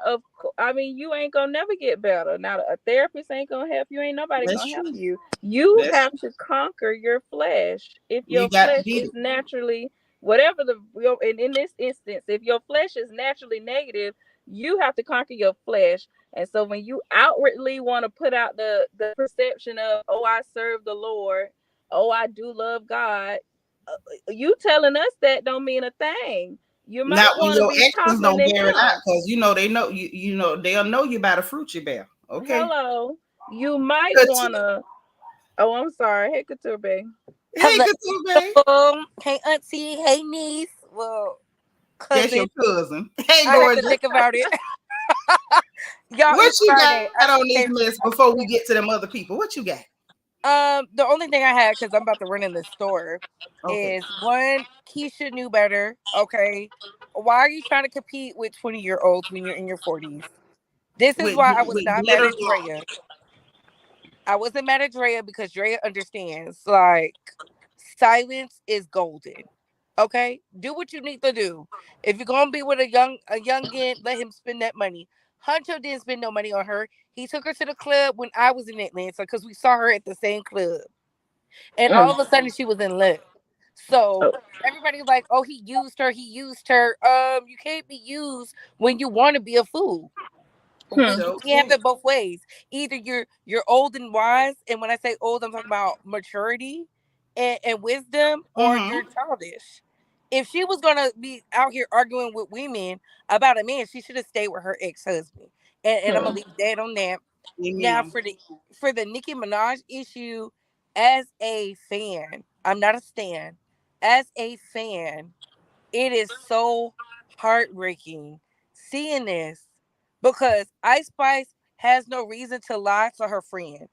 you ain't gonna never get better. Now, a therapist ain't gonna help you. Ain't nobody gonna help you. You have to conquer your flesh. If your flesh is naturally in this instance, if your flesh is naturally negative, you have to conquer your flesh. And so when you outwardly want to put out the perception of, oh, I serve the Lord, oh, I do love God, you telling us that don't mean a thing. You might want to be talking don't bear it out, because they know you they'll know you by the fruit you bear. Okay. Hello. You might want to. Oh, I'm sorry. Hey, Couture Bay. Hey, Couture Bay. Hey, auntie. Hey, niece. Well, cousin. That's your cousin. Hey, I gorgeous. have to think about it. Y'all, what you got on this list before we get to them other people? What you got? The only thing I had, because I'm about to run in the store, is one, Keyshia knew better. Okay. Why are you trying to compete with 20-year-olds when you're in your 40s? This is why I was not mad at Drea. I wasn't mad at Drea because Drea understands. Like, silence is golden. Okay? Do what you need to do. If you're gonna be with a youngin, let him spend that money. Hunxho didn't spend no money on her. He took her to the club when I was in Atlanta because we saw her at the same club. And all of a sudden she was in love. So everybody's like, oh, he used her. You can't be used when you want to be a fool. You can't have it both ways. Either you're old and wise, and when I say old, I'm talking about maturity, and wisdom, or you're childish. If she was gonna be out here arguing with women about a man, she should have stayed with her ex-husband. And I'm gonna leave that on that. Now Amen. for the Nicki Minaj issue, as a fan, I'm not a stan. As a fan, it is so heartbreaking seeing this because Ice Spice has no reason to lie to her friend.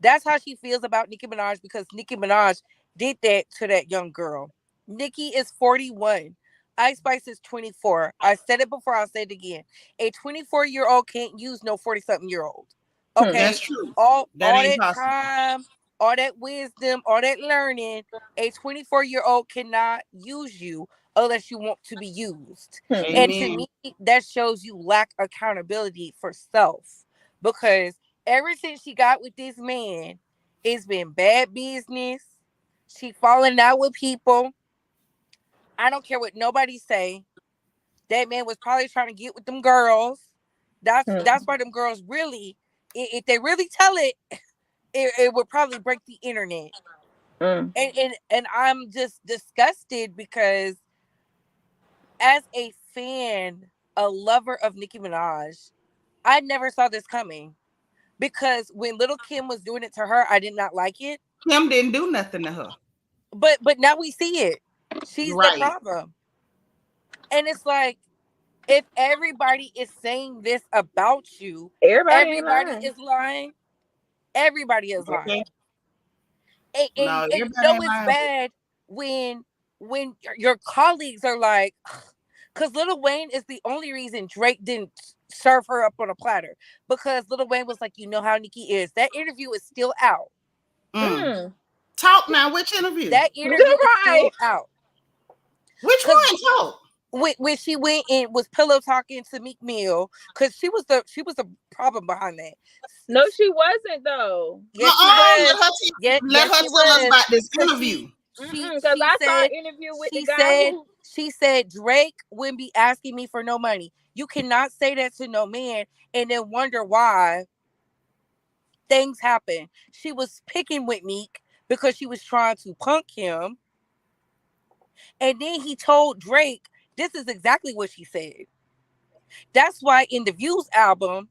That's how she feels about Nicki Minaj because Nicki Minaj did that to that young girl. Nicki is 41. Ice Spice is 24. I said it before, I'll say it again. A 24-year-old can't use no 40-something-year-old. Okay? That's true. All That ain't that possible. time, all that wisdom, all that learning, a 24-year-old cannot use you unless you want to be used. And to Amen. me, that shows you lack accountability for self. Because ever since she got with this man, it's been bad business. She falling out with people. I don't care what nobody say. That man was probably trying to get with them girls. That's why them girls really, if they really tell it, it would probably break the internet. And I'm just disgusted because as a fan, a lover of Nicki Minaj, I never saw this coming. Because when Little Kim was doing it to her, I did not like it. Kim didn't do nothing to her. But now we see it. She's the Right. problem. And it's like, if everybody is saying this about you, everybody is lying. Everybody is lying. Okay. And No, you everybody know ain't it's lying. bad when your colleagues are like, because Lil Wayne is the only reason Drake didn't serve her up on a platter. Because Lil Wayne was like, you know how Nicki is. That interview is still out. Talk now. Which interview? That interview is still out. Which one? Talk. When she went and was pillow talking to Meek Mill, because she was the problem behind that. No, she wasn't though. Yes, she was. Let her tell us about this interview. Because I saw an interview with the guy she said Drake wouldn't be asking me for no money. You cannot say that to no man and then wonder why things happen. She was picking with Meek because she was trying to punk him. And then he told Drake, this is exactly what she said. That's why in the Views album,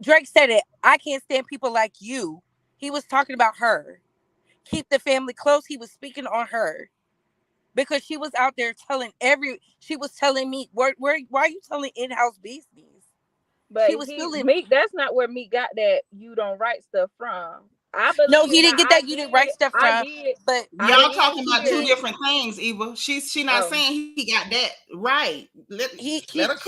Drake said it, I can't stand people like you. He was talking about her. Keep the family close. He was speaking on her. Because she was out there she was telling me, why are you telling in-house business? But Meek, that's not where Meek got that you don't write stuff from. I believe no, he didn't get that you didn't write stuff from. But y'all talking about two different things, Eva. She not saying he got that right. Let her cook.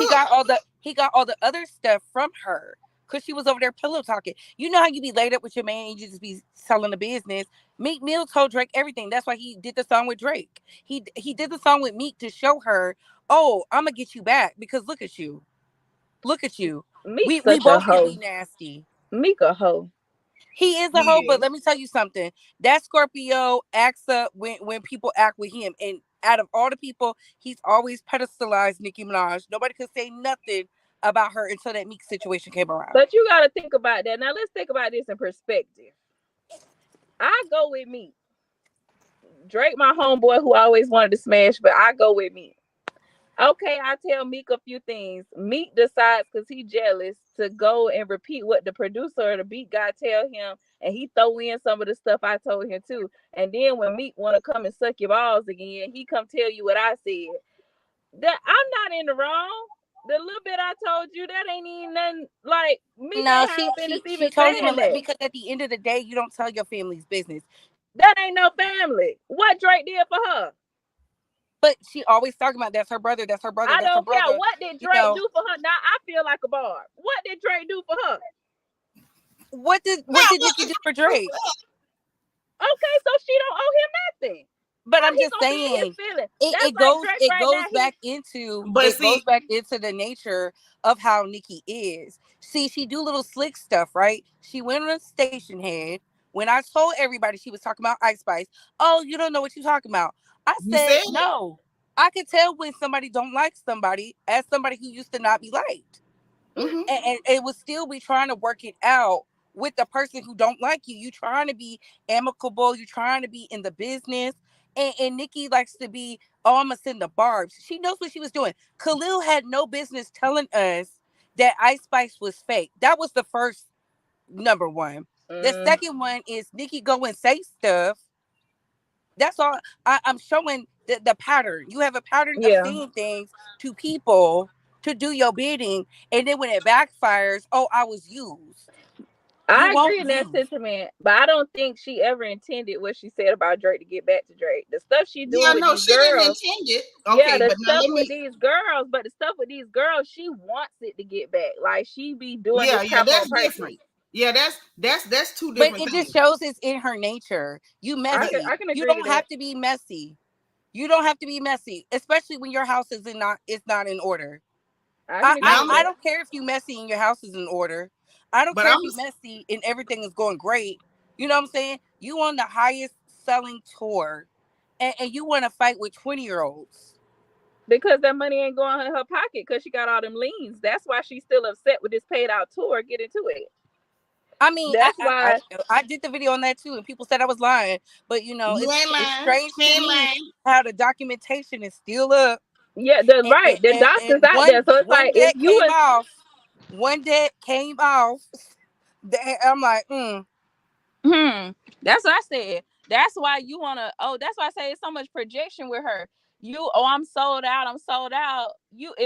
He got all the other stuff from her because she was over there pillow talking. You know how you be laid up with your man and you just be selling the business. Meek Mill told Drake everything. That's why he did the song with Drake. He did the song with Meek to show her, oh, I'm gonna get you back because look at you. Look at you. Meek's we both can be nasty. Meek a hoe. He is a hoe, but let me tell you something. That Scorpio acts up when people act with him. And out of all the people, he's always pedestalized Nicki Minaj. Nobody could say nothing about her until that Meek situation came around. But you got to think about that. Now, let's think about this in perspective. I go with Meek. Drake, my homeboy who always wanted to smash, but I go with Meek. Okay, I tell Meek a few things. Meek decides because he's jealous to go and repeat what the producer or the beat guy tell him, and he throw in some of the stuff I told him too. And then when Meek want to come and suck your balls again, he come tell you what I said. That I'm not in the wrong. The little bit I told you, that ain't even nothing like me. No, she told him that because at the end of the day, you don't tell your family's business. That ain't no family. What Drake did for her? But she always talking about that's her brother, that's her brother. I that's don't her brother. care. What did Drake do for her? Now I feel like a bar. What did Drake do for her? What did Nicki do for Drake? Okay, so she don't owe him nothing. But I'm just saying, it goes back into the nature of how Nicki is. See, she do little slick stuff, right? She went on a station head. When I told everybody she was talking about Ice Spice, oh, you don't know what you're talking about. I said no. I could tell when somebody don't like somebody as somebody who used to not be liked. And it would still be trying to work it out with the person who don't like you. You trying to be amicable. You trying to be in the business. And Nicki likes to be, oh, I'm gonna send the barbs. She knows what she was doing. Khalil had no business telling us that Ice Spice was fake. That was the first number one. The second one is Nicki go and say stuff. That's all. I'm showing the pattern. You have a pattern of saying things to people to do your bidding, and then when it backfires, oh, I was used. I agree in that sentiment, but I don't think she ever intended what she said about Drake to get back to Drake. The stuff she doing with these girls, didn't intend it. Okay, the but stuff with these girls, but the stuff with these girls, she wants it to get back. Like she be doing this crap on purpose. Different. Yeah, that's two different But it things. just shows it's in her nature. You messy. I can agree. You don't have to be messy. You don't have to be messy, especially when your house is not in order. I don't care if you messy and your house is in order. I don't care if you messy and everything is going great. You know what I'm saying? You on the highest selling tour, and you want to fight with 20-year-olds. Because that money ain't going in her pocket because she got all them liens. That's why she's still upset with this paid out tour. Get into it. I mean, that's why I did the video on that too, and people said I was lying. But you know, it's strange to me how the documentation is still up. Yeah, the doctor's out there. So it's like if you one debt came off, I'm like, That's what I said. That's why you wanna. Oh, that's why I say it's so much projection with her. I'm sold out. I'm sold out.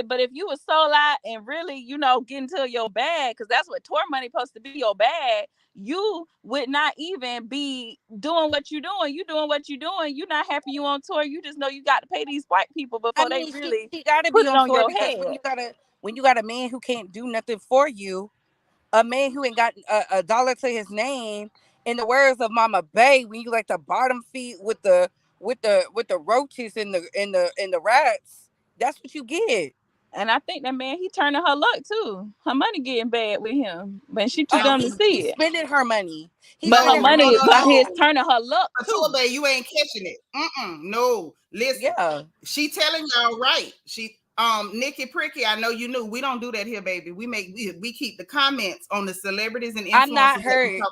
But if you were sold out and really, get into your bag, because that's what tour money supposed to be, your bag, you would not even be doing what you're doing. You doing what you're doing. You're not happy you on tour. You just know you got to pay these white people before they really she gotta put be it on tour your because head. when you got a man who can't do nothing for you, a man who ain't got a dollar to his name. In the words of Mama Bay, when you like the bottom feed with the roaches and the rats, that's what you get. And I think that man, he turning her luck too. Her money getting bad with him, but she too dumb to see it. Spending her money. But her money, but he's turning her luck too. Babe, you ain't catching it. No, listen. Yeah, she telling y'all right. She Nicki Pricky, I know you knew. We don't do that here, baby. We keep the comments on the celebrities and influencers. I'm not hurt.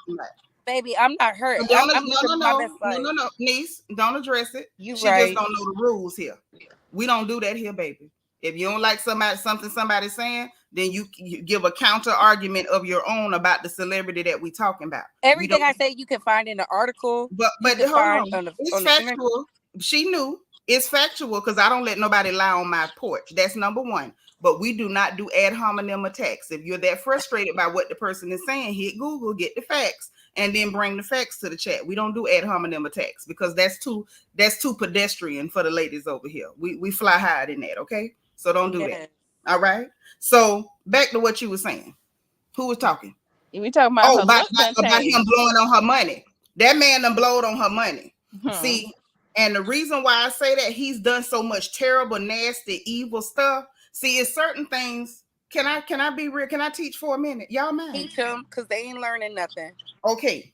Baby, I'm not hurt. No, niece, don't address it. She just don't know the rules here. We don't do that here, baby. If you don't like something somebody's saying, then you give a counter argument of your own about the celebrity that we talking about. Everything I say you can find in the article. But hold on. It's factual. She knew. It's factual because I don't let nobody lie on my porch. That's number one. But we do not do ad hominem attacks. If you're that frustrated by what the person is saying, hit Google, get the facts, and then bring the facts to the chat. We don't do ad hominem attacks because that's too pedestrian for the ladies over here. We fly higher than that, okay? So don't do that. All right. So back to what you were saying. Who was talking? We talking about about him blowing on her money. That man done blowed on her money. See, and the reason why I say that, he's done so much terrible, nasty, evil stuff. See, it's certain things. Can I be real? Can I teach for a minute? Y'all mind? Teach them because they ain't learning nothing. Okay.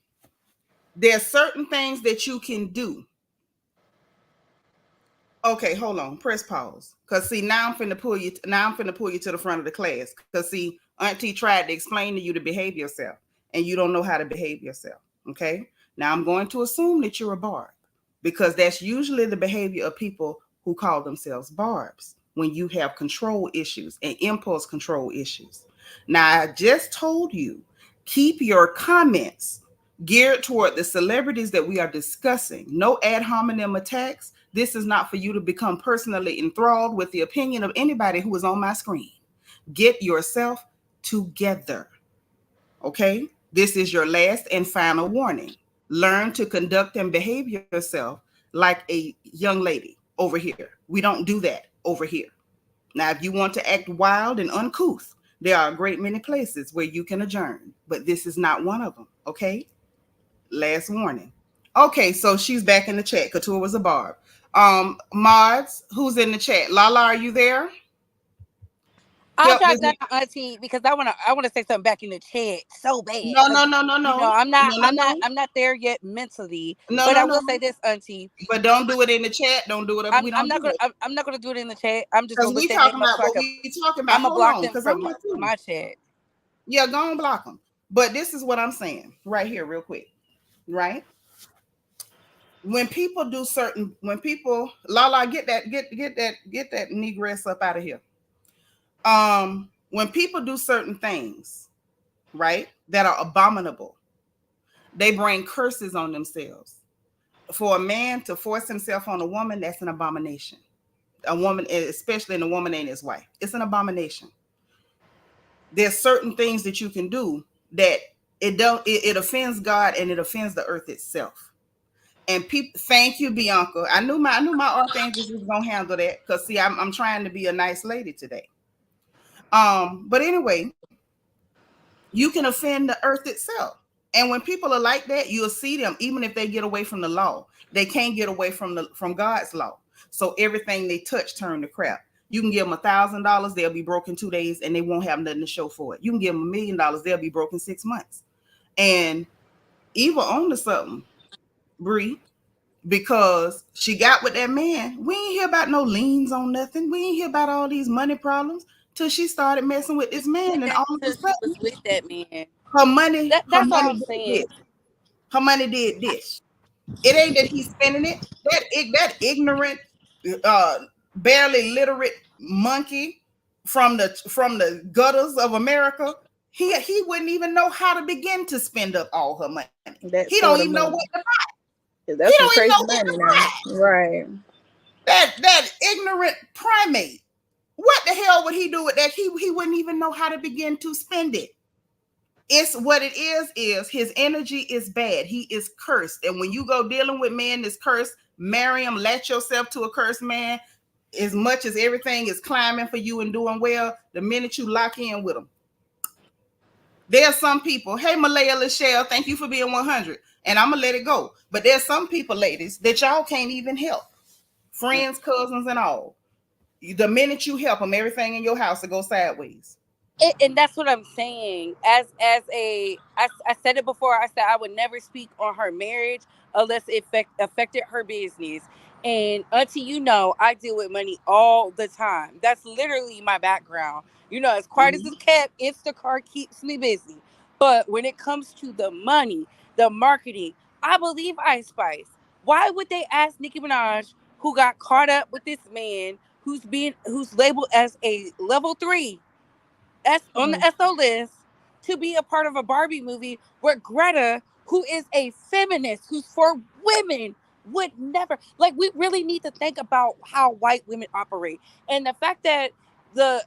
There's certain things that you can do. Okay, hold on. Press pause. Cause see, now I'm finna pull you to the front of the class. Cause see, Auntie tried to explain to you to behave yourself, and you don't know how to behave yourself. Okay. Now I'm going to assume that you're a barb, because that's usually the behavior of people who call themselves barbs when you have control issues and impulse control issues. Now I just told you, keep your comments geared toward the celebrities that we are discussing. No ad hominem attacks. This is not for you to become personally enthralled with the opinion of anybody who is on my screen. Get yourself together. Okay? This is your last and final warning. Learn to conduct and behave yourself like a young lady over here. We don't do that over here. Now, if you want to act wild and uncouth, there are a great many places where you can adjourn, but this is not one of them. Okay? Last warning. Okay, so she's back in the chat. Couture was a barb. Mods, who's in the chat? Lala, are you there? I'll try that, Auntie, because I wanna say something back in the chat so bad. No. I'm not there yet mentally. I will say this, Auntie. But don't do it in the chat. Don't do it. I'm not gonna do it in the chat. I'm just gonna we talking about what we talking about. I'm gonna block them from my chat. Yeah, go and block them. But this is what I'm saying right here, real quick. Right? When people do certain, when people, Lala, get that negress up out of here. When people do certain things, right, that are abominable, they bring curses on themselves. For a man to force himself on a woman, that's an abomination. A woman, especially in a woman ain't his wife, it's an abomination. There's certain things that you can do that it offends God and it offends the earth itself. And people, thank you, Bianca. I knew my archangels was gonna handle that because see, I'm trying to be a nice lady today. But anyway, you can offend the earth itself. And when people are like that, you'll see them, even if they get away from the law, they can't get away from God's law. So everything they touch turn to crap. You can give them $1,000, they'll be broke in 2 days, and they won't have nothing to show for it. You can give them $1 million, they'll be broke in 6 months. And Eva owned to something, Bree, because she got with that man. We ain't hear about no liens on nothing. We ain't hear about all these money problems till she started messing with this man, and all of a sudden, was with that man. her money, That's all I'm saying. Her money did this. It ain't that he's spending it. That ignorant, barely literate monkey from the gutters of America, he wouldn't even know how to begin to spend up all her money. He don't even know what to buy. That's some crazy money now. Right. That ignorant primate. What the hell would he do with that? He wouldn't even know how to begin to spend it. It's what it is his energy is bad. He is cursed. And when you go dealing with men that's cursed, marry him, latch yourself to a cursed man. As much as everything is climbing for you and doing well, the minute you lock in with them. There are some people, hey, Malaya Lachelle, thank you for being 100. And I'm going to let it go. But there's some people, ladies, that y'all can't even help. Friends, cousins, and all. The minute you help them, everything in your house will go sideways. And that's what I'm saying. I said it before. I said I would never speak on her marriage unless it affected her business. And Auntie, I deal with money all the time. That's literally my background. As quiet as it's kept, Instacart keeps me busy. But when it comes to the money, the marketing, I believe Ice Spice. Why would they ask Nicki Minaj, who got caught up with this man who's labeled as a level 3? On the SO list, to be a part of a Barbie movie where Greta, who is a feminist, who's for women, would never. Like, we really need to think about how white women operate. And the fact that the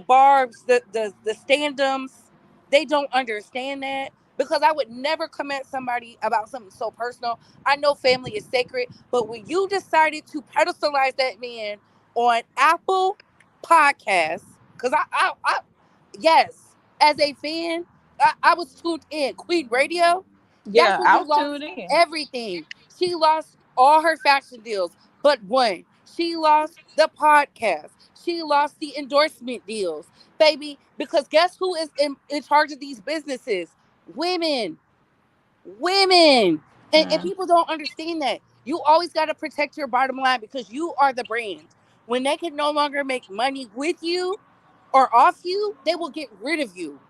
barbs, the standums, they don't understand that, because I would never come at somebody about something so personal. I know family is sacred, but when you decided to pedestalize that man on Apple Podcasts, because I yes, as a fan, I was tuned in. Queen Radio, that's Yeah, when I you was lost tuned in. everything. She lost all her fashion deals, but one. She lost the podcast. She lost the endorsement deals, baby, because guess who is in charge of these businesses? Women. Women. And people don't understand that. You always got to protect your bottom line because you are the brand. When they can no longer make money with you or off you, they will get rid of you.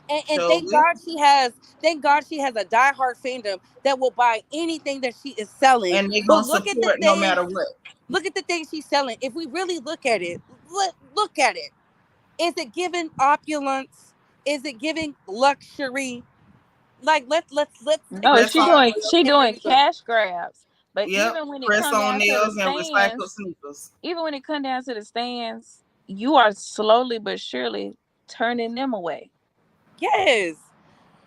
And thank God she has a diehard fandom that will buy anything that she is selling. And they're But going to support no matter what. look at the things she's selling. If we really look at it, look at it. Is it giving opulence? Is it giving luxury? Like let's take No, the time to look she and doing really look. cash grabs. But Yep. even when it Press come on down to the nails and recycled stands, sneakers. even when it come down to the stands, you are slowly but surely turning them away. Yes.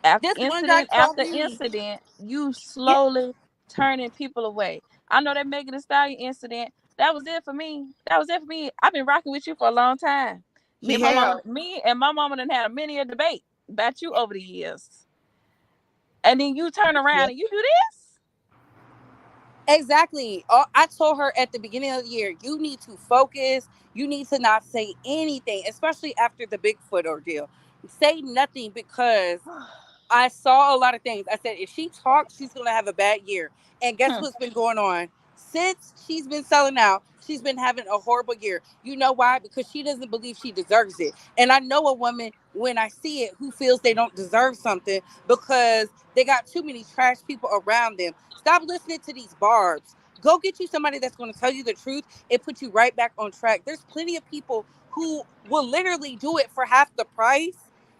After This one guy incident told after me, incident, you yeah, slowly turning people away. I know that Megan Thee Stallion incident. That was it for me. That was it for me. I've been rocking with you for a long time. She have. Me and my mama done had a many a debate about you over the years. And then you turn around Yep. and you do this? exactly. I told her at the beginning of the year, you need to focus. You need to not say anything, especially after the Bigfoot ordeal. Say nothing, because I saw a lot of things. I said, if she talks, she's going to have a bad year. And guess what's been going on? Since she's been selling out, she's been having a horrible year. You know why? Because she doesn't believe she deserves it. And I know a woman, when I see it, who feels they don't deserve something because they got too many trash people around them. Stop listening to these barbs. Go get you somebody that's going to tell you the truth and put you right back on track. There's plenty of people who will literally do it for half the price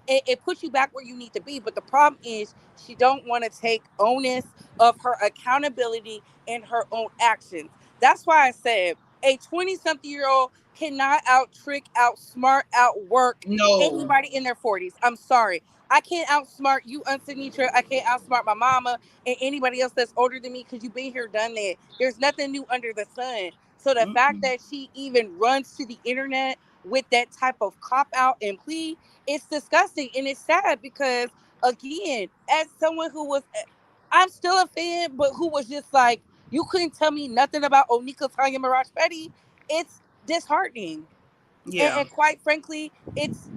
and put you back where you need to be. But the problem is she don't want to take onus of her accountability and her own actions. That's why I said a 20-something-year-old cannot out trick, outsmart, outwork anybody in their 40s. I'm sorry. I can't outsmart you, Censorship. I can't outsmart my mama and anybody else that's older than me because you've been here, done that. There's nothing new under the sun. So the fact that she even runs to the internet with that type of cop out and plea, it's disgusting and it's sad because, again, as someone who was, I'm still a fan, but who was just like, you couldn't tell me nothing about Onika Tanya Mirage Petty. It's disheartening. Yeah. And quite frankly, it's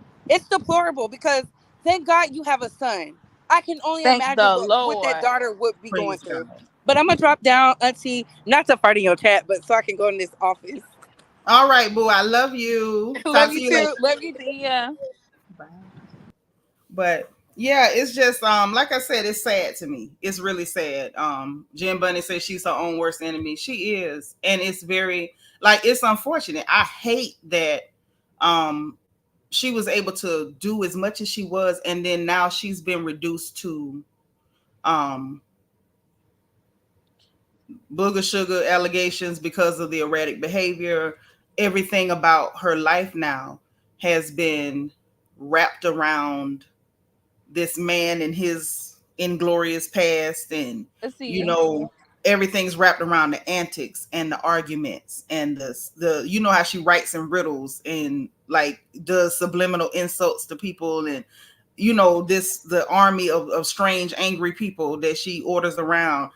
deplorable because thank God you have a son. I can only Thank imagine the what that Lord. daughter would be going Praise through. God. But I'm gonna drop down, Auntie, not to fart in your chat, but so I can go in this office. All right, boo. I love you. Talk Love to you you later. too. Love you too. Yeah. Bye. But yeah, it's just like I said, it's sad to me. It's really sad. Jen Bunny says she's her own worst enemy. She is, and it's very it's unfortunate. I hate that she was able to do as much as she was, and then now she's been reduced to booger sugar allegations because of the erratic behavior. Everything about her life now has been wrapped around this man and his inglorious past, and See, everything's wrapped around the antics and the arguments and the how she writes in riddles and does subliminal insults to people, and the army of strange angry people that she orders around.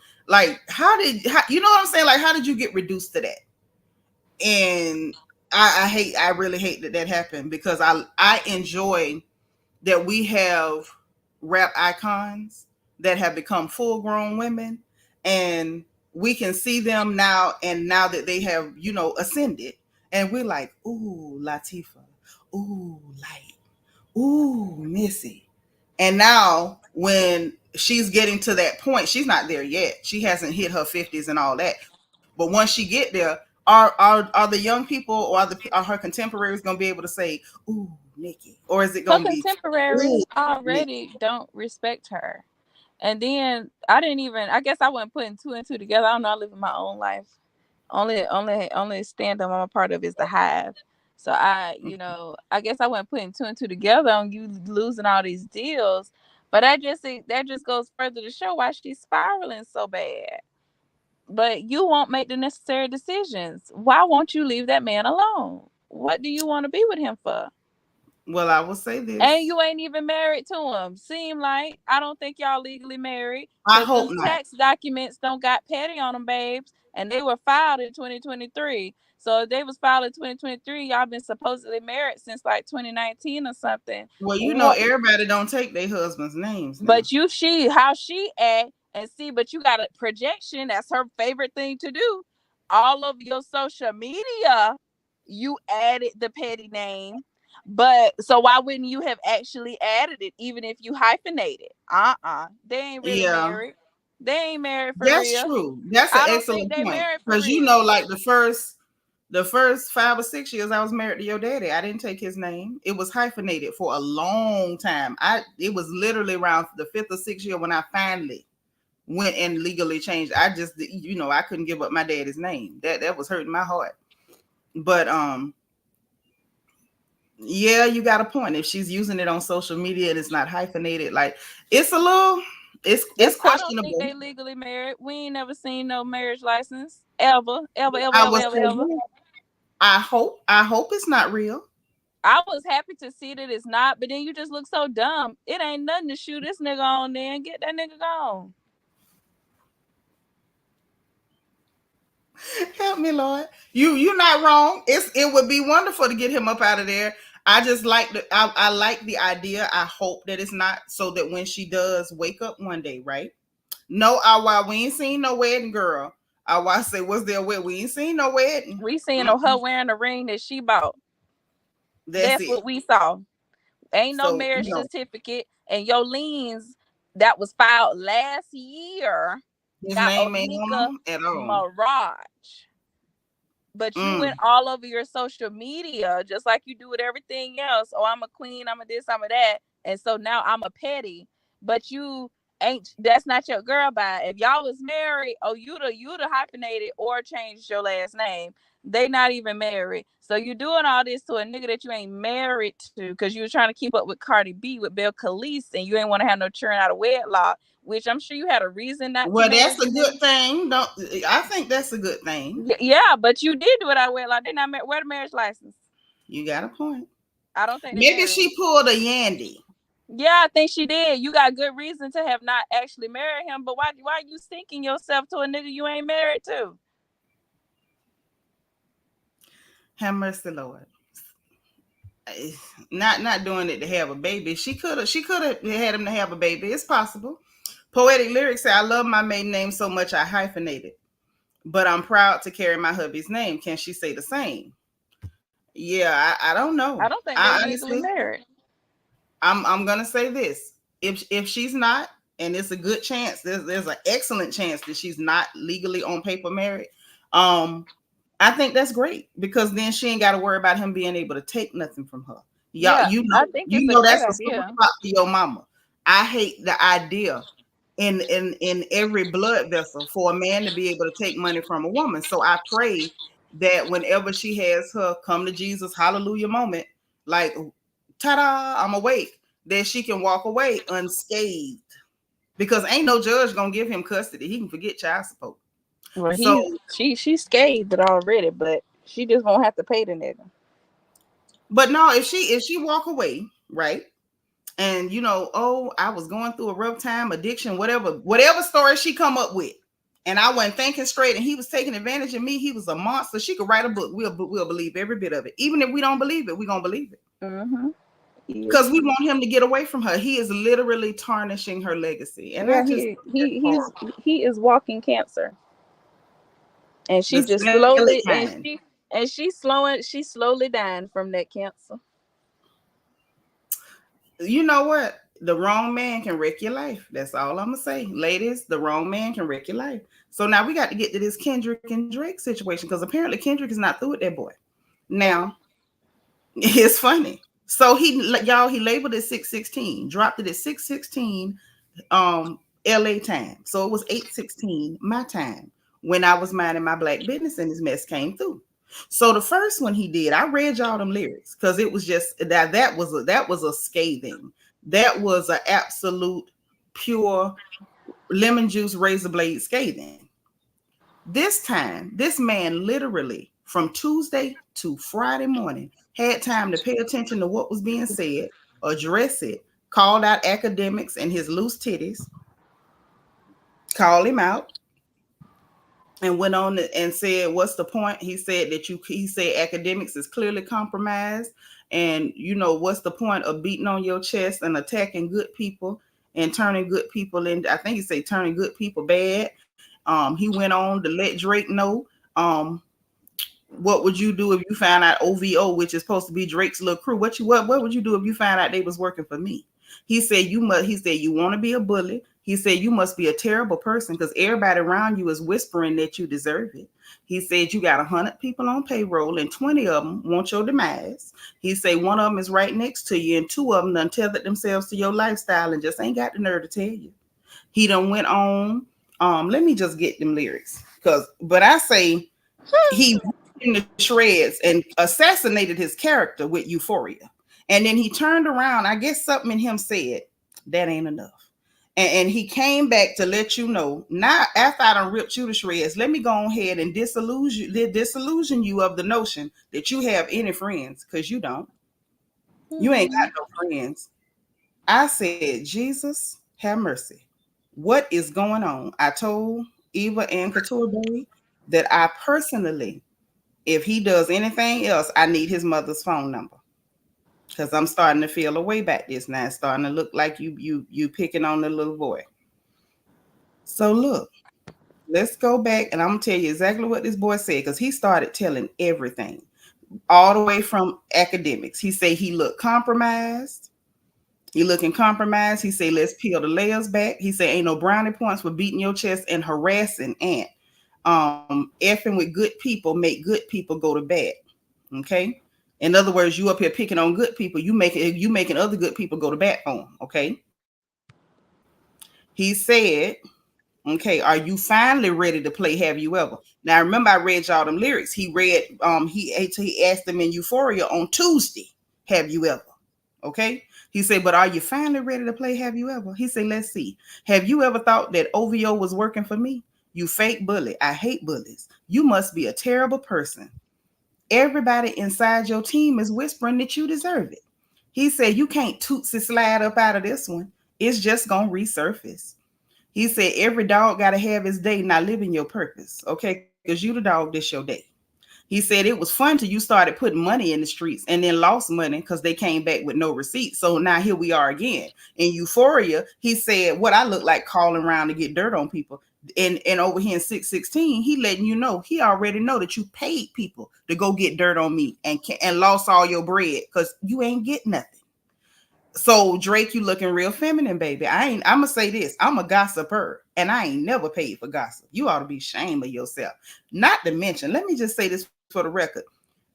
How you know what I'm saying? How did you get reduced to that? And I really hate that happened, because I enjoy that we have rap icons that have become full grown women, and we can see them now, and now that they have ascended, and we're like, ooh, Latifah, ooh, Light, ooh, Missy. And now when she's getting to that point, she's not there yet, she hasn't hit her 50s and all that, but once she get there, are the young people, or are her contemporaries going to be able to say, ooh, Nicki? Or is it her going to be, contemporaries ooh, already Nicki? don't respect her. And then I guess I wasn't putting two and two together. I don't know, I live in my own life. Only stand I'm a part of is the Hive. So I guess I wasn't putting two and two together on you losing all these deals. But that just goes further to show why she's spiraling so bad. But you won't make the necessary decisions. Why won't you leave that man alone? What do you want to be with him for? Well, I will say And this. you ain't even married to him. Seem like I don't think y'all legally married, I because hope them not. tax documents don't got petty on them, babes, and they were filed in 2023. So if they was filed in 2023, y'all been supposedly married since like 2019 or something. Well, What? everybody don't take their husband's names now. But how she act and see, but you got a projection. That's her favorite thing to do. All of your social media, you added the petty name. But so why wouldn't you have actually added it, even if you hyphenate it? They ain't really Yeah, married. They ain't married for that's real. true. That's an I don't think excellent they point. married for Because real. the first 5 or 6 years I was married to your daddy, I didn't take his name. It was hyphenated for a long time. It was literally around the 5th or 6th year when I finally went and legally changed. I just I couldn't give up my daddy's name. That was hurting my heart. But yeah, you got a point. If she's using it on social media and it's not hyphenated, it's a little, it's I don't think questionable. they legally married. We ain't never seen no marriage license ever, ever, ever, I ever, was ever, so ever. good. I hope it's not real. I was happy to see that it's not, but then you just look so dumb. It ain't nothing to shoot this nigga on there and get that nigga gone. Help me, Lord. You're not wrong. It would be wonderful to get him up out of there. I just I like the idea. I hope that it's not, so that when she does wake up one day, right? No, while we ain't seen no wedding girl, I say, was there a wedding? We ain't seen no wedding. We seen her wearing the ring that she bought. That's That's it. what we saw. Ain't no So, marriage certificate, and your liens that was filed last year his got a name ain't on nigga them at all. mirage. But you went all over your social media just like you do with everything else. Oh, I'm a queen, I'm a this, I'm a that. And so now I'm a petty. But you ain't, that's not your girl by. If y'all was married, oh, you'd have hyphenated or changed your last name. They not even married. So you doing all this to a nigga that you ain't married to because you was trying to keep up with Cardi B, with Bill Khalees, and you ain't want to have no children out of wedlock, which I'm sure you had a reason not to Well, marry that's the a good nigga. thing. Don't I think that's a good thing. Yeah, but you did do it out of wedlock. They not married. Where the marriage license? You got a point. I don't think they Maybe married. she pulled a Yandy. Yeah, I think she did. You got good reason to have not actually married him, but why you sinking yourself to a nigga you ain't married to? Have mercy, Lord. Not doing it to have a baby. She could have had him to have a baby. It's possible. Poetic Lyrics say, I love my maiden name so much I hyphenated, but I'm proud to carry my hubby's name. Can she say the same? Yeah, I don't know. I don't think they I legally honestly, married. I'm gonna say this. If she's not, and it's a good chance, there's an excellent chance that she's not legally on paper married. I think that's great because then she ain't got to worry about him being able to take nothing from her. Yeah, I think it's a great That's a idea. spot for your mama. I hate the idea in every blood vessel for a man to be able to take money from a woman. So I pray that whenever she has her come to Jesus hallelujah moment, like ta-da, I'm awake, that she can walk away unscathed. Because ain't no judge gonna give him custody. He can forget child support. Well, So she scathed it already, but she just won't have to pay the nigga. but no, if she walk away, right? And oh, I was going through a rough time, addiction, whatever story she come up with, and I wasn't thinking straight, and he was taking advantage of me. He was a monster. She could write a book. We'll believe every bit of it, even if we don't believe it. We're gonna believe it because we want him to get away from her. He is literally tarnishing her legacy, and yeah, he is walking cancer, and she just slowly she's slowly dying from that cancer. You know what? The wrong man can wreck your life. That's all I'm gonna say, ladies. The wrong man can wreck your life. So now we got to get to this Kendrick and Drake situation because apparently Kendrick is not through with that boy. Now it's funny. So he labeled it 616, dropped it at 616 LA time. So it was 816 my time when I was minding my black business and this mess came through. So the first one he did, I read y'all them lyrics because it was just that was a scathing. That was an absolute pure lemon juice razor blade scathing. This time, this man literally from Tuesday to Friday morning had time to pay attention to what was being said, address it, called out academics and his loose titties, called him out, and went on and said, what's the point? He said he said academics is clearly compromised. And what's the point of beating on your chest and attacking good people and turning good people into, I think he said turning good people bad. He went on to let Drake know, what would you do if you found out OVO, which is supposed to be Drake's little crew? What would you do if you found out they was working for me? He said you want to be a bully. He said you must be a terrible person because everybody around you is whispering that you deserve it. He said you got 100 people on payroll and 20 of them want your demise. He said one of them is right next to you and 2 of them done tethered themselves to your lifestyle and just ain't got the nerve to tell you. He done went on. Let me just get them lyrics but I say he in the shreds and assassinated his character with euphoria. And then he turned around. I guess something in him said, that ain't enough. And he came back to let you know, not after I done ripped you to shreds, let me go ahead and disillusion you of the notion that you have any friends, because you don't. You ain't got no friends. I said, Jesus, have mercy. What is going on? I told Eva and Couture Bay that I personally, if he does anything else, I need his mother's phone number. Because I'm starting to feel a way back this now. It's starting to look like you picking on the little boy. So look, let's go back and I'm gonna tell you exactly what this boy said because he started telling everything, all the way from academics. He said he looked compromised. He looking compromised. He said, let's peel the layers back. He said, ain't no brownie points for beating your chest and harassing and effing with good people make good people go to bed. Okay. In other words, you up here picking on good people. You making other good people go to bat for them. Okay. He said, okay, are you finally ready to play Have You Ever? Now remember I read y'all them lyrics. He read he asked them in Euphoria on Tuesday, have you ever? Okay. He said, but are you finally ready to play Have You Ever? He said, let's see. Have you ever thought that OVO was working for me? You fake bully. I hate bullies. You must be a terrible person. Everybody inside your team is whispering that you deserve it. He said, you can't tootsie slide up out of this one. It's just going to resurface. He said, every dog got to have his day, not living your purpose. Okay. Because you the dog, this your day. He said it was fun till you started putting money in the streets and then lost money because they came back with no receipts. So now here we are again. In Euphoria, he said what I look like calling around to get dirt on people. And over here in 616, he letting you know, he already know that you paid people to go get dirt on me and lost all your bread because you ain't get nothing. So Drake, you looking real feminine, baby. I'm gonna say this. I'm a gossiper and I ain't never paid for gossip. You ought to be ashamed of yourself. Not to mention, let me just say this for the record.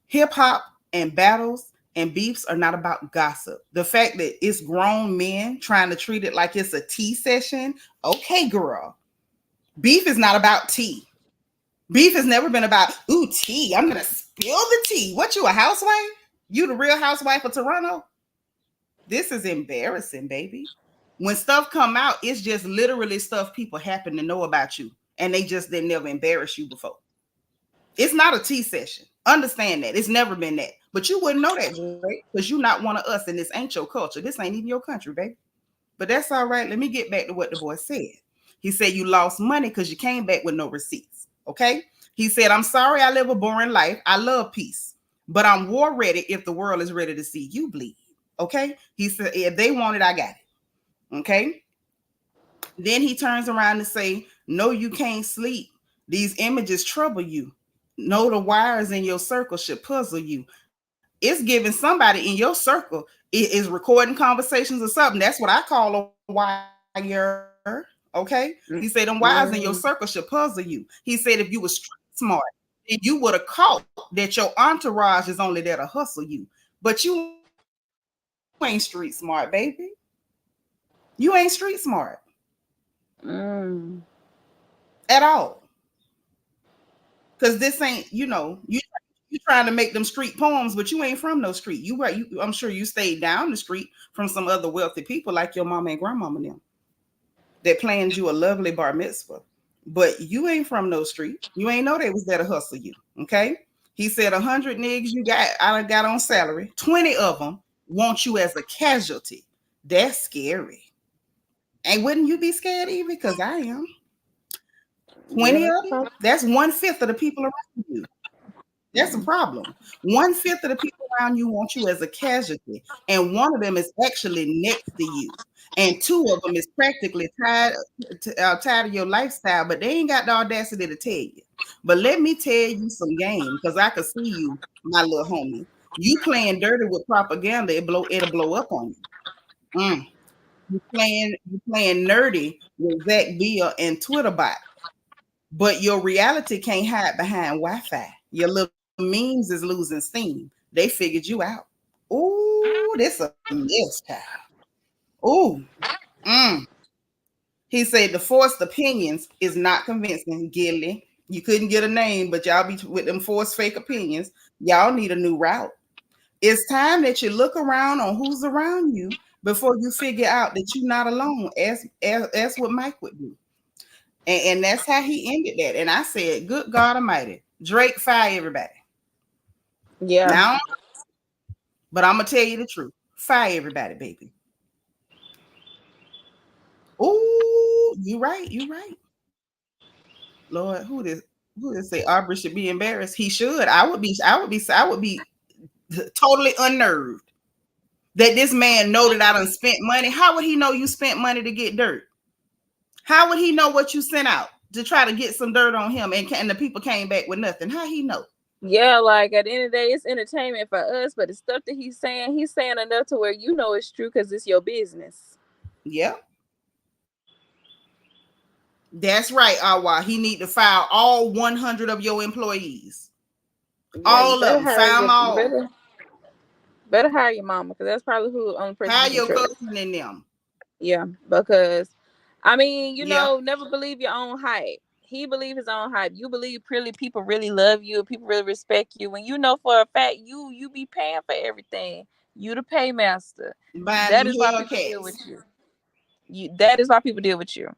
Hip hop and battles and beefs are not about gossip. The fact that it's grown men trying to treat it like it's a tea session. Okay, girl. Beef is not about tea. Beef has never been about, ooh, tea. I'm gonna spill the tea. What, you a housewife? You the real housewife of Toronto? This is embarrassing, baby. When stuff come out, it's just literally stuff people happen to know about you, and they never embarrass you before. It's not a tea session. Understand that. It's never been that. But you wouldn't know that, Drake, because you're not one of us, and this ain't your culture. This ain't even your country, baby. But that's all right. Let me get back to what the boy said. He said you lost money because you came back with no receipts. Okay? He said, I'm sorry I live a boring life. I love peace. But I'm war ready if the world is ready to see you bleed. Okay. He said, if they want it, I got it. Okay. Then he turns around and say, no, you can't sleep. These images trouble you. No, the wires in your circle should puzzle you. It's giving somebody in your circle is recording conversations or something. That's what I call a wire. Okay. He said, them wires in your circle should puzzle you. He said, if you were street smart, then you would have caught that your entourage is only there to hustle you. But you ain't street smart, baby. You ain't street smart at all. Because this ain't, you trying to make them street poems, but you ain't from no street. I'm sure you stayed down the street from some other wealthy people like your mama and grandmama and them that planned you a lovely bar mitzvah. But you ain't from no street. You ain't know they was there to hustle you. Okay. He said 100 niggas I got on salary. 20 of them want you as a casualty. That's scary. And wouldn't you be scared even? Because I am. 20 of them? That's 1/5 of the people around you. That's a problem. 1/5 of the people around you want you as a casualty. And one of them is actually next to you. And 2 of them is practically tired of your lifestyle, but they ain't got the audacity to tell you. But let me tell you some game, because I can see you, my little homie. You playing dirty with propaganda, it'll blow up on you. You playing nerdy with Zach Bill and Twitter bot. But your reality can't hide behind Wi-Fi. Your little memes is losing steam. They figured you out. Ooh, this a mess, child. Ooh. He said the forced opinions is not convincing, Gilly. You couldn't get a name, but y'all be with them forced fake opinions. Y'all need a new route. It's time that you look around on who's around you before you figure out that you're not alone, as what Mike would do. And that's how he ended that. And I said, good God Almighty, Drake, fire everybody. Yeah. Now, but I'm going to tell you the truth. Fire everybody, baby. Ooh, you right. Lord, who did say Aubrey should be embarrassed? He should. I would be totally unnerved that this man know that I done spent money. How would he know you spent money to get dirt? How would he know what you sent out to try to get some dirt on him, and the people came back with nothing. How he know? Yeah, like at the end of the day, it's entertainment for us, but the stuff that he's saying enough to where you know it's true because it's your business. Yep. That's right, Awa. He need to fire all 100 of your employees. Yeah, all of them. Fire them all. Better hire your mama, because that's probably who only person. Hire your cousin in them. Yeah, because I mean, you know, never believe your own hype. He believe his own hype. You believe people really love you, people really respect you. When you know for a fact you be paying for everything. You the paymaster. That is why people deal with you. That is why people deal with you.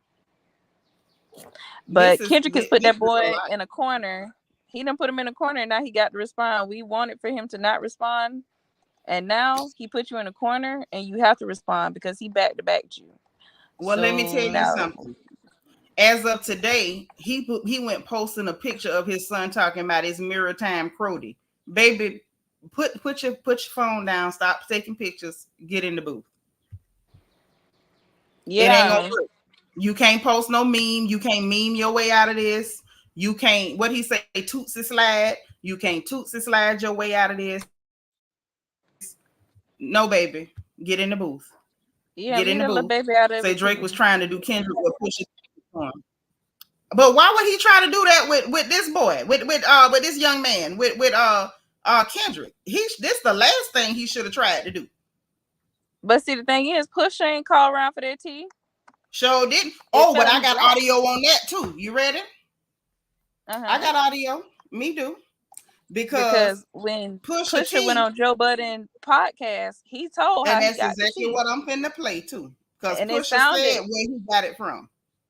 But Kendrick has put that boy in a corner. He done put him in a corner, and now he got to respond. We wanted for him to not respond, and now he put you in a corner, and you have to respond because he back-to-backed you. Well, let me tell you something. As of today, he went posting a picture of his son talking about his mirror time Crody. Baby, put your phone down. Stop taking pictures. Get in the booth. Yeah. It ain't gonna work. You can't post no meme. You can't meme your way out of this. You can't, what he say, tootsie slide. You can't tootsie slide your way out of this. No, baby. Get in the booth. Yeah, get in the booth. Baby out of say Drake was trying to do Kendrick with Pusha. But why would he try to do that with this boy, with this young man, with Kendrick? This the last thing he should have tried to do. But see, the thing is, Pusha ain't call around for that tea. Sure didn't. Oh, but I got audio on that too. You ready? I got audio. Me do. Because when Pusha went on Joe Budden podcast, he told and how that's he got exactly what I'm finna play too. Because Pusha said where he got it from.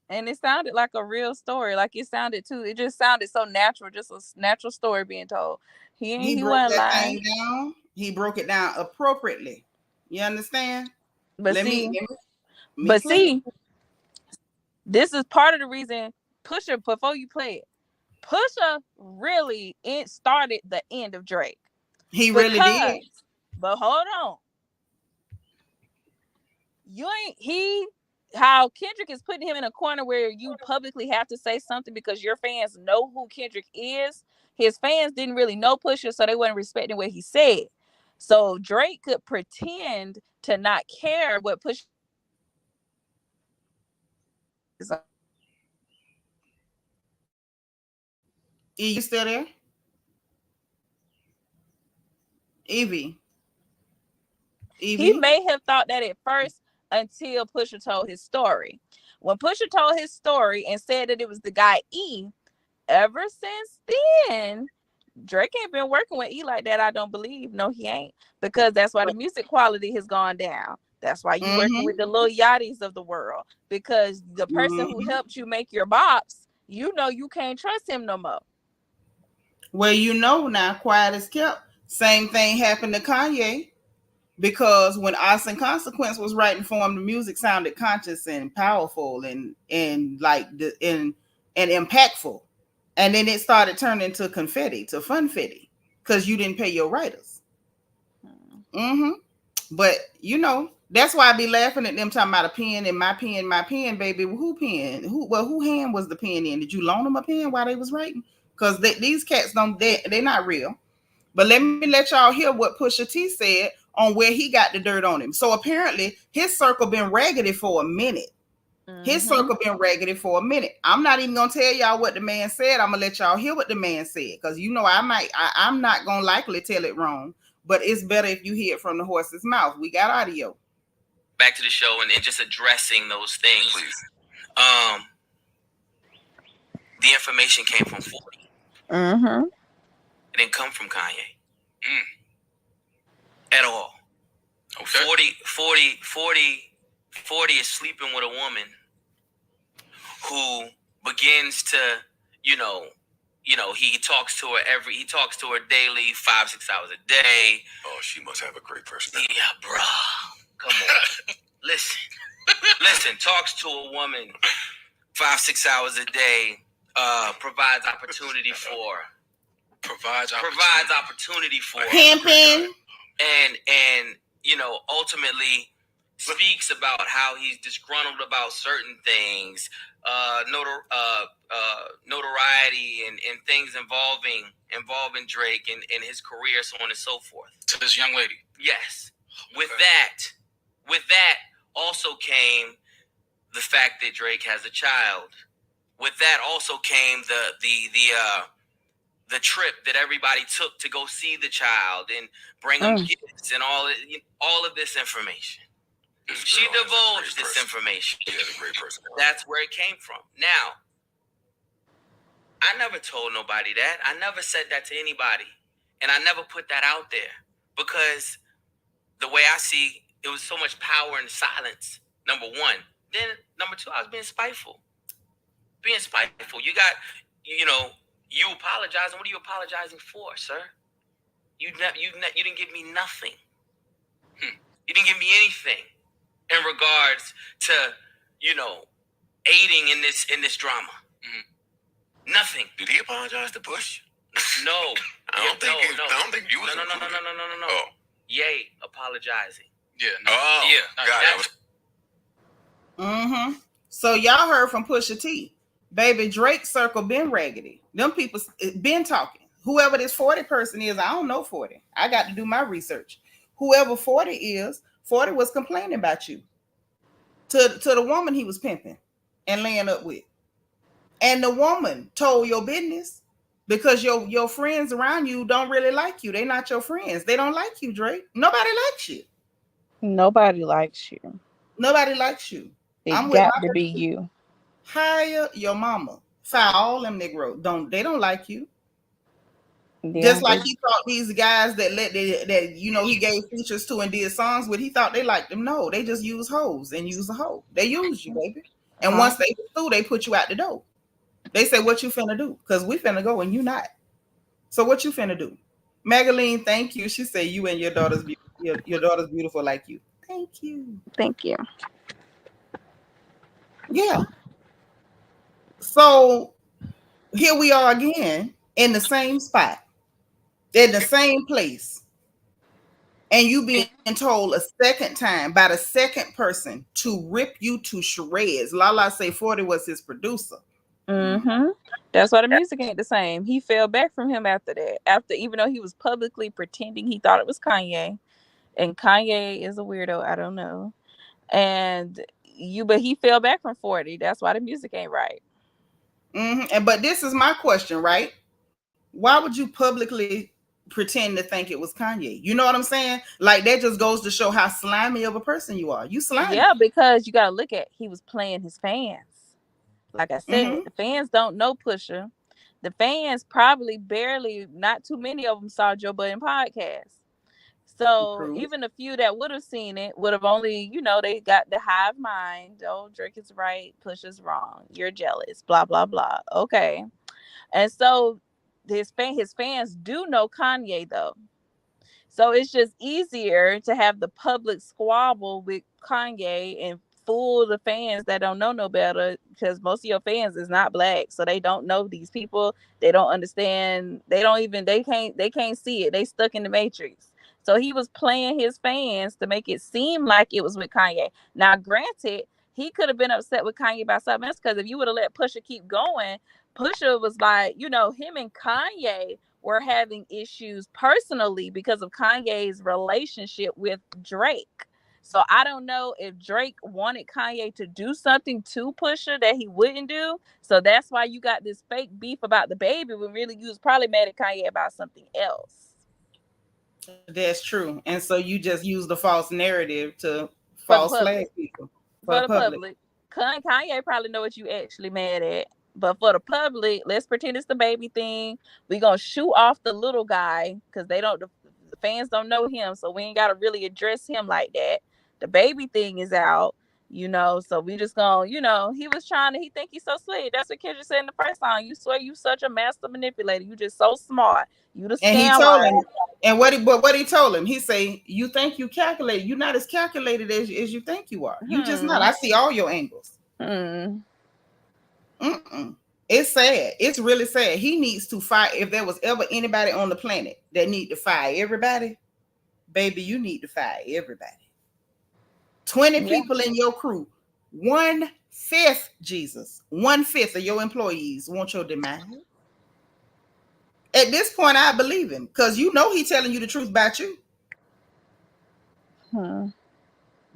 And it sounded like a real story. Like it sounded too. It just sounded so natural, just a natural story being told. He broke that thing down. He broke it down appropriately. You understand? But see, this is part of the reason Pusha, before you play it, Pusha really started the end of Drake. He really did. But hold on. How Kendrick is putting him in a corner where you publicly have to say something because your fans know who Kendrick is. His fans didn't really know Pusha, so they weren't respecting what he said. So Drake could pretend to not care what Pusha is. You still there? Evie. He may have thought that at first until Pusha told his story. When Pusha told his story and said that it was the guy E, ever since then, Drake ain't been working with E like that, I don't believe. No, he ain't. Because that's why the music quality has gone down. That's why you're working with the Lil Yachty's of the world. Because the person who helped you make your bops, you know you can't trust him no more. Well, you know now, quiet as kept. Same thing happened to Kanye. Because when Us and Consequence was writing for him, the music sounded conscious and powerful and impactful. And then it started turning to confetti, to funfetti, because you didn't pay your writers. But you know, that's why I be laughing at them talking about a pen and my pen, baby. Who pen? Who hand was the pen in? Did you loan them a pen while they was writing? Because these cats they're not real. But let me let y'all hear what Pusha T said on where he got the dirt on him. So apparently his circle been raggedy for a minute. I'm not even gonna tell y'all what the man said. I'm gonna let y'all hear what the man said, because you know I'm not gonna likely tell it wrong, but it's better if you hear it from the horse's mouth. We got audio. Back to the show and just addressing those things. The information came from 40. It didn't come from Kanye. At all. Okay. 40 is sleeping with a woman who begins to, he talks to her daily, 5-6 hours a day. Oh, she must have a great personality. Yeah, bro. Come on. Listen, talks to a woman 5-6 hours a day, provides opportunity for pimping, and ultimately speaks about how he's disgruntled about certain things, notoriety and things involving Drake and his career, so on and so forth. To this young lady. Yes. With that also came the fact that Drake has a child. With that also came the trip that everybody took to go see the child and bring them gifts and all of this information. She divulged this information. Yeah, a great person. That's where it came from. Now, I never told nobody that. I never said that to anybody. And I never put that out there. Because the way I see, it was so much power in silence, number one. Then, number two, I was being spiteful. You got, you apologizing. What are you apologizing for, sir? You didn't give me nothing. You didn't give me anything in regards to, aiding in this drama. Mm-hmm. Nothing. Did he apologize to Bush? No. I don't think you was No. Oh. Ye apologizing. Yeah. No. Oh. Yeah. Mm-hmm. So y'all heard from Pusha T. Baby, Drake circle been raggedy. Them people been talking. Whoever this 40 person is, I don't know 40. I got to do my research. Whoever 40 is, 40 was complaining about you. To the woman he was pimping and laying up with. And the woman told your business because your friends around you don't really like you. They're not your friends. They don't like you, Drake. Nobody likes you. Nobody likes you. Nobody likes you. It got to be you. Hire your mama. Fire all them Negroes. They don't like you. Yeah. Just like he thought these guys that he gave features to and did songs with, he thought they liked them. No, they just use hoes and use a hoe. They use you, baby. And once they through, they put you out the door. They say, what you finna do? Because we finna go and you not. So what you finna do? Magaline, thank you. She said you and your daughter's beautiful like you. Thank you. Thank you. Yeah. So here we are again in the same spot, in the same place. And you being told a second time by the second person to rip you to shreds. Lala say 40 was his producer. Mm-hmm. That's why the music ain't the same. He fell back from him after that. Even though he was publicly pretending he thought it was Kanye. And Kanye is a weirdo. I don't know. But he fell back from 40. That's why the music ain't right. Mm-hmm. But this is my question, right? Why would you publicly pretend to think it was Kanye? You know what I'm saying? Like, that just goes to show how slimy of a person you are. You slimy. Yeah, because you got to look at, he was playing his fans. Like I said, the fans don't know Pusha. The fans probably not too many of them saw Joe Budden podcast. So even the few that would have seen it would have only, they got the hive mind. Oh, Drake is right. Pusha's wrong. You're jealous. Blah, blah, blah. Okay. And so his fans do know Kanye, though. So it's just easier to have the public squabble with Kanye and fool the fans that don't know no better, because most of your fans is not black, so they don't know these people. They don't understand. They can't see it. They stuck in the matrix. So he was playing his fans to make it seem like it was with Kanye. Now, granted, he could have been upset with Kanye about something else, because if you would have let Pusha keep going, Pusha was like, him and Kanye were having issues personally because of Kanye's relationship with Drake. So I don't know if Drake wanted Kanye to do something to Pusha that he wouldn't do. So that's why you got this fake beef about the baby, when really you was probably mad at Kanye about something else. That's true. And so you just use the false narrative to false flag people. For the public. Kanye probably know what you actually mad at. But for the public, let's pretend it's the baby thing. We're going to shoot off the little guy, because the fans don't know him. So we ain't got to really address him like that. The baby thing is out, so we just going, he think he's so slick. That's what Kendrick said in the first song. You swear you such a master manipulator. You just so smart. You the scam. And he told him, and what he told him, he say, you think you calculate. You're not as calculated as you think you are. You just not. I see all your angles. It's sad. It's really sad. He needs to fire. If there was ever anybody on the planet that need to fire everybody, baby, you need to fire everybody. 20 people in your crew, one 1/5, Jesus, 1/5 of your employees want your demise. At this point, I believe him because you know he's telling you the truth about you.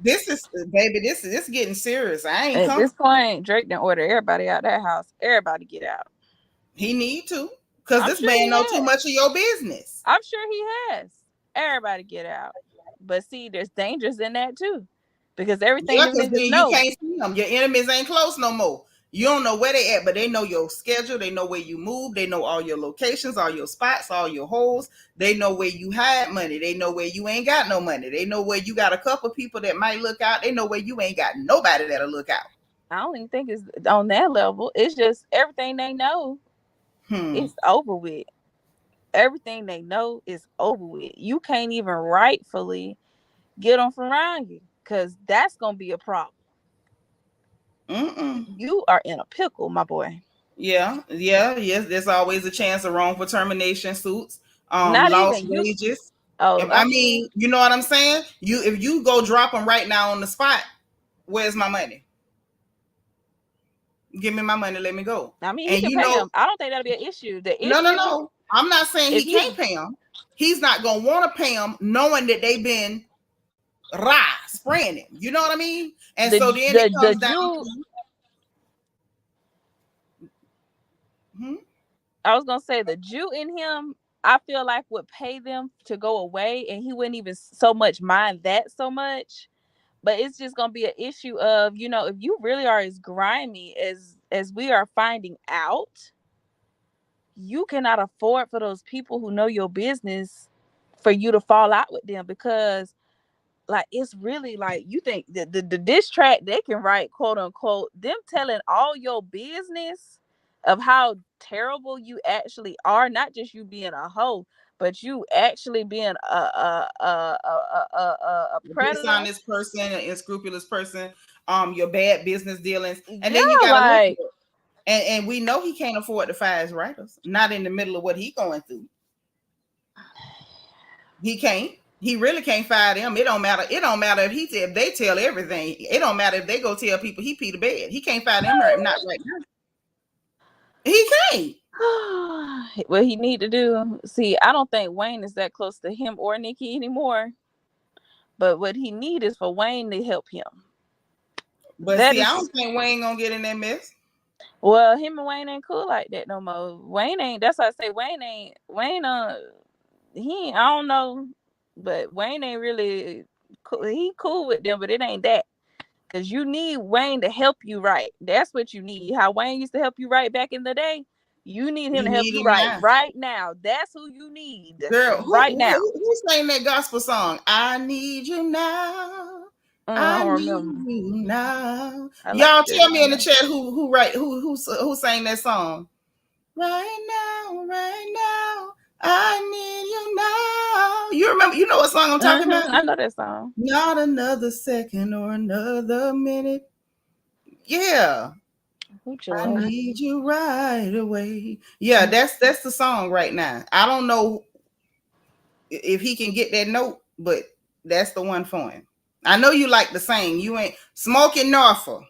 This is, baby, this is getting serious. I ain't At this comfortable. point, Drake done order everybody out that house. Everybody get out. He need to, because I'm this sure man he know too has. much of your business. I'm sure he has. Everybody get out. But see, there's dangers in that too. Because everything Yeah, them because then niggas you know. can't see them. Your enemies ain't close no more. You don't know where they at, but they know your schedule. They know where you move. They know all your locations, all your spots, all your holes. They know where you hide money. They know where you ain't got no money. They know where you got a couple people that might look out. They know where you ain't got nobody that'll look out. I don't even think it's on that level. It's just everything they know. It's over with. Everything they know is over with. You can't even rightfully get them from around you because that's gonna be a problem. You are in a pickle, my boy. Yes. There's always a chance of wrongful termination suits, Not lost even you. wages. Oh, I mean, you know what I'm saying? If you go drop them right now on the spot, where's my money? Give me my money, let me go. I mean, he And can you pay know, him. I don't think that'll be an issue. The no, issue, I'm not saying he if can't he, pay them. He's not gonna want to pay them, knowing that they've been spraying him. You know what I mean? And so then it the comes down Jew, to. I was gonna say the Jew in him, I feel like would pay them to go away, and he wouldn't even so much mind that so much. But it's just gonna be an issue of, you know, if you really are as grimy as we are finding out, you cannot afford for those people who know your business for you to fall out with them, because like it's really like, you think that the diss track they can write, quote unquote, them telling all your business of how terrible you actually are, not just you being a hoe, but you actually being a predator. Dishonest person, an unscrupulous person, your bad business dealings, and Yeah, then you got to look like, at it. And we know he can't afford to fire his writers. Not in the middle of what he going through. He can't. He really can't fire them. It don't matter. It don't matter if they tell everything. It don't matter if they go tell people he pee the bed. He can't fire them right, not right now. He can't. what he need to do. See, I don't think Wayne is that close to him or Nicki anymore. But what he need is for Wayne to help him. But That see, I is, don't think Wayne gonna get in that mess. well, him and Wayne ain't cool like that no more. Wayne ain't. That's why I say Wayne ain't. Wayne, he, I don't know, but Wayne ain't really cool. He cool with them, but it ain't that. Cause you need Wayne to help you right. That's what you need. How Wayne used to help you right back in the day. You need him You to help need you him right now. right now. That's who you need Girl, right now. who sang that gospel song? I need you now. I I don't need remember. you now. I like Y'all this. tell me in the chat who sang that song. Right now, I need you now. You remember? You know what song I'm talking about? I know that song. Not another second or another minute. Yeah. I need you right away. Yeah, that's the song right now. I don't know if he can get that note, but that's the one for him. I know you like to sing. You ain't smoking Norfolk,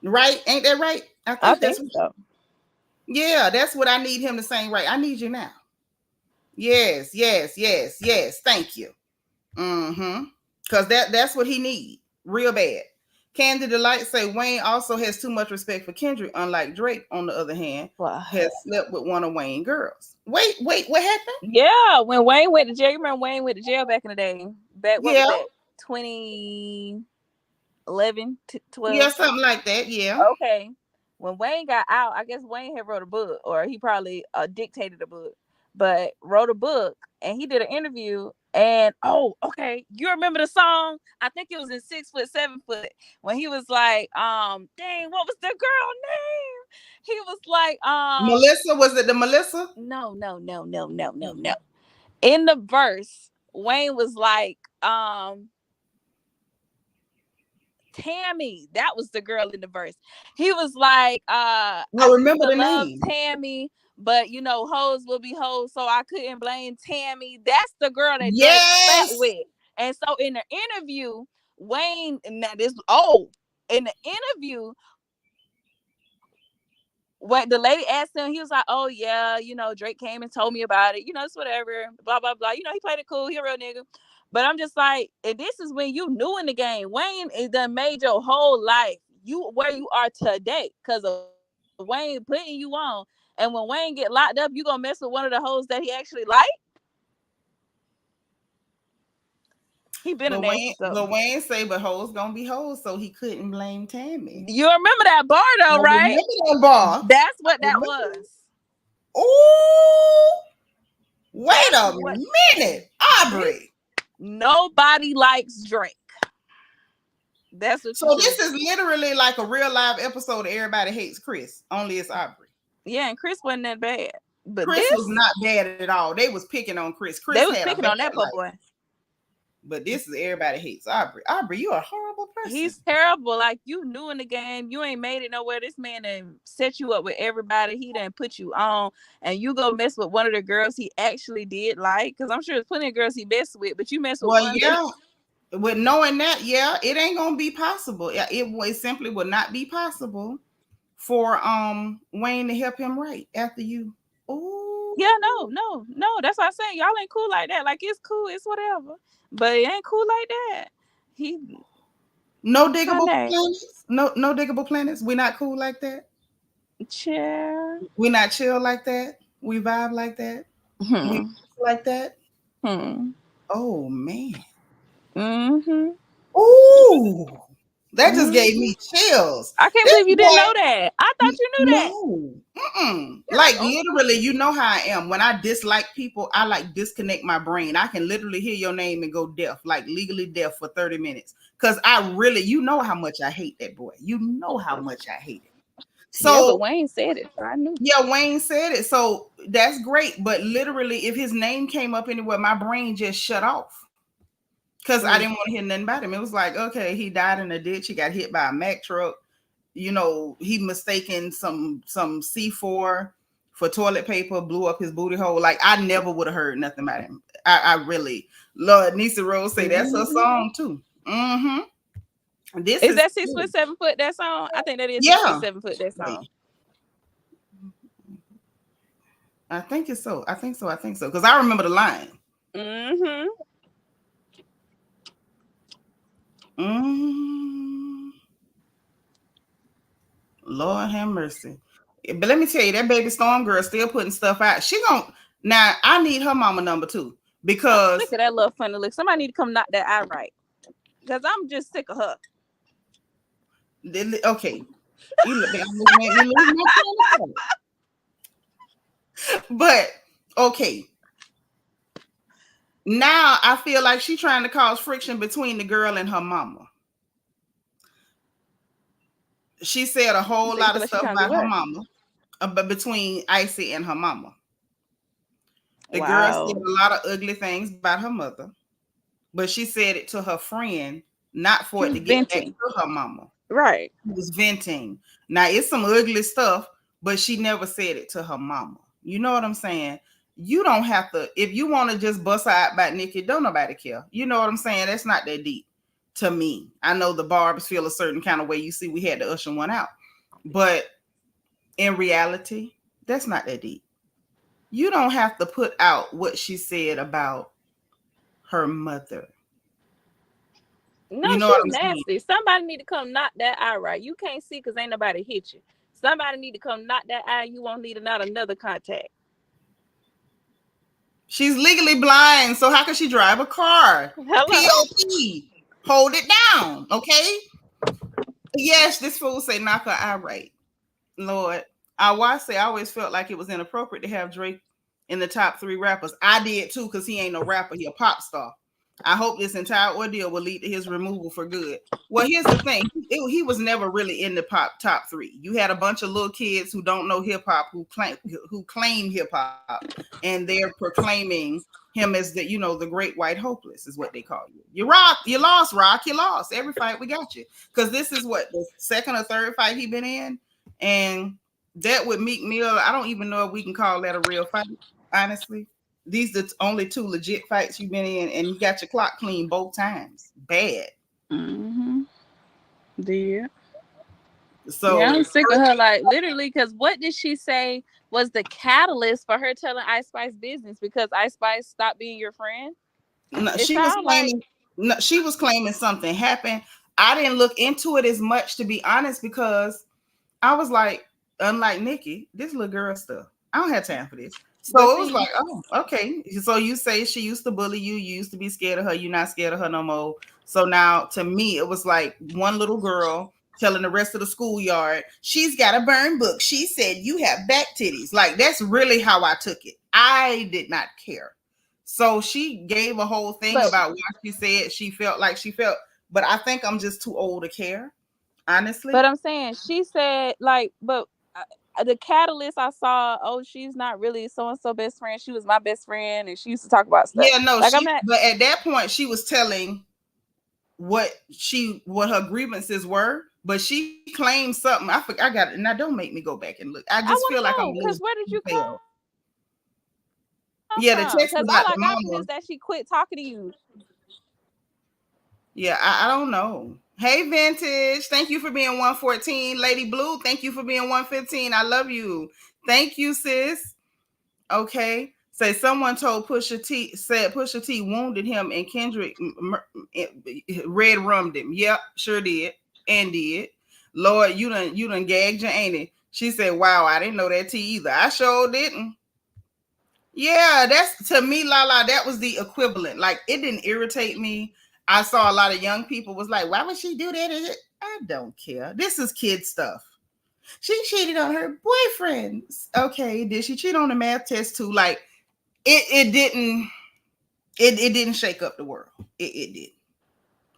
right? Ain't that right? I That's think so. Yeah, that's what I need him to sing. Right, I need you now. Yes. Thank you. Because that's what he need real bad. Candy Delight say Wayne also has too much respect for Kendrick, unlike Drake, on the other hand, has slept with one of Wayne girls. Wait, what happened? Yeah, when Wayne went to jail, you remember Wayne went to jail back in the day? Back, what was that? 2011, 12? Yeah, something like that. Yeah. Okay. When Wayne got out, I guess Wayne had wrote a book, or he probably dictated a book, but wrote a book, and he did an interview. And okay, you remember the song? I think it was in 6 Foot, 7 Foot, when he was like, dang, what was the girl name? He was like, Melissa, was it the Melissa? No. In the verse, Wayne was like, Tammy, that was the girl in the verse. He was like, I remember used to the love name. Tammy, but you know, hoes will be hoes, so I couldn't blame Tammy. That's the girl that Drake Yes. slept with. And so in the interview, Wayne, now this in the interview, what the lady asked him, he was like, "Oh yeah, you know, Drake came and told me about it. You know, it's whatever. Blah blah blah. You know, he played it cool. He a real nigga." But I'm just like, and this is when you new in the game. Wayne is done made your whole life you where you are today because of Wayne putting you on. And when Wayne get locked up, you gonna mess with one of the hoes that he actually like? He been a nasty stuff. But Wayne say, but hoes gonna be hoes, so he couldn't blame Tammy. You remember that bar though, I right? remember that bar. That's what that was. Ooh, wait a minute, Aubrey. Nobody likes Drake. That's what. So this is literally like a real live episode of Everybody Hates Chris. Only it's Aubrey. Yeah, and Chris wasn't that bad. But Chris was not bad at all. They was picking on Chris. They was picking on that poor boy. But this is Everybody Hates Aubrey. Aubrey, you a horrible person. He's terrible. Like, you new in the game. You ain't made it nowhere. This man done set you up with everybody. He done put you on. And you go mess with one of the girls he actually did like. Because I'm sure there's plenty of girls he messed with. But you mess with one. Yeah. With knowing that, yeah, it ain't going to be possible. It simply would not be possible for Wayne to help him right after you. Ooh. Yeah, no. That's what I'm saying. Y'all ain't cool like that. Like, it's cool. It's whatever. But it ain't cool like that. No diggable planets? No diggable planets? We not cool like that? Chill. We not chill like that? We vibe like that? We like that? Oh, man. Ooh. That just gave me chills. I can't believe you didn't know that. I thought you knew that. No. Like, literally, you know how I am. When I dislike people, I like disconnect my brain. I can literally hear your name and go deaf, like legally deaf for 30 minutes. Because I really, you know how much I hate that boy. You know how much I hate it. So, yeah, but Wayne said it. So I knew. Yeah, Wayne said it. So that's great. But literally, if his name came up anywhere, my brain just shut off. Because I didn't want to hear nothing about him. It was like, okay, he died in a ditch. He got hit by a Mack truck. You know, he mistaken some C4 for toilet paper, blew up his booty hole. Like, I never would have heard nothing about him. I really, Lord, Nisa Rose say that's her song too. This is that 6 foot 7 foot that song? I think that is 6 foot 7 foot that song. I think it's so. I think so. Because I remember the line. Lord have mercy. But let me tell you, that baby Storm girl still putting stuff out. She gon' now. I need her mama number too because look at that little funny look. Somebody need to come knock that eye right because I'm just sick of her. Okay, you look, made me lose my train of thought. But okay. Now I feel like she's trying to cause friction between the girl and her mama. She said a whole lot of stuff about her mama, but between Icy and her mama. The girl said a lot of ugly things about her mother, but she said it to her friend, not for it to get back to her mama. Right. She was venting. Now it's some ugly stuff, but she never said it to her mama. You know what I'm saying? You don't have to, if you want to just bust out about Nicki, don't nobody care. You know what I'm saying? That's not that deep to me. I know the Barbs feel a certain kind of way. You see, we had to usher one out. But in reality, that's not that deep. You don't have to put out what she said about her mother. No, you know she's nasty. Saying? Somebody need to come knock that eye right. You can't see because ain't nobody hit you. Somebody need to come knock that eye. You won't need another contact. She's legally blind, so how can she drive a car? Hello. POP. Hold it down, okay? Yes, this fool say knock her eye right. Lord, I always felt like it was inappropriate to have Drake in the top 3 rappers. I did too, because he ain't no rapper, he a pop star. I hope this entire ordeal will lead to his removal for good. Well, here's the thing. He was never really in the top 3. You had a bunch of little kids who don't know hip-hop, who claim hip-hop, and they're proclaiming him as the, the great white hopeless is what they call you. You lost, Rock. You lost. Every fight, we got you. Because this is what, the 2nd or 3rd fight he been in? And that with Meek Mill, I don't even know if we can call that a real fight, honestly. These are the only 2 legit fights you've been in, and you got your clock clean both times. Bad. Yeah. So yeah, I'm sick of her. Like literally, because what did she say was the catalyst for her telling Ice Spice business? Because Ice Spice stopped being your friend. no, It sounds like she was claiming something happened. I didn't look into it as much, to be honest, because I was like, unlike Nicki, this little girl stuff. I don't have time for this. So but it was see, like, oh, okay. So you say she used to bully you, you used to be scared of her, you're not scared of her no more. So now to me, it was like one little girl telling the rest of the schoolyard, she's got a burn book. She said, you have back titties. Like, that's really how I took it. I did not care. So she gave a whole thing but about what she said she felt like she felt, but I think I'm just too old to care, honestly. but I'm saying she said like, but the catalyst I saw, oh, she's not really so and so best friend. She was my best friend, and she used to talk about stuff. Yeah, no, Like I'm not. but at that point she was telling what her grievances were, but she claimed something. I got it. Now don't make me go back and look. I I just want feel to like I'm know because where did you come detail. Yeah, the from? text Because about all the I got from mama. is that she quit talking to you. Yeah, I don't know. Hey, Vintage, thank you for being 114. Lady Blue, thank you for being 115. I love you. Thank you, sis. Okay. Say someone told Pusha T wounded him and Kendrick red rummed him. Yep, sure did. And did. Lord, you done gagged you, ain't it? She said, wow, I didn't know that T either. I sure didn't. Yeah, that's to me, Lala, that was the equivalent. Like, it didn't irritate me. I saw a lot of young people was like, why would she do that? I don't care. This is kid stuff. She cheated on her boyfriend. Okay, did she cheat on the math test too? Like, it didn't shake up the world. It did.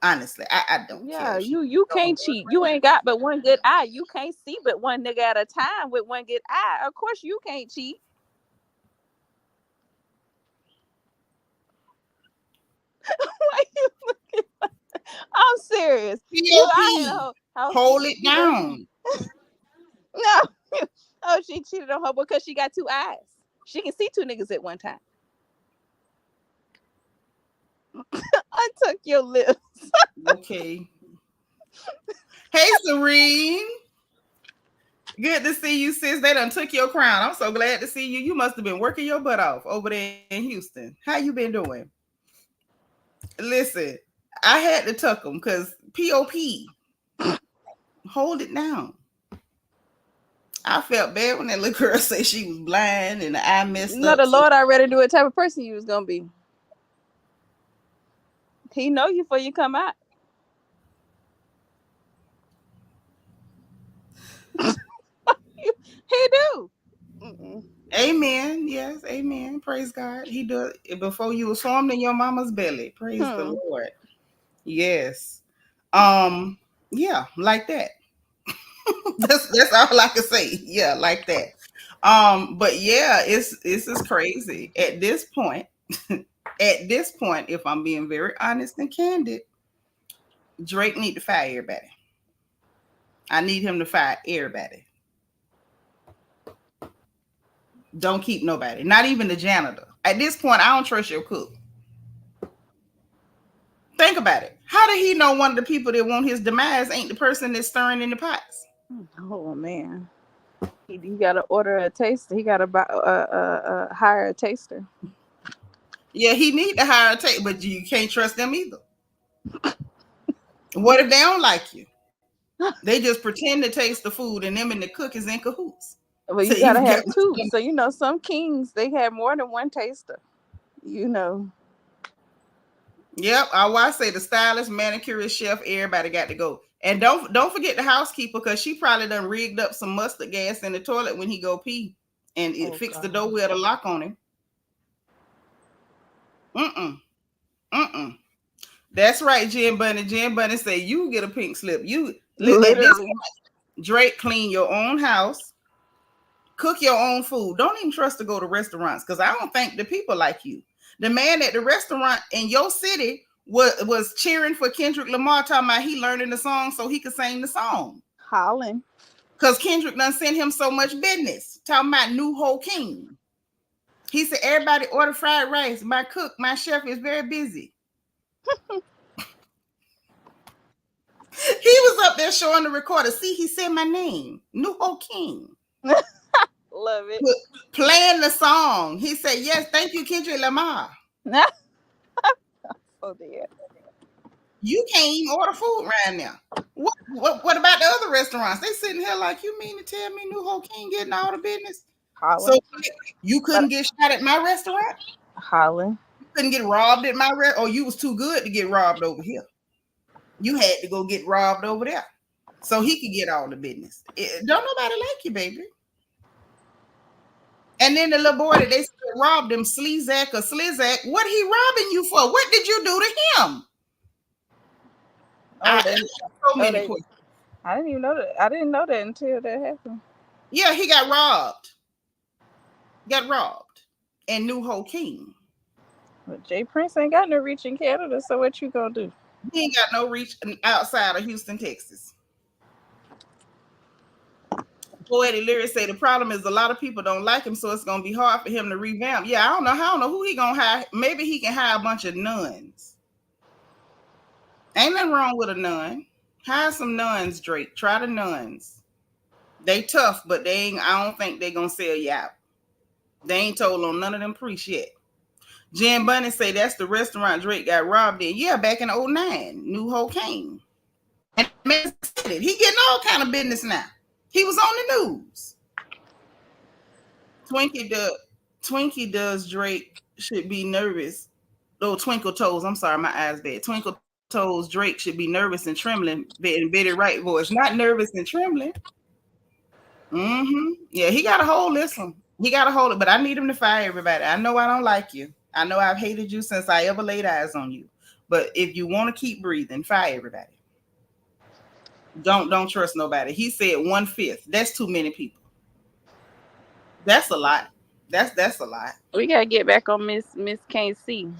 Honestly, I don't Yeah, care. you can't cheat. You ain't got but one good eye. You can't see but one nigga at a time with one good eye. Of course you can't cheat. Why you looking like that? I'm serious. You I had POP, how she hold it cheated. down. No. Oh, she cheated on her because she got two eyes. She can see two niggas at one time. Untuck your lips. Okay. Hey, Serene. Good to see you, sis. They done took your crown. I'm so glad to see you. You must have been working your butt off over there in Houston. How you been doing? Listen, I had to tuck them because POP. Hold it down. I felt bad when that little girl said she was blind and the eye messed No, up. the Lord already knew what type of person you was gonna be. He know you before you come out. He do. Mm-mm. Amen. Yes, amen. Praise God. He does it before you was formed in your mama's belly. Praise the Lord. Yes. Yeah, like that. That's all I can say. Yeah, like that. But yeah, it's just crazy. At this point, if I'm being very honest and candid, Drake need to fire everybody. I need him to fire everybody. Don't keep nobody, not even the janitor. At this point, I don't trust your cook. Think about it. How did he know one of the people that want his demise ain't the person that's stirring in the pots? Oh man, he got to order a taster. He got to buy hire a taster. Yeah, he need to hire a taster, but you can't trust them either. What if they don't like you? They just pretend to taste the food, and them and the cook is in cahoots. Well, So you gotta you have got two. So some kings they have more than one taster. Yep, I say the stylist, manicurist, chef, everybody got to go. And don't forget the housekeeper, because she probably done rigged up some mustard gas in the toilet when he go pee, and it fixed the door with a lock on him. That's right, Jen Bunny. Jen Bunny say you get a pink slip. You at this point, Drake, clean your own house, cook your own food. Don't even trust to go to restaurants, because I don't think the people like you. The man at the restaurant in your city was cheering for Kendrick Lamar, talking about he learning the song so he could sing the song. Hollin'. Because Kendrick done sent him so much business, talking about New Whole King. He said, everybody order fried rice. My cook, my chef is very busy. He was up there showing the recorder. See, he said my name, Hunxho King. Love it. Playing the song. He said, yes, thank you, Kendrick Lamar. Oh dear. You can't even order food right now. What about the other restaurants? They sitting here like, you mean to tell me Hunxho King getting all the business? Holla. So you couldn't get shot at my restaurant? Holla. You couldn't get robbed at my restaurant? Or you was too good to get robbed over here? You had to go get robbed over there. So he could get all the business. Don't nobody like you, baby. And then the little boy that they robbed him, Slizak, what he robbing you for? What did you do to him? I didn't even know that. I didn't know that until that happened. Yeah, he got robbed. And Hunxho King. But Jay Prince ain't got no reach in Canada, so what you gonna do? He ain't got no reach outside of Houston, Texas. Poetic Lyrics say the problem is a lot of people don't like him, so it's gonna be hard for him to revamp. Yeah, I don't know who he gonna hire. Maybe he can hire a bunch of nuns. Ain't nothing wrong with a nun. Hire some nuns, Drake. Try the nuns. They tough, but they ain't. I don't think they gonna sell you out. They ain't told on none of them priests yet. Jen Bunny say that's the restaurant Drake got robbed in. Yeah, back in 2009, Hunxho King. And man said it. He getting all kind of business now. He was on the news. Twinkie does Drake should be nervous. Oh, Twinkle Toes. I'm sorry, my eyes bad. Twinkle Toes Drake should be nervous and trembling. In Betty Wright voice. Not nervous and trembling. Yeah, he got a hold. Listen, he got a hold it, but I need him to fire everybody. I know I don't like you. I know I've hated you since I ever laid eyes on you. But if you want to keep breathing, fire everybody. Don't trust nobody. He said 1/5. That's too many people. That's a lot. That's a lot. We gotta get back on Miss KC.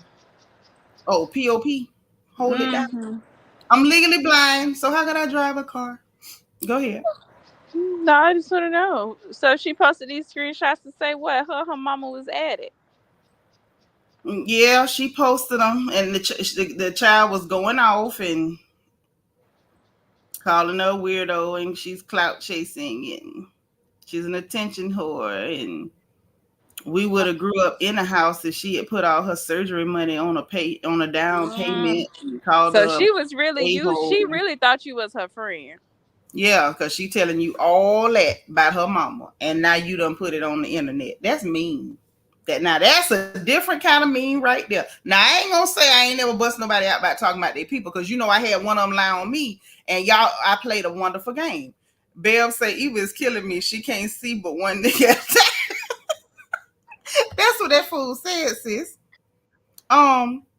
Oh, POP. Hold it down. I'm legally blind, so how could I drive a car? Go ahead. No, I just want to know. So she posted these screenshots to say what? Her mama was at it. Yeah, she posted them, and the child was going off and calling her a weirdo, and she's clout chasing, and she's an attention whore, and we would have grew up in a house if she had put all her surgery money on a down payment. So she was really she really thought you was her friend. Yeah, because she telling you all that about her mama, and now you done put it on the internet. That's mean. That's a different kind of mean right there. Now, I ain't gonna say I ain't never bust nobody out by talking about their people, because you know I had one of them lie on me, and I played a wonderful game. Bev say Eva is killing me. She can't see but one nigga at a time. That's what that fool said, sis.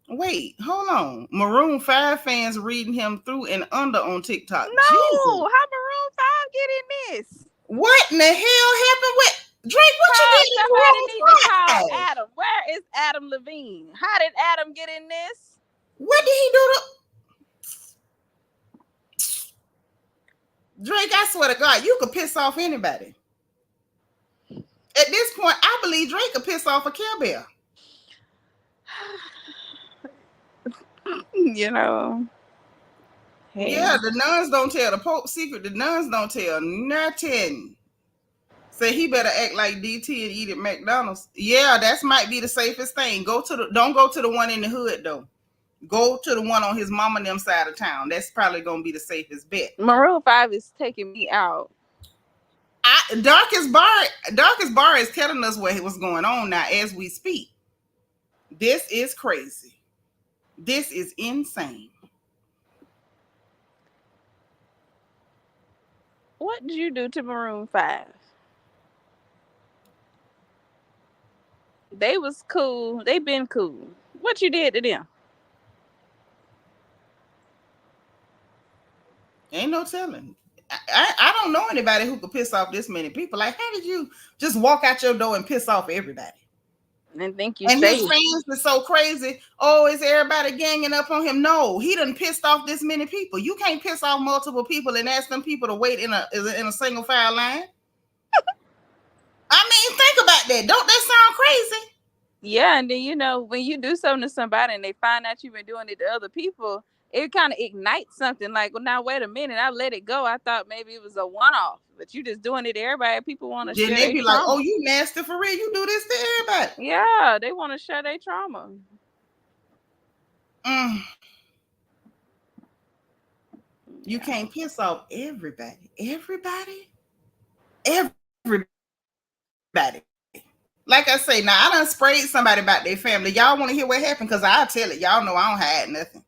Wait, hold on. Maroon 5 fans reading him through and under on TikTok. No, Jesus. How Maroon 5 get in this? What in the hell happened with Drake? What you did? Somebody need to call Adam. Where is Adam Levine? How did Adam get in this? What did he do to Drake? I swear to God, you could piss off anybody. At this point, I believe Drake could piss off a Care Bear. You know. Hey. Yeah, the nuns don't tell the Pope's secret. The nuns don't tell nothing. Say he better act like DT and eat at McDonald's. Yeah, that might be the safest thing. Don't go to the one in the hood though. Go to the one on his mama and them side of town. That's probably gonna be the safest bet. Maroon 5 is taking me out. Darkest Bar is telling us what's going on now as we speak. This is crazy. This is insane. What did you do to Maroon 5? They was cool. They been cool. What you did to them? Ain't no telling. I don't know anybody who could piss off this many people. Like, how did you just walk out your door and piss off everybody? And think you and safe. His fans are so crazy. Oh, is everybody ganging up on him? No, he done pissed off this many people. You can't piss off multiple people and ask them people to wait in a single file line. I mean, think about that. Don't that sound crazy? Yeah, and then when you do something to somebody and they find out you've been doing it to other people, it kind of ignites something. Like, well, now wait a minute, I let it go. I thought maybe it was a one-off, but you just doing it to everybody. People want to Then share they their be like, trauma. "Oh, you nasty for real? You do this to everybody?" Yeah, they want to share their trauma. Mm. You Yeah. can't piss off everybody. Everybody. Like I say, now I done sprayed somebody about their family. Y'all want to hear what happened? Because I'll tell it. Y'all know I don't hide nothing.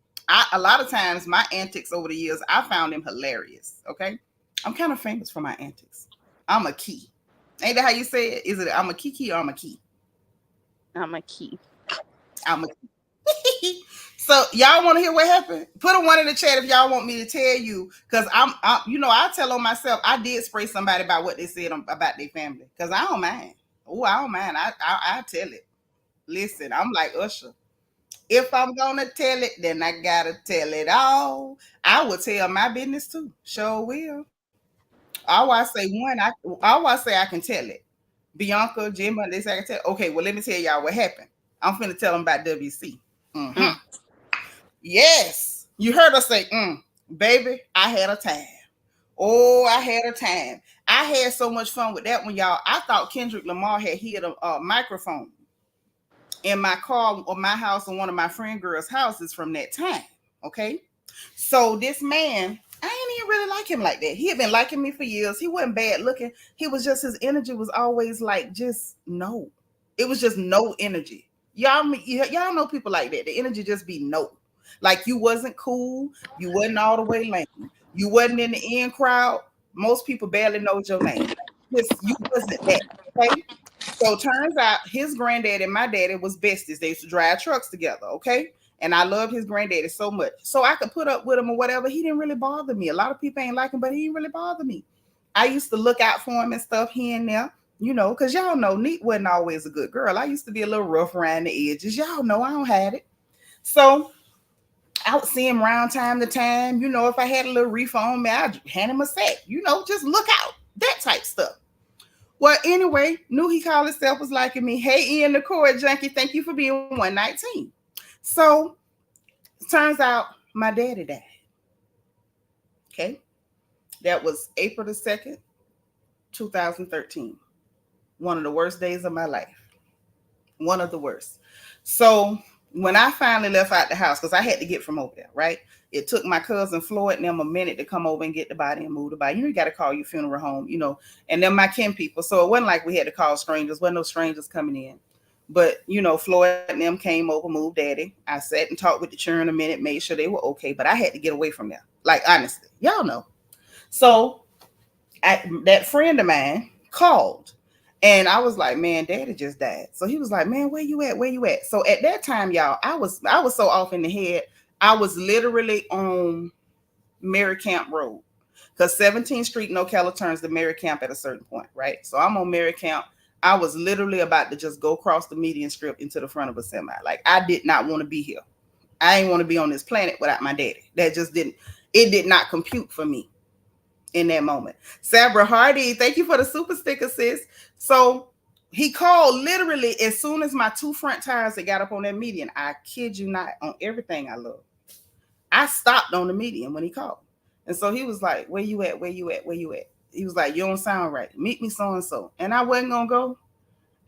A lot of times my antics over the years, I found them hilarious. Okay. I'm kind of famous for my antics. I'm a key. Ain't that how you say it? Is it I'm a key or I'm a key? I'm a key. I'm a key. So y'all want to hear what happened? Put a one in the chat if y'all want me to tell you. Because I tell on myself, I did spray somebody about what they said about their family. Because I don't mind. Oh, I don't mind. I tell it. Listen, I'm like Usher. If I'm gonna tell it, then I gotta tell it all. I will tell my business too. Sure will. I say I can tell it. Bianca, Jimmy, they say I can tell. Okay, well let me tell y'all what happened. I'm finna tell them about WC. Mm. Yes, you heard us say, baby, I had a time. Oh, I had a time. I had so much fun with that one, y'all. I thought Kendrick Lamar had hit a microphone in my car or my house or one of my friend girls' houses from that time. Okay. So this man, I ain't even really like him like that. He had been liking me for years. He wasn't bad looking. He was just, his energy was always like just no. It was just no energy. Y'all know people like that. The energy just be no. Like you wasn't cool. You wasn't all the way lame. You wasn't in the in crowd. Most people barely know your name. You wasn't that. Okay. So turns out his granddad and my daddy was besties. They used to drive trucks together, okay? And I loved his granddaddy so much. So I could put up with him or whatever. He didn't really bother me. A lot of people ain't like him, but he didn't really bother me. I used to look out for him and stuff here and there, because y'all know Neat wasn't always a good girl. I used to be a little rough around the edges. Y'all know I don't have it. So I would see him around time to time. If I had a little reefer on me, I'd hand him a sack. Just look out. That type stuff. Well, anyway, knew he called himself was liking me. Hey, Ian the Court Junkie, thank you for being 119. So, turns out my daddy died. Okay. That was April the 2nd, 2013. One of the worst days of my life. One of the worst. So, when I finally left out the house, because I had to get from over there, right? It took my cousin Floyd and them a minute to come over and get the body and move the body. You got to call your funeral home, and then my kin people. So it wasn't like we had to call strangers. Wasn't no strangers coming in. But, Floyd and them came over, moved daddy. I sat and talked with the children a minute, made sure they were okay. But I had to get away from there. Like, honestly, y'all know. So that friend of mine called. And I was like, man, daddy just died. So he was like, man, where you at? Where you at? So at that time, y'all, I was so off in the head. I was literally on Mary Camp Road because 17th Street, No Ocala turns to Mary Camp at a certain point, right? So I'm on Mary Camp. I was literally about to just go across the median strip into the front of a semi. Like I did not want to be here. I didn't want to be on this planet without my daddy. That just did not compute for me in that moment. Sabra Hardy, thank you for the super sticker, sis. So he called literally as soon as my two front tires that got up on that median. I kid you not, on everything I love. I stopped on the median when he called. And so he was like, where you at? Where you at? Where you at? He was like, you don't sound right. Meet me so-and-so. And I wasn't going to go.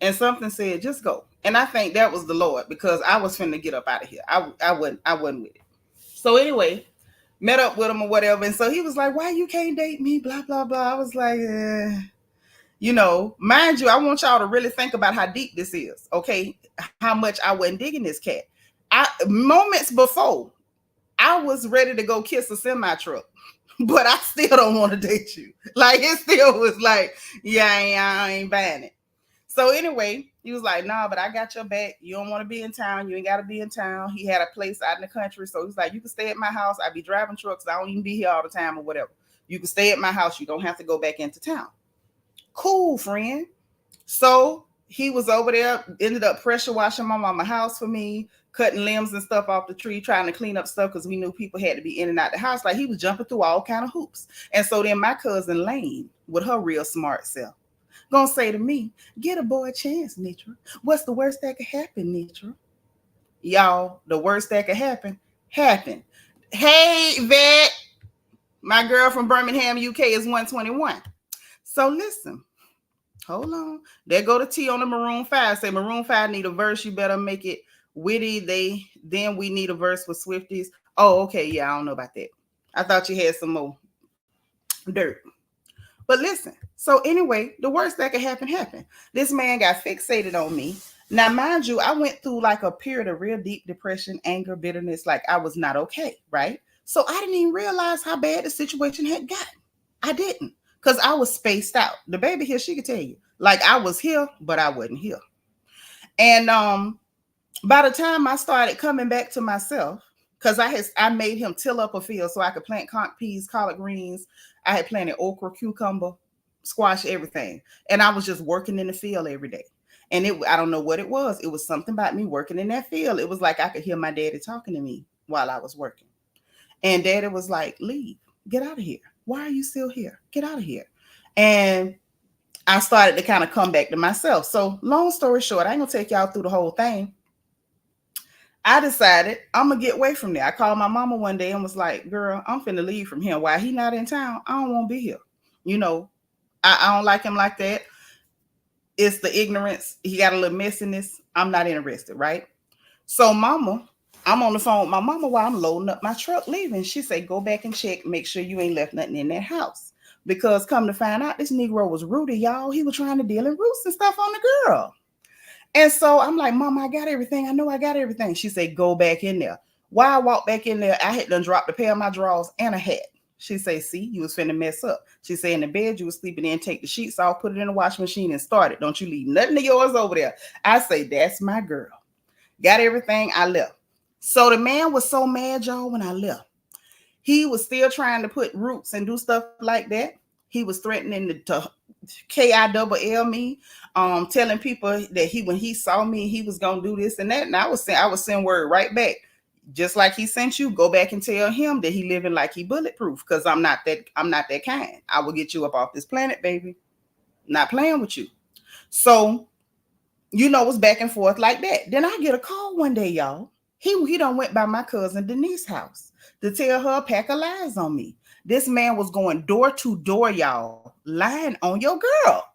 And something said, just go. And I think that was the Lord because I was finna get up out of here. I wasn't with it. So anyway, met up with him or whatever. And so he was like, why you can't date me? Blah, blah, blah. I was like, mind you, I want y'all to really think about how deep this is. Okay. How much I wasn't digging this cat. Moments before, I was ready to go kiss a semi truck, but I still don't want to date you. Like it still was like, yeah, I ain't buying it. So anyway, he was like, nah, but I got your back. You don't want to be in town. You ain't got to be in town. He had a place out in the country. So he's like, you can stay at my house. I be driving trucks. I don't even be here all the time or whatever. You can stay at my house. You don't have to go back into town. Cool, friend. So he was over there, ended up pressure washing my mama's house for me, cutting limbs and stuff off the tree, trying to clean up stuff because we knew people had to be in and out the house. Like he was jumping through all kind of hoops. And so then my cousin Lane, with her real smart self, gonna say to me, get a boy a chance, Nitra. What's the worst that could happen, Nitra? Y'all, the worst that could happen, happened. Hey, Vet. My girl from Birmingham, UK is 121. So listen, hold on. There go the T on the Maroon 5. Say Maroon 5 need a verse. You better make it witty. Then we need a verse with Swifties. Oh, okay. Yeah, I don't know about that. I thought you had some more dirt. But listen, so anyway, the worst that could happen happened. This man got fixated on me. Now, mind you, I went through like a period of real deep depression, anger, bitterness, like I was not okay, right? So I didn't even realize how bad the situation had gotten. I didn't, because I was spaced out. The baby here, she could tell you. Like I was here, but I wasn't here. And by the time I started coming back to myself, because I made him till up a field so I could plant conch peas, collard greens. I had planted okra, cucumber, squash, everything. And I was just working in the field every day. And I don't know what it was. It was something about me working in that field. It was like I could hear my daddy talking to me while I was working. And daddy was like, leave, get out of here. Why are you still here? Get out of here. And I started to kind of come back to myself. So long story short, I ain't gonna take y'all through the whole thing. I decided I'm gonna get away from there. I called my mama one day and was like, girl, I'm finna leave from here. Why he not in town? I don't want to be here. You know, I don't like him like that. It's the ignorance. He got a little messiness. I'm not interested, right? So mama, I'm on the phone with my mama while I'm loading up my truck leaving. She said, go back and check, make sure you ain't left nothing in that house. Because come to find out, this Negro was Rudy, y'all. He was trying to deal in roots and stuff on the girl. And so I'm like, Mama, I got everything. I know I got everything. She said, go back in there. While I walked back in there, I had done dropped a pair of my drawers and a hat. She said, see, you was finna mess up. She said, in the bed you was sleeping in, take the sheets off, put it in the washing machine and start it. Don't you leave nothing of yours over there. I say, that's my girl. Got everything, I left. So the man was so mad, y'all, when I left. He was still trying to put roots and do stuff like that. He was threatening to KILL me, telling people that when he saw me, he was gonna do this and that. And I was send word right back, just like he sent you. Go back and tell him that he living like he bulletproof, because I'm not that kind. I will get you up off this planet, baby. Not playing with you. So it was back and forth like that. Then I get a call one day, y'all. He done went by my cousin Denise's house to tell her a pack of lies on me. This man was going door to door, y'all, lying on your girl.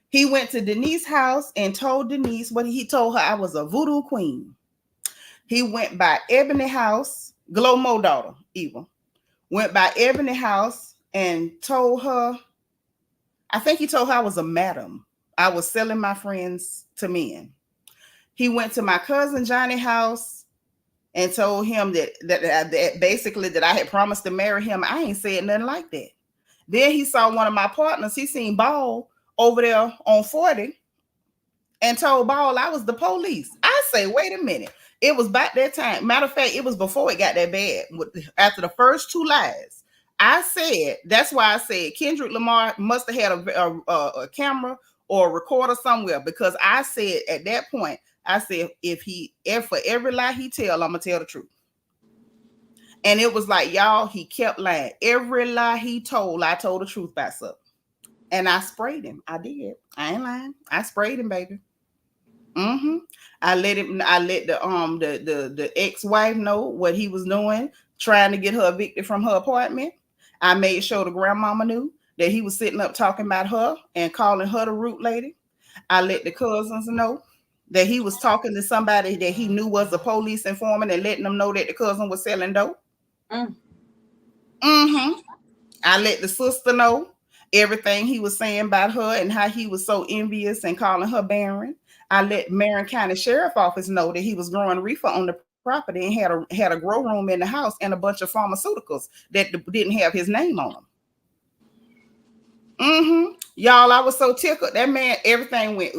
He went to Denise's house and told Denise what he told her, I was a voodoo queen. He went by Ebony house, Glow Mo daughter, even. Went by Ebony house and told her, I think he told her I was a madam. I was selling my friends to men. He went to my cousin Johnny's house and told him that basically that I had promised to marry him. I ain't said nothing like that. Then he saw one of my partners. He seen Ball over there on 40 and told Ball I was the police. I say, wait a minute. It was about that time. Matter of fact, it was before it got that bad. After the first two lies, I said, that's why I said Kendrick Lamar must have had a camera or a recorder somewhere, because I said at that point, I said, if for every lie he tell, I'm gonna tell the truth. And it was like, y'all, he kept lying. Every lie he told, I told the truth about something. And I sprayed him. I did. I ain't lying. I sprayed him, baby. Mm-hmm. I let the ex-wife know what he was doing, trying to get her evicted from her apartment. I made sure the grandmama knew that he was sitting up talking about her and calling her the root lady. I let the cousins know that he was talking to somebody that he knew was a police informant and letting them know that the cousin was selling dope. Mm-hmm. I let the sister know everything he was saying about her and how he was so envious and calling her barren. I let Marion County Sheriff Office know that he was growing reefer on the property and had a grow room in the house and a bunch of pharmaceuticals that didn't have his name on them. Mm-hmm. Y'all, I was so tickled. That man, everything went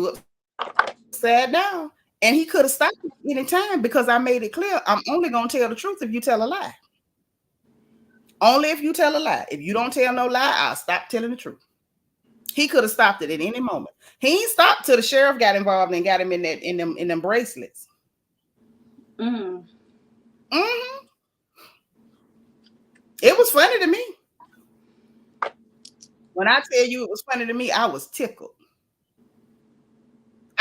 upside down. And he could have stopped any time, because I made it clear, I'm only going to tell the truth if you tell a lie. Only if you tell a lie. If you don't tell no lie, I'll stop telling the truth. He could have stopped it at any moment. He ain't stopped till the sheriff got involved and got him in them bracelets. Mm-hmm. It was funny to me. When I tell you it was funny to me, I was tickled.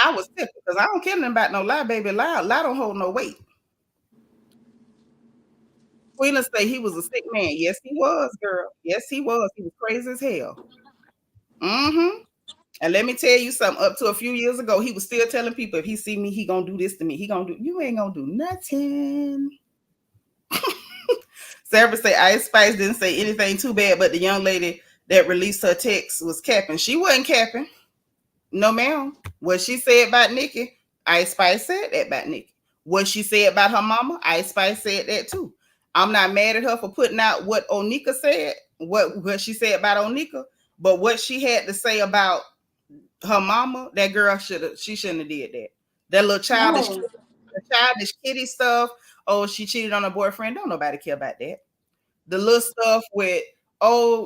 I was tickled because I don't care nothing about no lie, baby. Lie don't hold no weight. Queena say he was a sick man. Yes, he was, girl. Yes, he was. He was crazy as hell. Mm-hmm. And let me tell you something. Up to a few years ago, he was still telling people if he see me, he gonna do this to me. He gonna do. You ain't gonna do nothing. Sarah say Ice Spice didn't say anything too bad, but the young lady that released her text was capping. She wasn't capping. No, ma'am. What she said about Nicki, Ice Spice said that about Nicki. What she said about her mama, Ice Spice said that too. I'm not mad at her for putting out what Onika said, what she said about Onika, but what she had to say about her mama, that girl she shouldn't have did that. That little childish kitty stuff. Oh, she cheated on her boyfriend. Don't nobody care about that. The little stuff with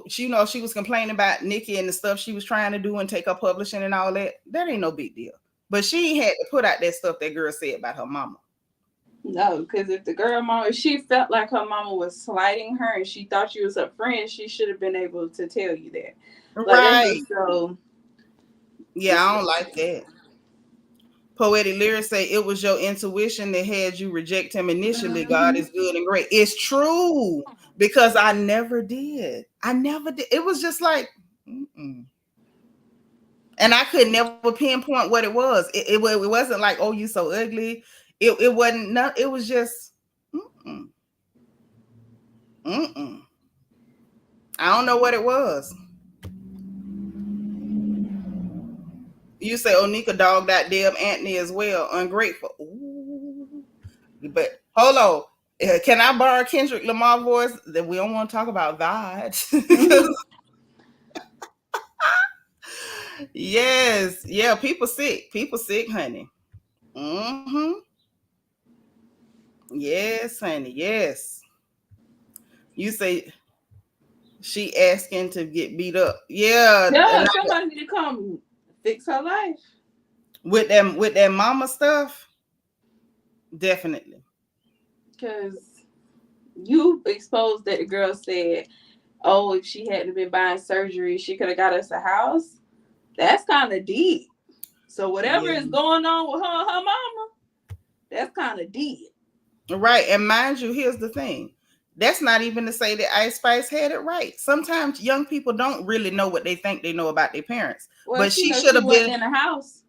she was complaining about Nicki and the stuff she was trying to do and take her publishing and all that. That ain't no big deal. But she ain't had to put out that stuff that girl said about her mama. No, because if she felt like her mama was slighting her and she thought you was her friend, she should have been able to tell you that. Right. So yeah, I don't like that. Poetic Lyrics say it was your intuition that had you reject him initially. God is good and great. It's true because I never did. It was just like, and I could never pinpoint what it was. It wasn't like, oh, you so ugly. It wasn't. No, it was just, I don't know what it was. You say Onika dogged out damn Anthony as well. Ungrateful. Ooh. But hold on. Can I borrow Kendrick Lamar voice? That we don't want to talk about God. Yes. Yeah, people sick. People sick, honey. Mm-hmm. Yes, honey. Yes. You say she asking to get beat up. Yeah. Yeah, somebody need to come fix her life. With that mama stuff, definitely. Because you exposed that the girl said, oh, if she hadn't been buying surgery, she could have got us a house. That's kind of deep. So whatever is going on with her mama, that's kind of deep. Right. And mind you, here's the thing. That's not even to say that Ice Spice had it right. Sometimes young people don't really know what they think they know about their parents. Well, but she should have been in the house.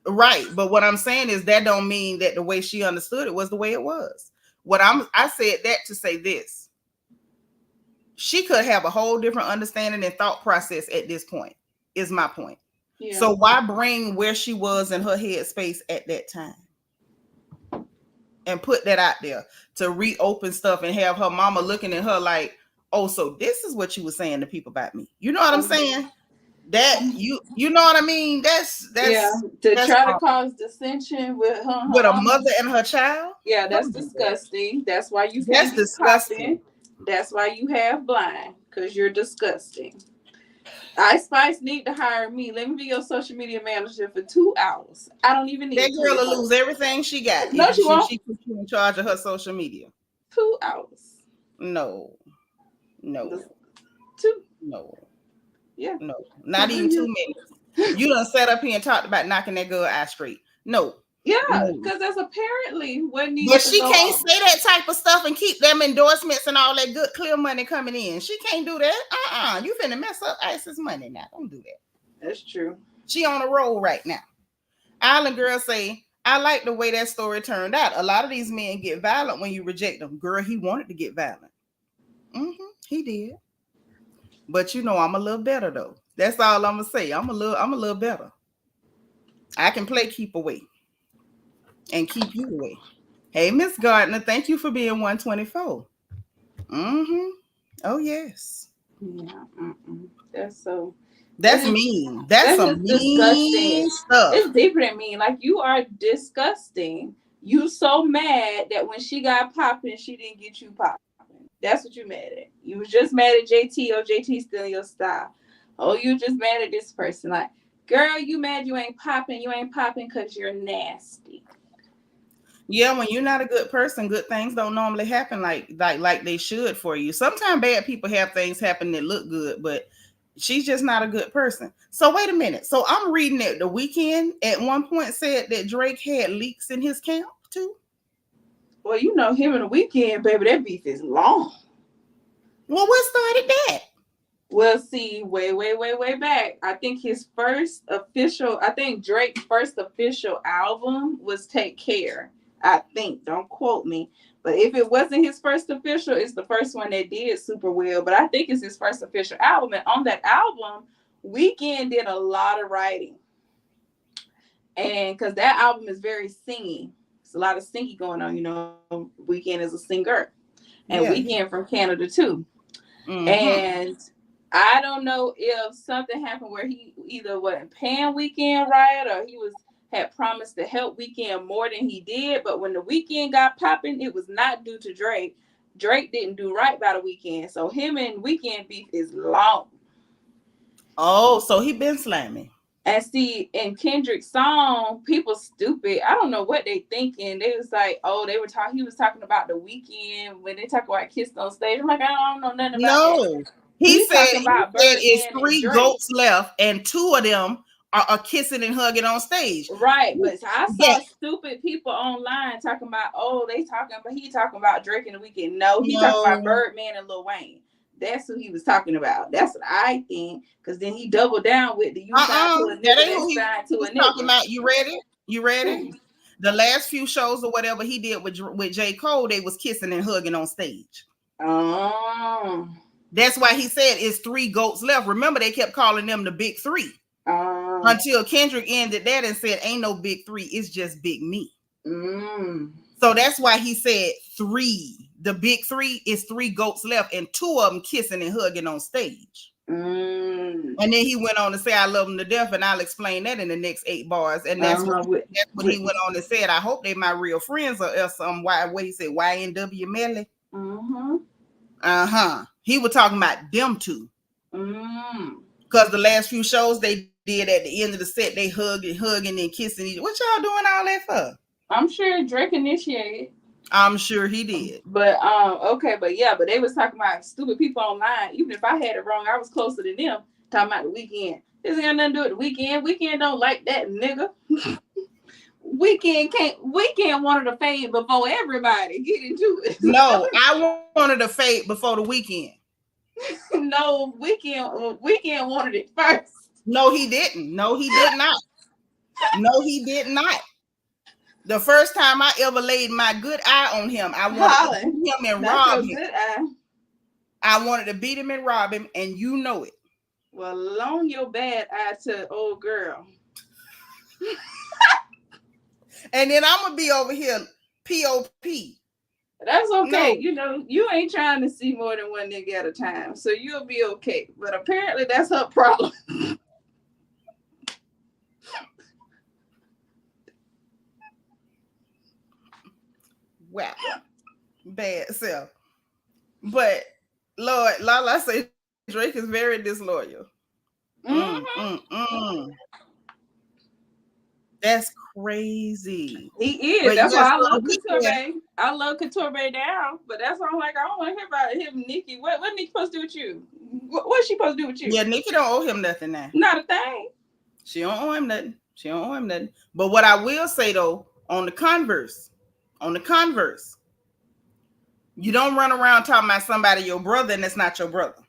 Right. But what I'm saying is that don't mean that the way she understood it was the way it was. I said that to say this. She could have a whole different understanding and thought process at this point, is my point. Yeah. So why bring where she was in her headspace at that time? And put that out there to reopen stuff and have her mama looking at her like, oh, so this is what you were saying to people about me. You know what I'm saying? That you know what I mean? That's try to cause dissension with her with a mother and her child. Yeah, that's disgusting. That's why you can't be disgusting. That's why you have blind, because you're disgusting. Ice Spice need to hire me. Let me be your social media manager for 2 hours. I don't even need that girl to lose everything she got. No, she won't. She put you in charge of her social media. 2 hours. No. 2. No. Yeah. No. Not even 2 minutes. You done sat up here and talked about knocking that girl eye straight. No. Yeah, because that's apparently what needs. But she can't say that type of stuff and keep them endorsements and all that good clear money coming in. She can't do that. You finna mess up Ice's money now. Don't do that. That's true. She on a roll right now. Island Girl say, I like the way that story turned out. A lot of these men get violent when you reject them. Girl, he wanted to get violent. He did. But I'm a little better though. That's all I'm gonna say. I'm a little better. I can play keep away. And keep you away. Hey, Miss Gardner, thank you for being 124. Oh, yes. Yeah. That's mean. That's some mean stuff. It's deeper than mean. Like, you are disgusting. You so mad that when she got popping, she didn't get you popping. That's what you mad at. You was just mad at JT or JT stealing your style. Oh, you just mad at this person. Like, girl, you mad you ain't popping. You ain't popping because you're nasty. Yeah, when you're not a good person, good things don't normally happen like they should for you. Sometimes bad people have things happen that look good, but she's just not a good person. So wait a minute. So I'm reading that The Weeknd at one point said that Drake had leaks in his camp too. Well, you know him and the Weeknd, baby, that beef is long. Well, what started that? Well, see, way back. I think Drake's first official album was Take Care. I think, don't quote me. But if it wasn't his first official, it's the first one that did super well. But I think it's his first official album. And on that album, Weeknd did a lot of writing. And because that album is very singy. It's a lot of singing going on, you know. Weeknd is a singer. And Weeknd from Canada too. Mm-hmm. And I don't know if something happened where he either wasn't paying Weeknd right or he had promised to help Weeknd more than he did. But when the Weeknd got popping, it was not due to Drake. Drake didn't do right by the Weeknd. So him and Weeknd beef is long. Oh, so he been slamming. And see, in Kendrick's song, people stupid. I don't know what they thinking. They was like, oh, he was talking about the Weeknd when they talk about kissing on stage. I'm like, I don't know nothing about that. He said it's 3 goats left, and 2 of them are kissing and hugging on stage. Right, but I saw stupid people online talking about, he talking about Drake and the Weeknd. No, he talking about Birdman and Lil Wayne. That's who he was talking about. That's what I think. Because then he doubled down with the you signed to a nigga to a nigga. Talking about, you ready? The last few shows or whatever he did with J. Cole, they was kissing and hugging on stage. Oh. That's why he said it's 3 goats left. Remember, they kept calling them the big 3. Until Kendrick ended that and said, ain't no big 3, it's just big me. So that's why he said 3. The big 3 is 3 goats left, and 2 of them kissing and hugging on stage. And then he went on to say, I love them to death, and I'll explain that in the next 8 bars. And that's what he went on and said. I hope they my real friends or else what he said, YNW Melly. He was talking about them 2. Because the last few shows they did at the end of the set, they hugging and kissing each other. What y'all doing all that for? I'm sure Drake initiated. I'm sure he did. But but they was talking about stupid people online. Even if I had it wrong, I was closer to them talking about the Weeknd. This ain't got nothing to do with the Weeknd. Weeknd don't like that nigga. Weeknd wanted to fade before everybody. Get into it. No, I wanted to fade before the Weeknd. No, Weeknd wanted it first. No, he didn't. No, he did not. No, he did not. The first time I ever laid my good eye on him, I wanted to beat him and rob him. I wanted to beat him and rob him, and you know it. Well, loan your bad eye to old girl. And then I'm gonna be over here POP. That's okay. No. You know, you ain't trying to see more than one nigga at a time, so you'll be okay. But apparently that's her problem. Wow, bad self. But Lord, Lala say Drake is very disloyal. That's crazy. He is. But that's why I love Couture. I love Couture down, but that's why I'm like, I don't want to hear about him, Nicki. What Nicki supposed to do with you? What's she supposed to do with you? Yeah, Nicki don't owe him nothing now. Not a thing. She don't owe him nothing. But what I will say though, on the converse, you don't run around talking about somebody your brother and it's not your brother.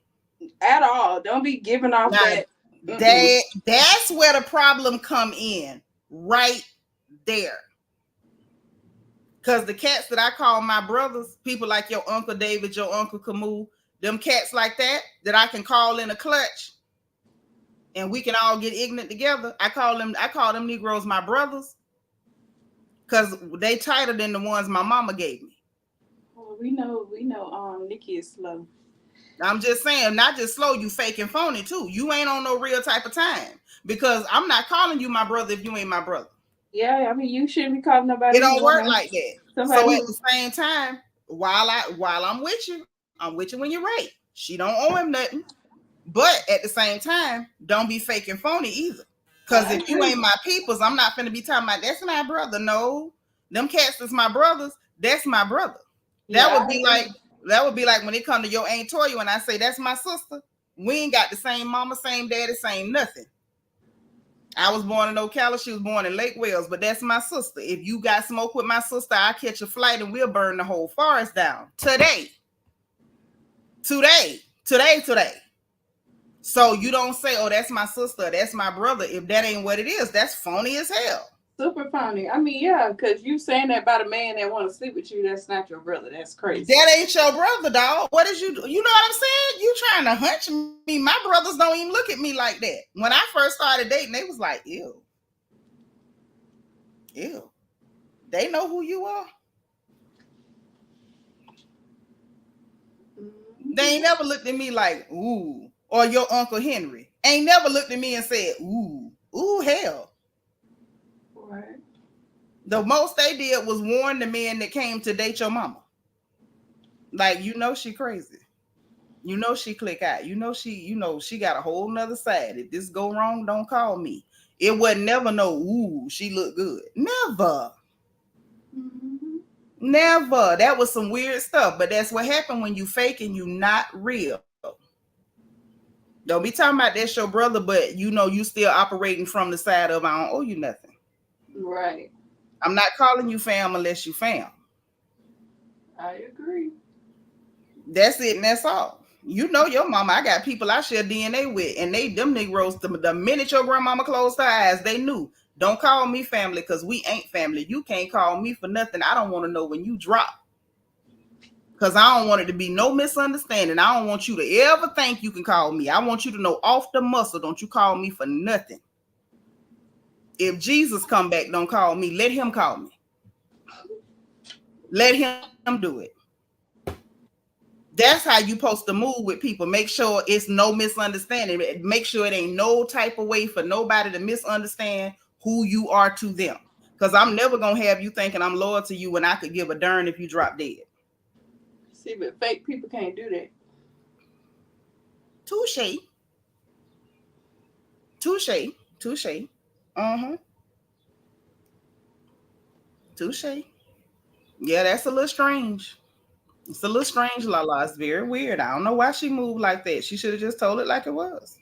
At all. Don't be giving off that. That's where the problem come in. Right there. Because the cats that I call my brothers, people like your Uncle David, your Uncle Camus, them cats like that I can call in a clutch and we can all get ignorant together. I call them Negroes my brothers because they tighter than the ones my mama gave me. Well, we know Nicki is slow. I'm just saying, not just slow, you fake and phony too. You ain't on no real type of time because I'm not calling you my brother if you ain't my brother. Yeah, I mean, you shouldn't be calling nobody. It don't work like that. So at the same time, while I'm with you when you're right. She don't owe him nothing. But at the same time, don't be fake and phony either. Because if you ain't my peoples, I'm not finna be talking about that's my brother. No, them cats is my brothers. That's my brother. That would be like when it come to your Aunt Toya when I say that's my sister. We ain't got the same mama, same daddy, same nothing. I was born in Ocala. She was born in Lake Wales, but that's my sister. If you got smoke with my sister, I'll catch a flight and we'll burn the whole forest down. Today. So you don't say, oh, that's my sister, that's my brother. If that ain't what it is, that's phony as hell. Super funny. I mean, yeah, because you saying that about a man that want to sleep with you, that's not your brother. That's crazy. That ain't your brother, dog. What is you do? You know what I'm saying? You trying to hunch me. My brothers don't even look at me like that. When I first started dating, they was like, ew. Ew. They know who you are. They ain't never looked at me like, ooh. Or your Uncle Henry. Ain't never looked at me and said, ooh. Ooh, hell. Right. The most they did was warn the men that came to date your mama. Like, you know she crazy. You know she click out. You know she got a whole nother side. If this go wrong, don't call me. It would never know, ooh, she look good. Never. Mm-hmm. Never. That was some weird stuff. But that's what happened when you fake and you not real. Don't be talking about that's your brother, but you know you still operating from the side of I don't owe you nothing. Right. I'm not calling you fam unless you fam. I agree. That's it and that's all. You know your mama. I got people I share DNA with, and them Negroes, the minute your grandmama closed her eyes, they knew. Don't call me family because we ain't family. You can't call me for nothing. I don't want to know when you drop. Because I don't want it to be no misunderstanding. I don't want you to ever think you can call me. I want you to know off the muscle, don't you call me for nothing. If Jesus come back, don't call me. Let him call me. Let him do it. That's how you supposed to move with people. Make sure it's no misunderstanding. Make sure it ain't no type of way for nobody to misunderstand who you are to them. Because I'm never going to have you thinking I'm loyal to you when I could give a darn if you drop dead. See, but fake people can't do that. Touche. Touche. Yeah, that's a little strange. It's a little strange, Lala. It's very weird. I don't know why she moved like that. She should have just told it like it was.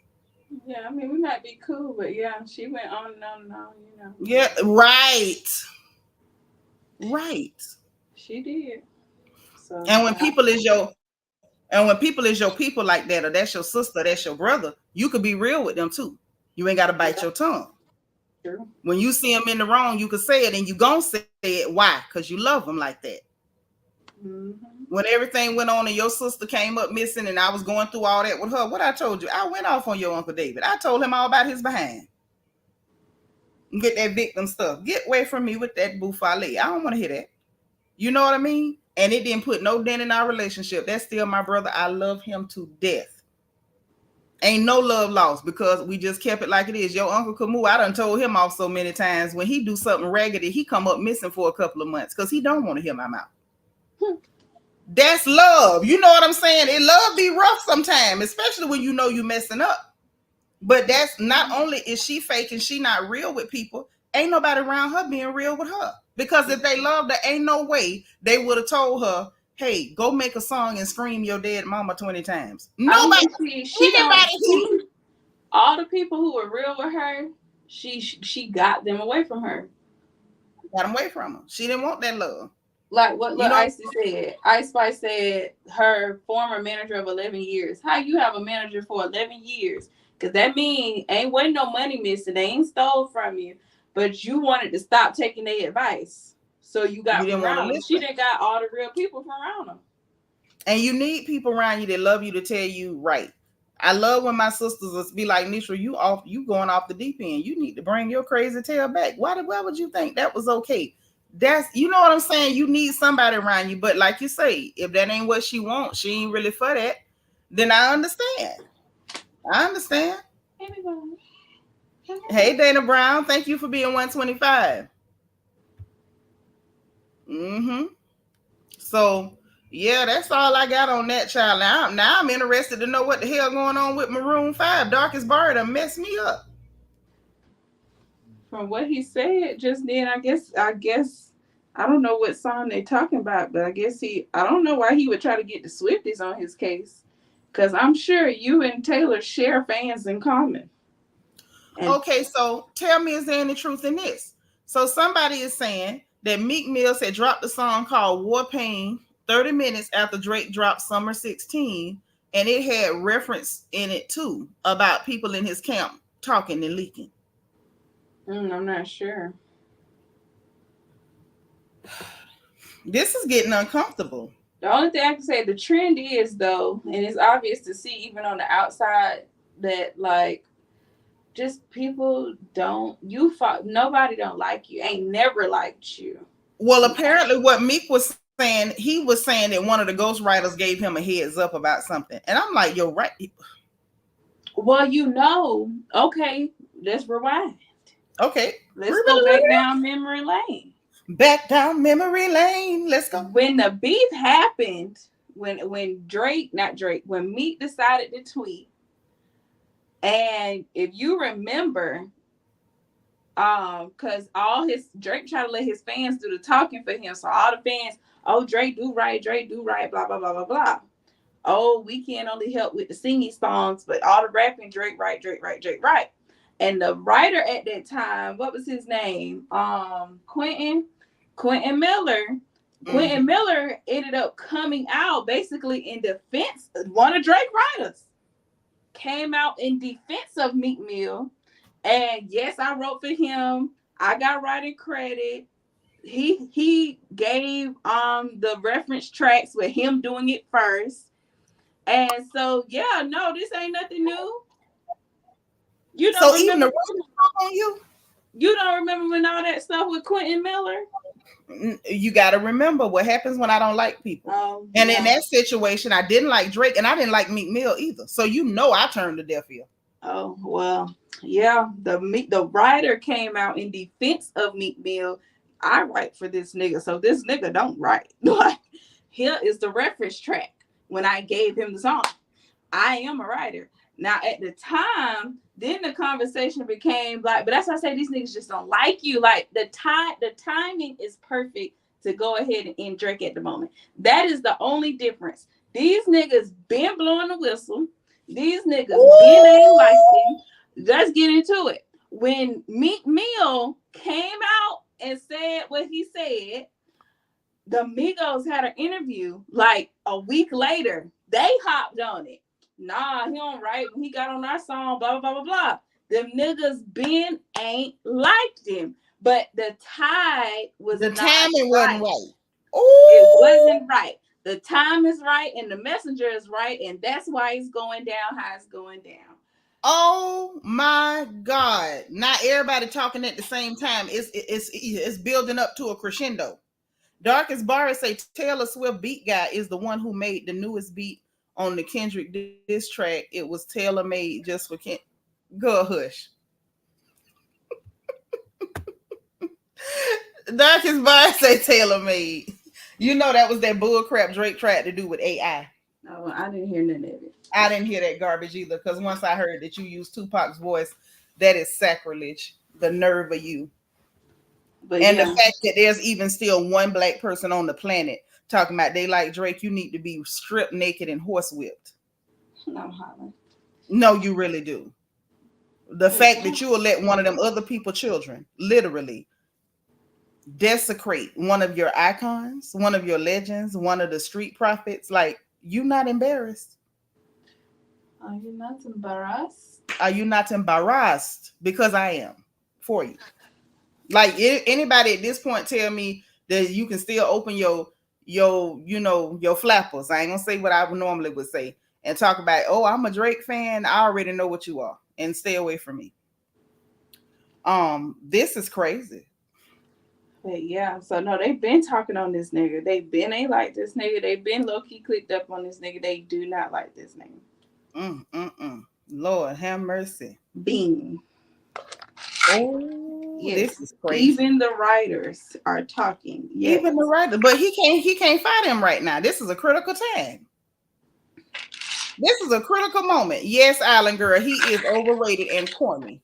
Yeah, I mean, we might be cool, but yeah, she went on and on and on, you know. Yeah, right. She did. So, and when people is your people like that, or that's your sister, that's your brother, you could be real with them too. You ain't got to bite your tongue. True. When you see them in the wrong, you can say it, and you gonna say it. Why? Because you love them like that. Mm-hmm. When everything went on and your sister came up missing and I was going through all that with her, what I told you, I went off on your Uncle David. I told him all about his behind. Get that victim stuff. Get away from me with that buffale. I don't want to hear that. You know what I mean? And it didn't put no dent in our relationship. That's still my brother. I love him to death. Ain't no love lost because we just kept it like it is. Your Uncle Camus, I done told him off so many times. When he do something raggedy, he come up missing for a couple of months because he don't want to hear my mouth. That's love. You know what I'm saying? It love be rough sometimes, especially when you know you messing up. But that's not only is she fake and she not real with people, ain't nobody around her being real with her. Because if they loved her, ain't no way they would have told her, hey, go make a song and scream your dead mama 20 times. Nobody. All the people who were real with her, she got them away from her. Got them away from her. She didn't want that love. Like what Ice said. Ice Spice said her former manager of 11 years. How you have a manager for 11 years? Because that means ain't wasn't no money missing. They ain't stole from you. But you wanted to stop taking their advice. So you got around them. She done got all the real people from around them. And you need people around you that love you to tell you right. I love when my sisters be like, Nitra, you going off the deep end. You need to bring your crazy tail back. Why would you think that was okay? That's, you know what I'm saying? You need somebody around you. But like you say, if that ain't what she wants, she ain't really for that, then I understand. Hey, Dana Brown, thank you for being 125. So, yeah, that's all I got on that, child. Now I'm interested to know what the hell going on with Maroon 5. Darkest Bar done messed me up. From what he said just then, I guess I don't know what song they're talking about, but I guess I don't know why he would try to get the Swifties on his case. Because I'm sure you and Taylor share fans in common. Okay, so tell me, is there any truth in this? So somebody is saying that Meek Mill had dropped a song called War Pain 30 minutes after Drake dropped Summer 16, and it had reference in it too about people in his camp talking and leaking. I'm not sure. This is getting uncomfortable. The only thing I can say, the trend is though, and it's obvious to see even on the outside that like just people don't nobody don't like you, ain't never liked you. Well, apparently what Meek was saying, he was saying that one of the ghostwriters gave him a heads up about something. And I'm like, you're right. Well, okay, let's rewind. Okay. Let's go back down memory lane. Back down memory lane. Let's go. When the beef happened, when Meek decided to tweet, and if you remember, because Drake tried to let his fans do the talking for him. So all the fans, oh, Drake do right, blah, blah, blah, blah, blah. Oh, we can't only help with the singing songs, but all the rapping, Drake right. And the writer at that time, what was his name? Quentin Miller. Mm-hmm. Quentin Miller ended up coming out basically in defense. One of Drake writers came out in defense of Meek Mill. And yes, I wrote for him. I got writing credit. He gave the reference tracks with him doing it first. And so yeah, no, this ain't nothing new. You don't so even the on you? You don't remember when all that stuff with Quentin Miller? You got to remember what happens when I don't like people. And in that situation, I didn't like Drake and I didn't like Meek Mill either. So I turned a deaf ear. Oh, well, yeah. The writer came out in defense of Meek Mill. I write for this nigga, so this nigga don't write. Like, here is the reference track when I gave him the song. I am a writer. Now, at the time, then the conversation became like, but that's why I say these niggas just don't like you. Like the timing is perfect to go ahead and end Drake at the moment. That is the only difference. These niggas been blowing the whistle. These niggas been ain't like him. Let's get into it. When Meek Mill came out and said what he said, the Migos had an interview like a week later. They hopped on it. Nah, he don't write. When he got on our song, blah, blah, blah, blah, blah. Them niggas been ain't liked him. But the tide was the not timing right. wasn't right. Ooh. It wasn't right. The time is right and the messenger is right. And that's why it's going down how it's going down. Oh my God. Not everybody talking at the same time. It's building up to a crescendo. Darkest Barry say Taylor Swift beat guy is the one who made the newest beat on the Kendrick diss track. It was tailor made just for Kendrick. Go hush. Darkest Barry say tailor made. You know that was that bull crap Drake tried to do with AI. No, I didn't hear none of it. I didn't hear that garbage either, because once I heard that you used Tupac's voice, that is sacrilege. The nerve of you. But and the fact that there's even still one black person on the planet talking about they like Drake, you need to be stripped naked and horsewhipped. No, Holland. No, you really do. The fact that you will let one of them other people's children literally desecrate one of your icons, one of your legends, one of the street prophets, like, you not embarrassed? Are you not embarrassed? Are you not embarrassed? Because I am for you. Like, anybody at this point tell me that you can still open your flappers. I ain't gonna say what I normally would say and talk about, oh, I'm a Drake fan. I already know what you are, and stay away from me. This is crazy. But yeah, so no, they've been talking on this nigga. They been ain't like this nigga. They been low-key clicked up on this nigga. They do not like this nigga. Lord have mercy. Bing. Oh, yes. This is crazy. Even the writers are talking. Yes. Even the writers, but he can't fight him right now. This is a critical time. This is a critical moment. Yes, Island Girl, he is overrated and corny.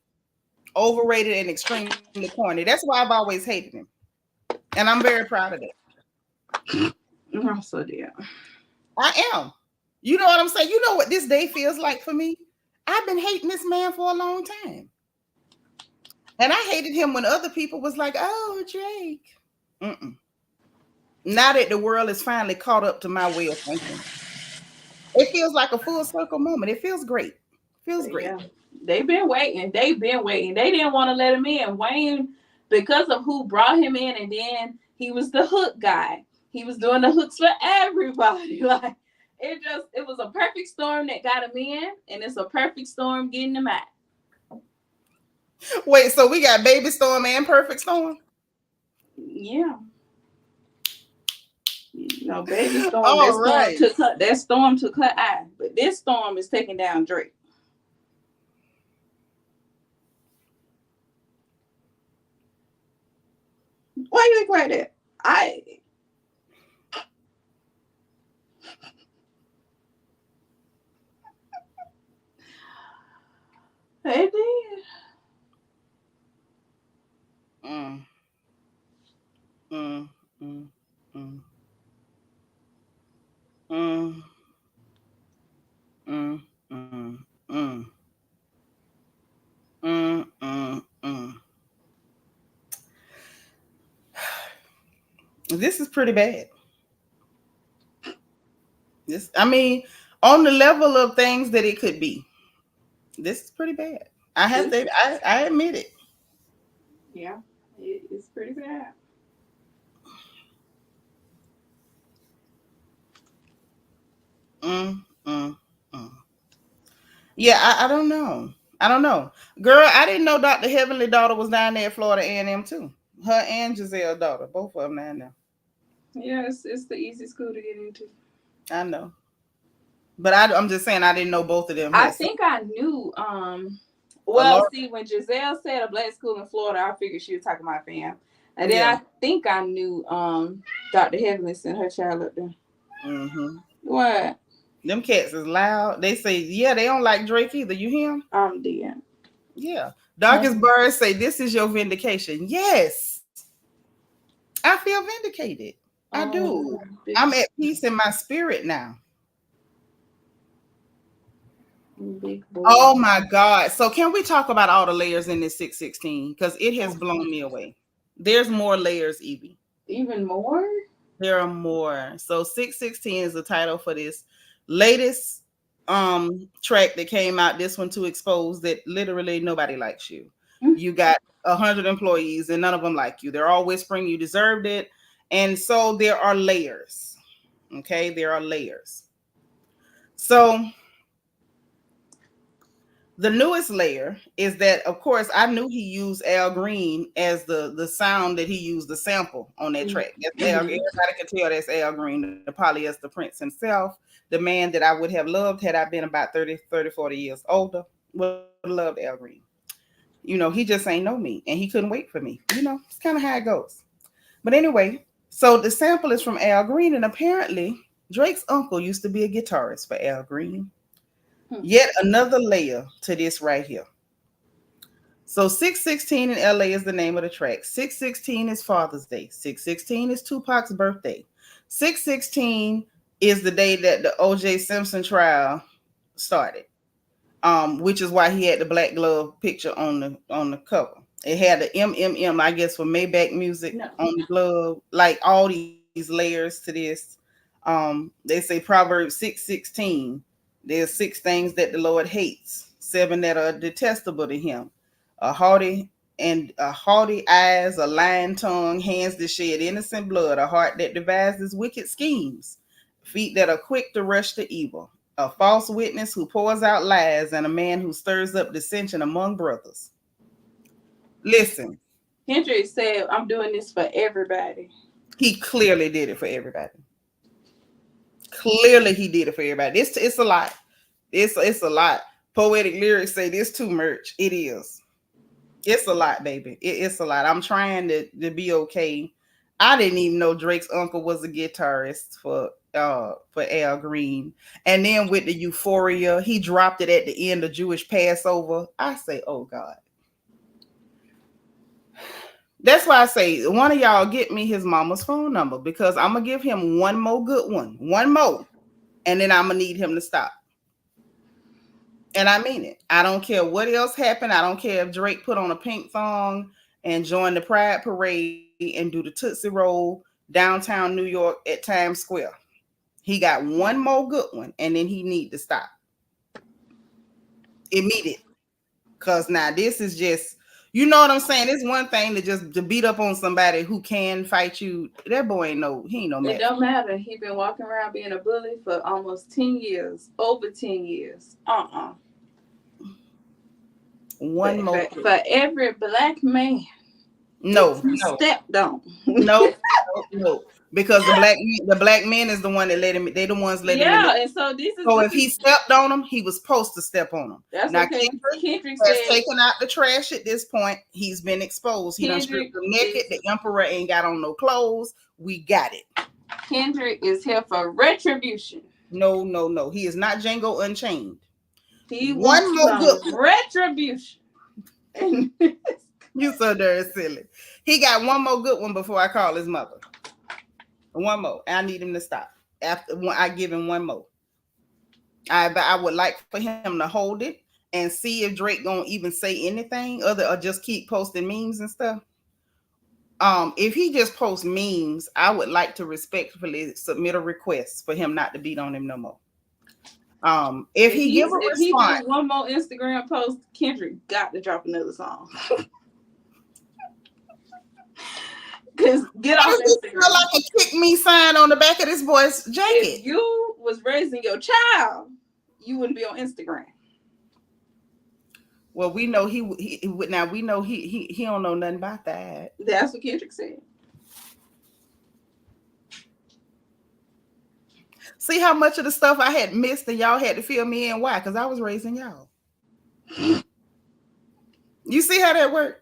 Overrated and extremely corny. That's why I've always hated him. And I'm very proud of it. I'm so dear. I am. You know what I'm saying? You know what this day feels like for me? I've been hating this man for a long time. And I hated him when other people was like, "Oh, Drake." Mm-mm. Now that the world is finally caught up to my way of thinking, it feels like a full circle moment. It feels great. Feels great. Yeah, they've been waiting. They've been waiting. They didn't want to let him in. Wayne, because of who brought him in, and then he was the hook guy. He was doing the hooks for everybody. Like it was a perfect storm that got him in, and it's a perfect storm getting him out. Wait, so we got Baby Storm and Perfect Storm? Yeah. Baby Storm. All right. That storm took her eye, but this storm is taking down Drake. Why you look like that? They did. Mm. Mm. Mm. Mm. Mm. Mm. Mm. Mm. Mm. Mm. Mm. This is pretty bad. I mean, on the level of things that it could be, this is pretty bad. I admit it. Yeah, it's pretty bad. Mm, mm, mm. Yeah, I don't know. I don't know. Girl, I didn't know Dr. Heavenly daughter was down there at Florida A&M too. Her and Giselle daughter, both of them down there. Yeah, it's the easy school to get into. I know. But I'm just saying I didn't know both of them. I think I knew. Well, see, when Giselle said a black school in Florida, I figured she was talking about fam. And then I think I knew Dr. Heavenly sent her child up there. Mm-hmm. What? Them cats is loud. They say, yeah, they don't like Drake either. You hear him? I'm dead. Yeah. Darkest Birds say, this is your vindication. Yes. I feel vindicated. I do. I'm at peace in my spirit now. Big boy. Oh my God. So can we talk about all the layers in this 616? Because it has blown me away. There's more layers, Evie. Even more? There are more. So 616 is the title for this latest track that came out. This one to expose that literally nobody likes you. Mm-hmm. You got 100 employees and none of them like you. They're all whispering you deserved it. And so there are layers. Okay, there are layers. So the newest layer is that, of course, I knew he used Al Green as the sound that he used, the sample on that track. That's Al, everybody can tell that's Al Green, the polyester prince himself, the man that I would have loved had I been about 30, 40 years older. Would have loved Al Green. You know, he just ain't know me, and he couldn't wait for me. You know, it's kind of how it goes. But anyway, so the sample is from Al Green, and apparently Drake's uncle used to be a guitarist for Al Green. Yet another layer to this right here. So 616 in LA is the name of the track. 616 is Father's Day. 616 is Tupac's birthday. 616 is the day that the O.J. Simpson trial started, which is why he had the black glove picture on the cover. It had the MMM, I guess, for Maybach Music on the glove. Like all these layers to this. They say Proverbs 6:16. There's 6 things that the Lord hates, 7 that are detestable to him. A haughty eyes, a lying tongue, hands that shed innocent blood, a heart that devises wicked schemes, feet that are quick to rush to evil, a false witness who pours out lies, and a man who stirs up dissension among brothers. Listen. Kendrick said, I'm doing this for everybody. He clearly did it for everybody. Clearly he did it for everybody. It's a lot. It's a lot. Poetic lyrics say this too merch. It is. It's a lot, baby. It's a lot. I'm trying to be okay. I didn't even know Drake's uncle was a guitarist for Al Green. And then with the Euphoria, he dropped it at the end of Jewish Passover. I say, oh God. That's why I say, one of y'all get me his mama's phone number, because I'm going to give him one more good one. One more. And then I'm going to need him to stop. And I mean it. I don't care what else happened. I don't care if Drake put on a pink thong and join the Pride Parade and do the Tootsie Roll downtown New York at Times Square. He got one more good one, and then he need to stop immediately. Cause now this is just, you know what I'm saying? It's one thing to beat up on somebody who can fight you. That boy ain't no match. It don't matter. He been walking around being a bully for almost 10 years, over 10 years. One more for every black man. No. Stepped on. No. Because the black man is the one that let him. They the ones let him. Yeah, and so this is. So if he stepped on him, he was supposed to step on him. That's now okay. Kendrick has taken out the trash at this point. He's been exposed. He done stripped him naked. The emperor ain't got on no clothes. We got it. Kendrick is here for retribution. No. He is not Django Unchained. He wants one more good retribution. You so dirty silly. He got one more good one before I call his mother. One more. I need him to stop. After I give him one more. I would like for him to hold it and see if Drake gonna even say anything other or just keep posting memes and stuff. If he just posts memes, I would like to respectfully submit a request for him not to beat on him no more. If he do one more Instagram post, Kendrick got to drop another song. Cause get off Instagram. Feel like a kick me sign on the back of this boy's jacket. If you was raising your child, you wouldn't be on Instagram. Well, we know he now we know he don't know nothing about that. That's what Kendrick said. See how much of the stuff I had missed and y'all had to fill me in. Why? Because I was raising y'all. You see how that worked?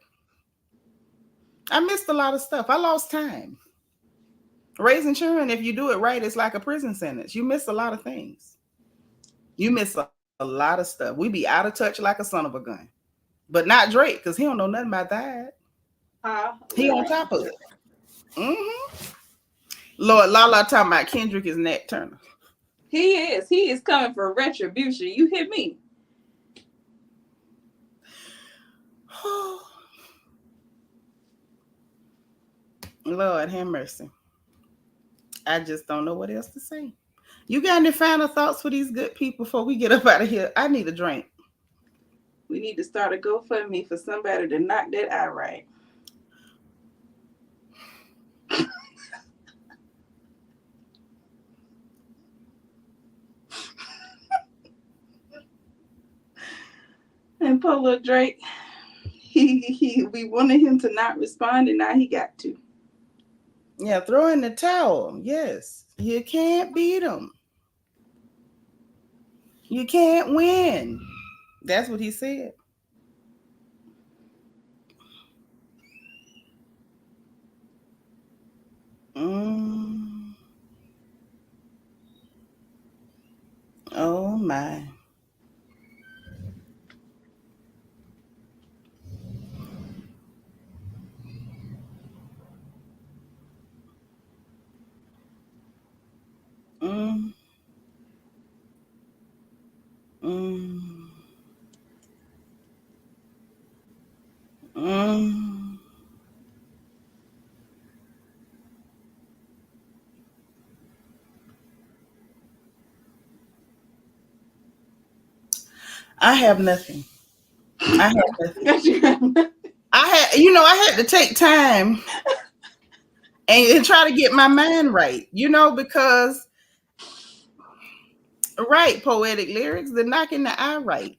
I missed a lot of stuff. I lost time. Raising children, if you do it right, it's like a prison sentence. You miss a lot of things. You miss a lot of stuff. We be out of touch like a son of a gun. But not Drake, because he don't know nothing about that. He on top of it. Mm-hmm. Lord, Lala talking about Kendrick is Nat Turner. He is. He is coming for retribution. You hear me? Lord have mercy. I just don't know what else to say. You got any final thoughts for these good people before we get up out of here? I need a drink. We need to start a GoFundMe for somebody to knock that eye right. And Polo Drake, we wanted him to not respond, and now he got to. Yeah, throw in the towel. Yes, you can't beat him. You can't win. That's what he said. Oh my. I have nothing. I had to take time and try to get my mind right, because right, poetic lyrics, they're knocking the eye right.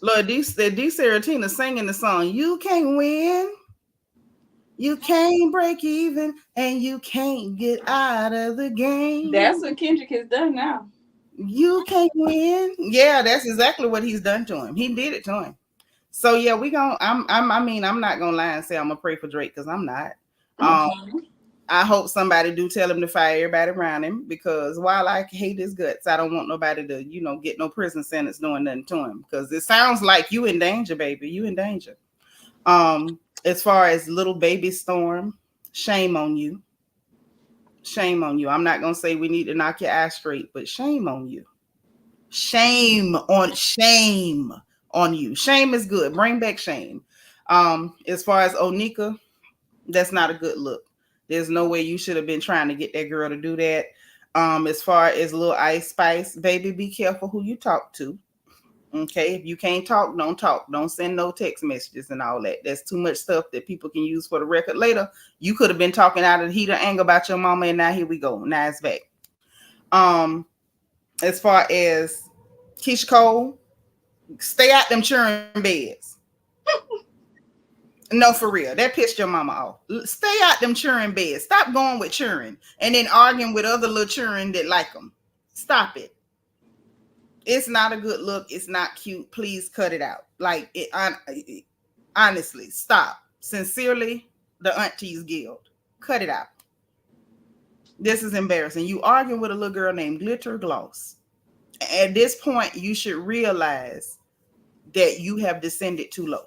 Lord, D. Seanitra singing the song, you can't win, you can't break even, and you can't get out of the game. That's what Kendrick has done now. You can't win. Yeah, that's exactly what he's done to him. He did it to him. So yeah, I'm not gonna lie and say I'm gonna pray for Drake, because I'm not. I hope somebody do tell him to fire everybody around him, because while I hate his guts, I don't want nobody to, get no prison sentence doing nothing to him, because it sounds like you in danger, baby. You in danger. As far as little baby Storm, shame on you. Shame on you. I'm not gonna say we need to knock your ass straight, but shame on you. Shame on you. Shame is good. Bring back shame. As far as Onika, that's not a good look. There's no way you should have been trying to get that girl to do that. As far as little Ice Spice, baby, be careful who you talk to. Okay, if you can't talk, don't talk. Don't send no text messages and all that. That's too much stuff that people can use for the record later. You could have been talking out of the heat of anger about your mama, and now here we go. Now it's back. As far as Keyshia Cole, stay out them churn beds. No, for real. That pissed your mama off. Stay out them churn beds. Stop going with churn and then arguing with other little churn that like them. Stop it. It's not a good look. It's not cute. Please cut it out. Like, honestly, stop. Sincerely, the Aunties Guild. Cut it out. This is embarrassing. You arguing with a little girl named Glitter Gloss. At this point, you should realize that you have descended too low.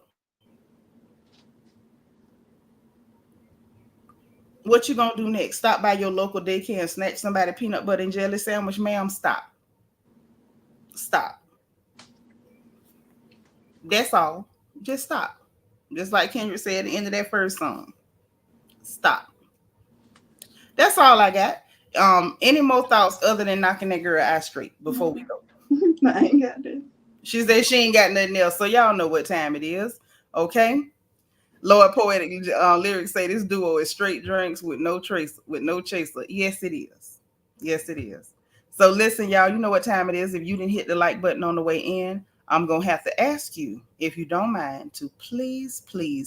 What you gonna do next? Stop by your local daycare and snatch somebody peanut butter and jelly sandwich, ma'am? Stop. Stop. That's all. Just stop. Just like Kendrick said at the end of that first song. Stop. That's all I got. Any more thoughts other than knocking that girl out straight before we go? I ain't got this. She said she ain't got nothing else, so y'all know what time it is. Okay. Lord Poetic lyrics say this duo is straight drinks with no chaser. Yes, it is. Yes, it is. So listen, y'all, you know what time it is. If you didn't hit the like button on the way in, I'm going to have to ask you, if you don't mind, to please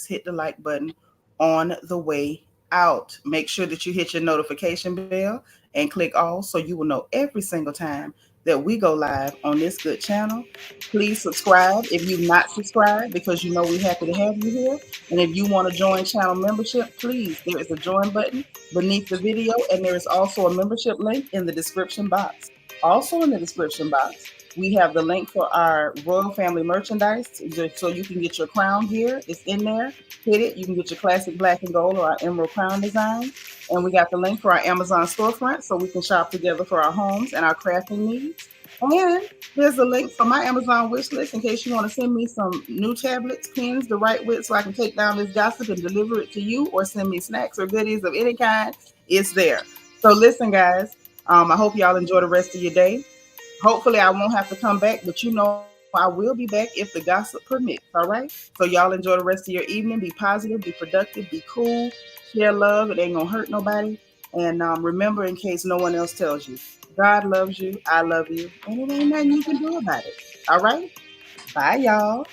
hit the like button on the way out. Make sure that you hit your notification bell and click all so you will know every single time that we go live on this good channel. Please subscribe if you've not subscribed, because you know we're happy to have you here. And if you want to join channel membership, please, there is a join button beneath the video, and there is also a membership link in the description box. Also in the description box, we have the link for our Royal Family merchandise, so you can get your crown gear. It's in there. Hit it. You can get your classic black and gold or our emerald crown design. And we got the link for our Amazon storefront, so we can shop together for our homes and our crafting needs. And there's a link for my Amazon wish list in case you want to send me some new tablets, pens to write with, so I can take down this gossip and deliver it to you, or send me snacks or goodies of any kind. It's there. So listen, guys, I hope y'all enjoy the rest of your day. Hopefully I won't have to come back, but you know I will be back if the gossip permits, all right? So y'all enjoy the rest of your evening. Be positive, be productive, be cool, share love. It ain't gonna hurt nobody. And remember, in case no one else tells you, God loves you, I love you, and it ain't nothing you can do about it. All right? Bye, y'all.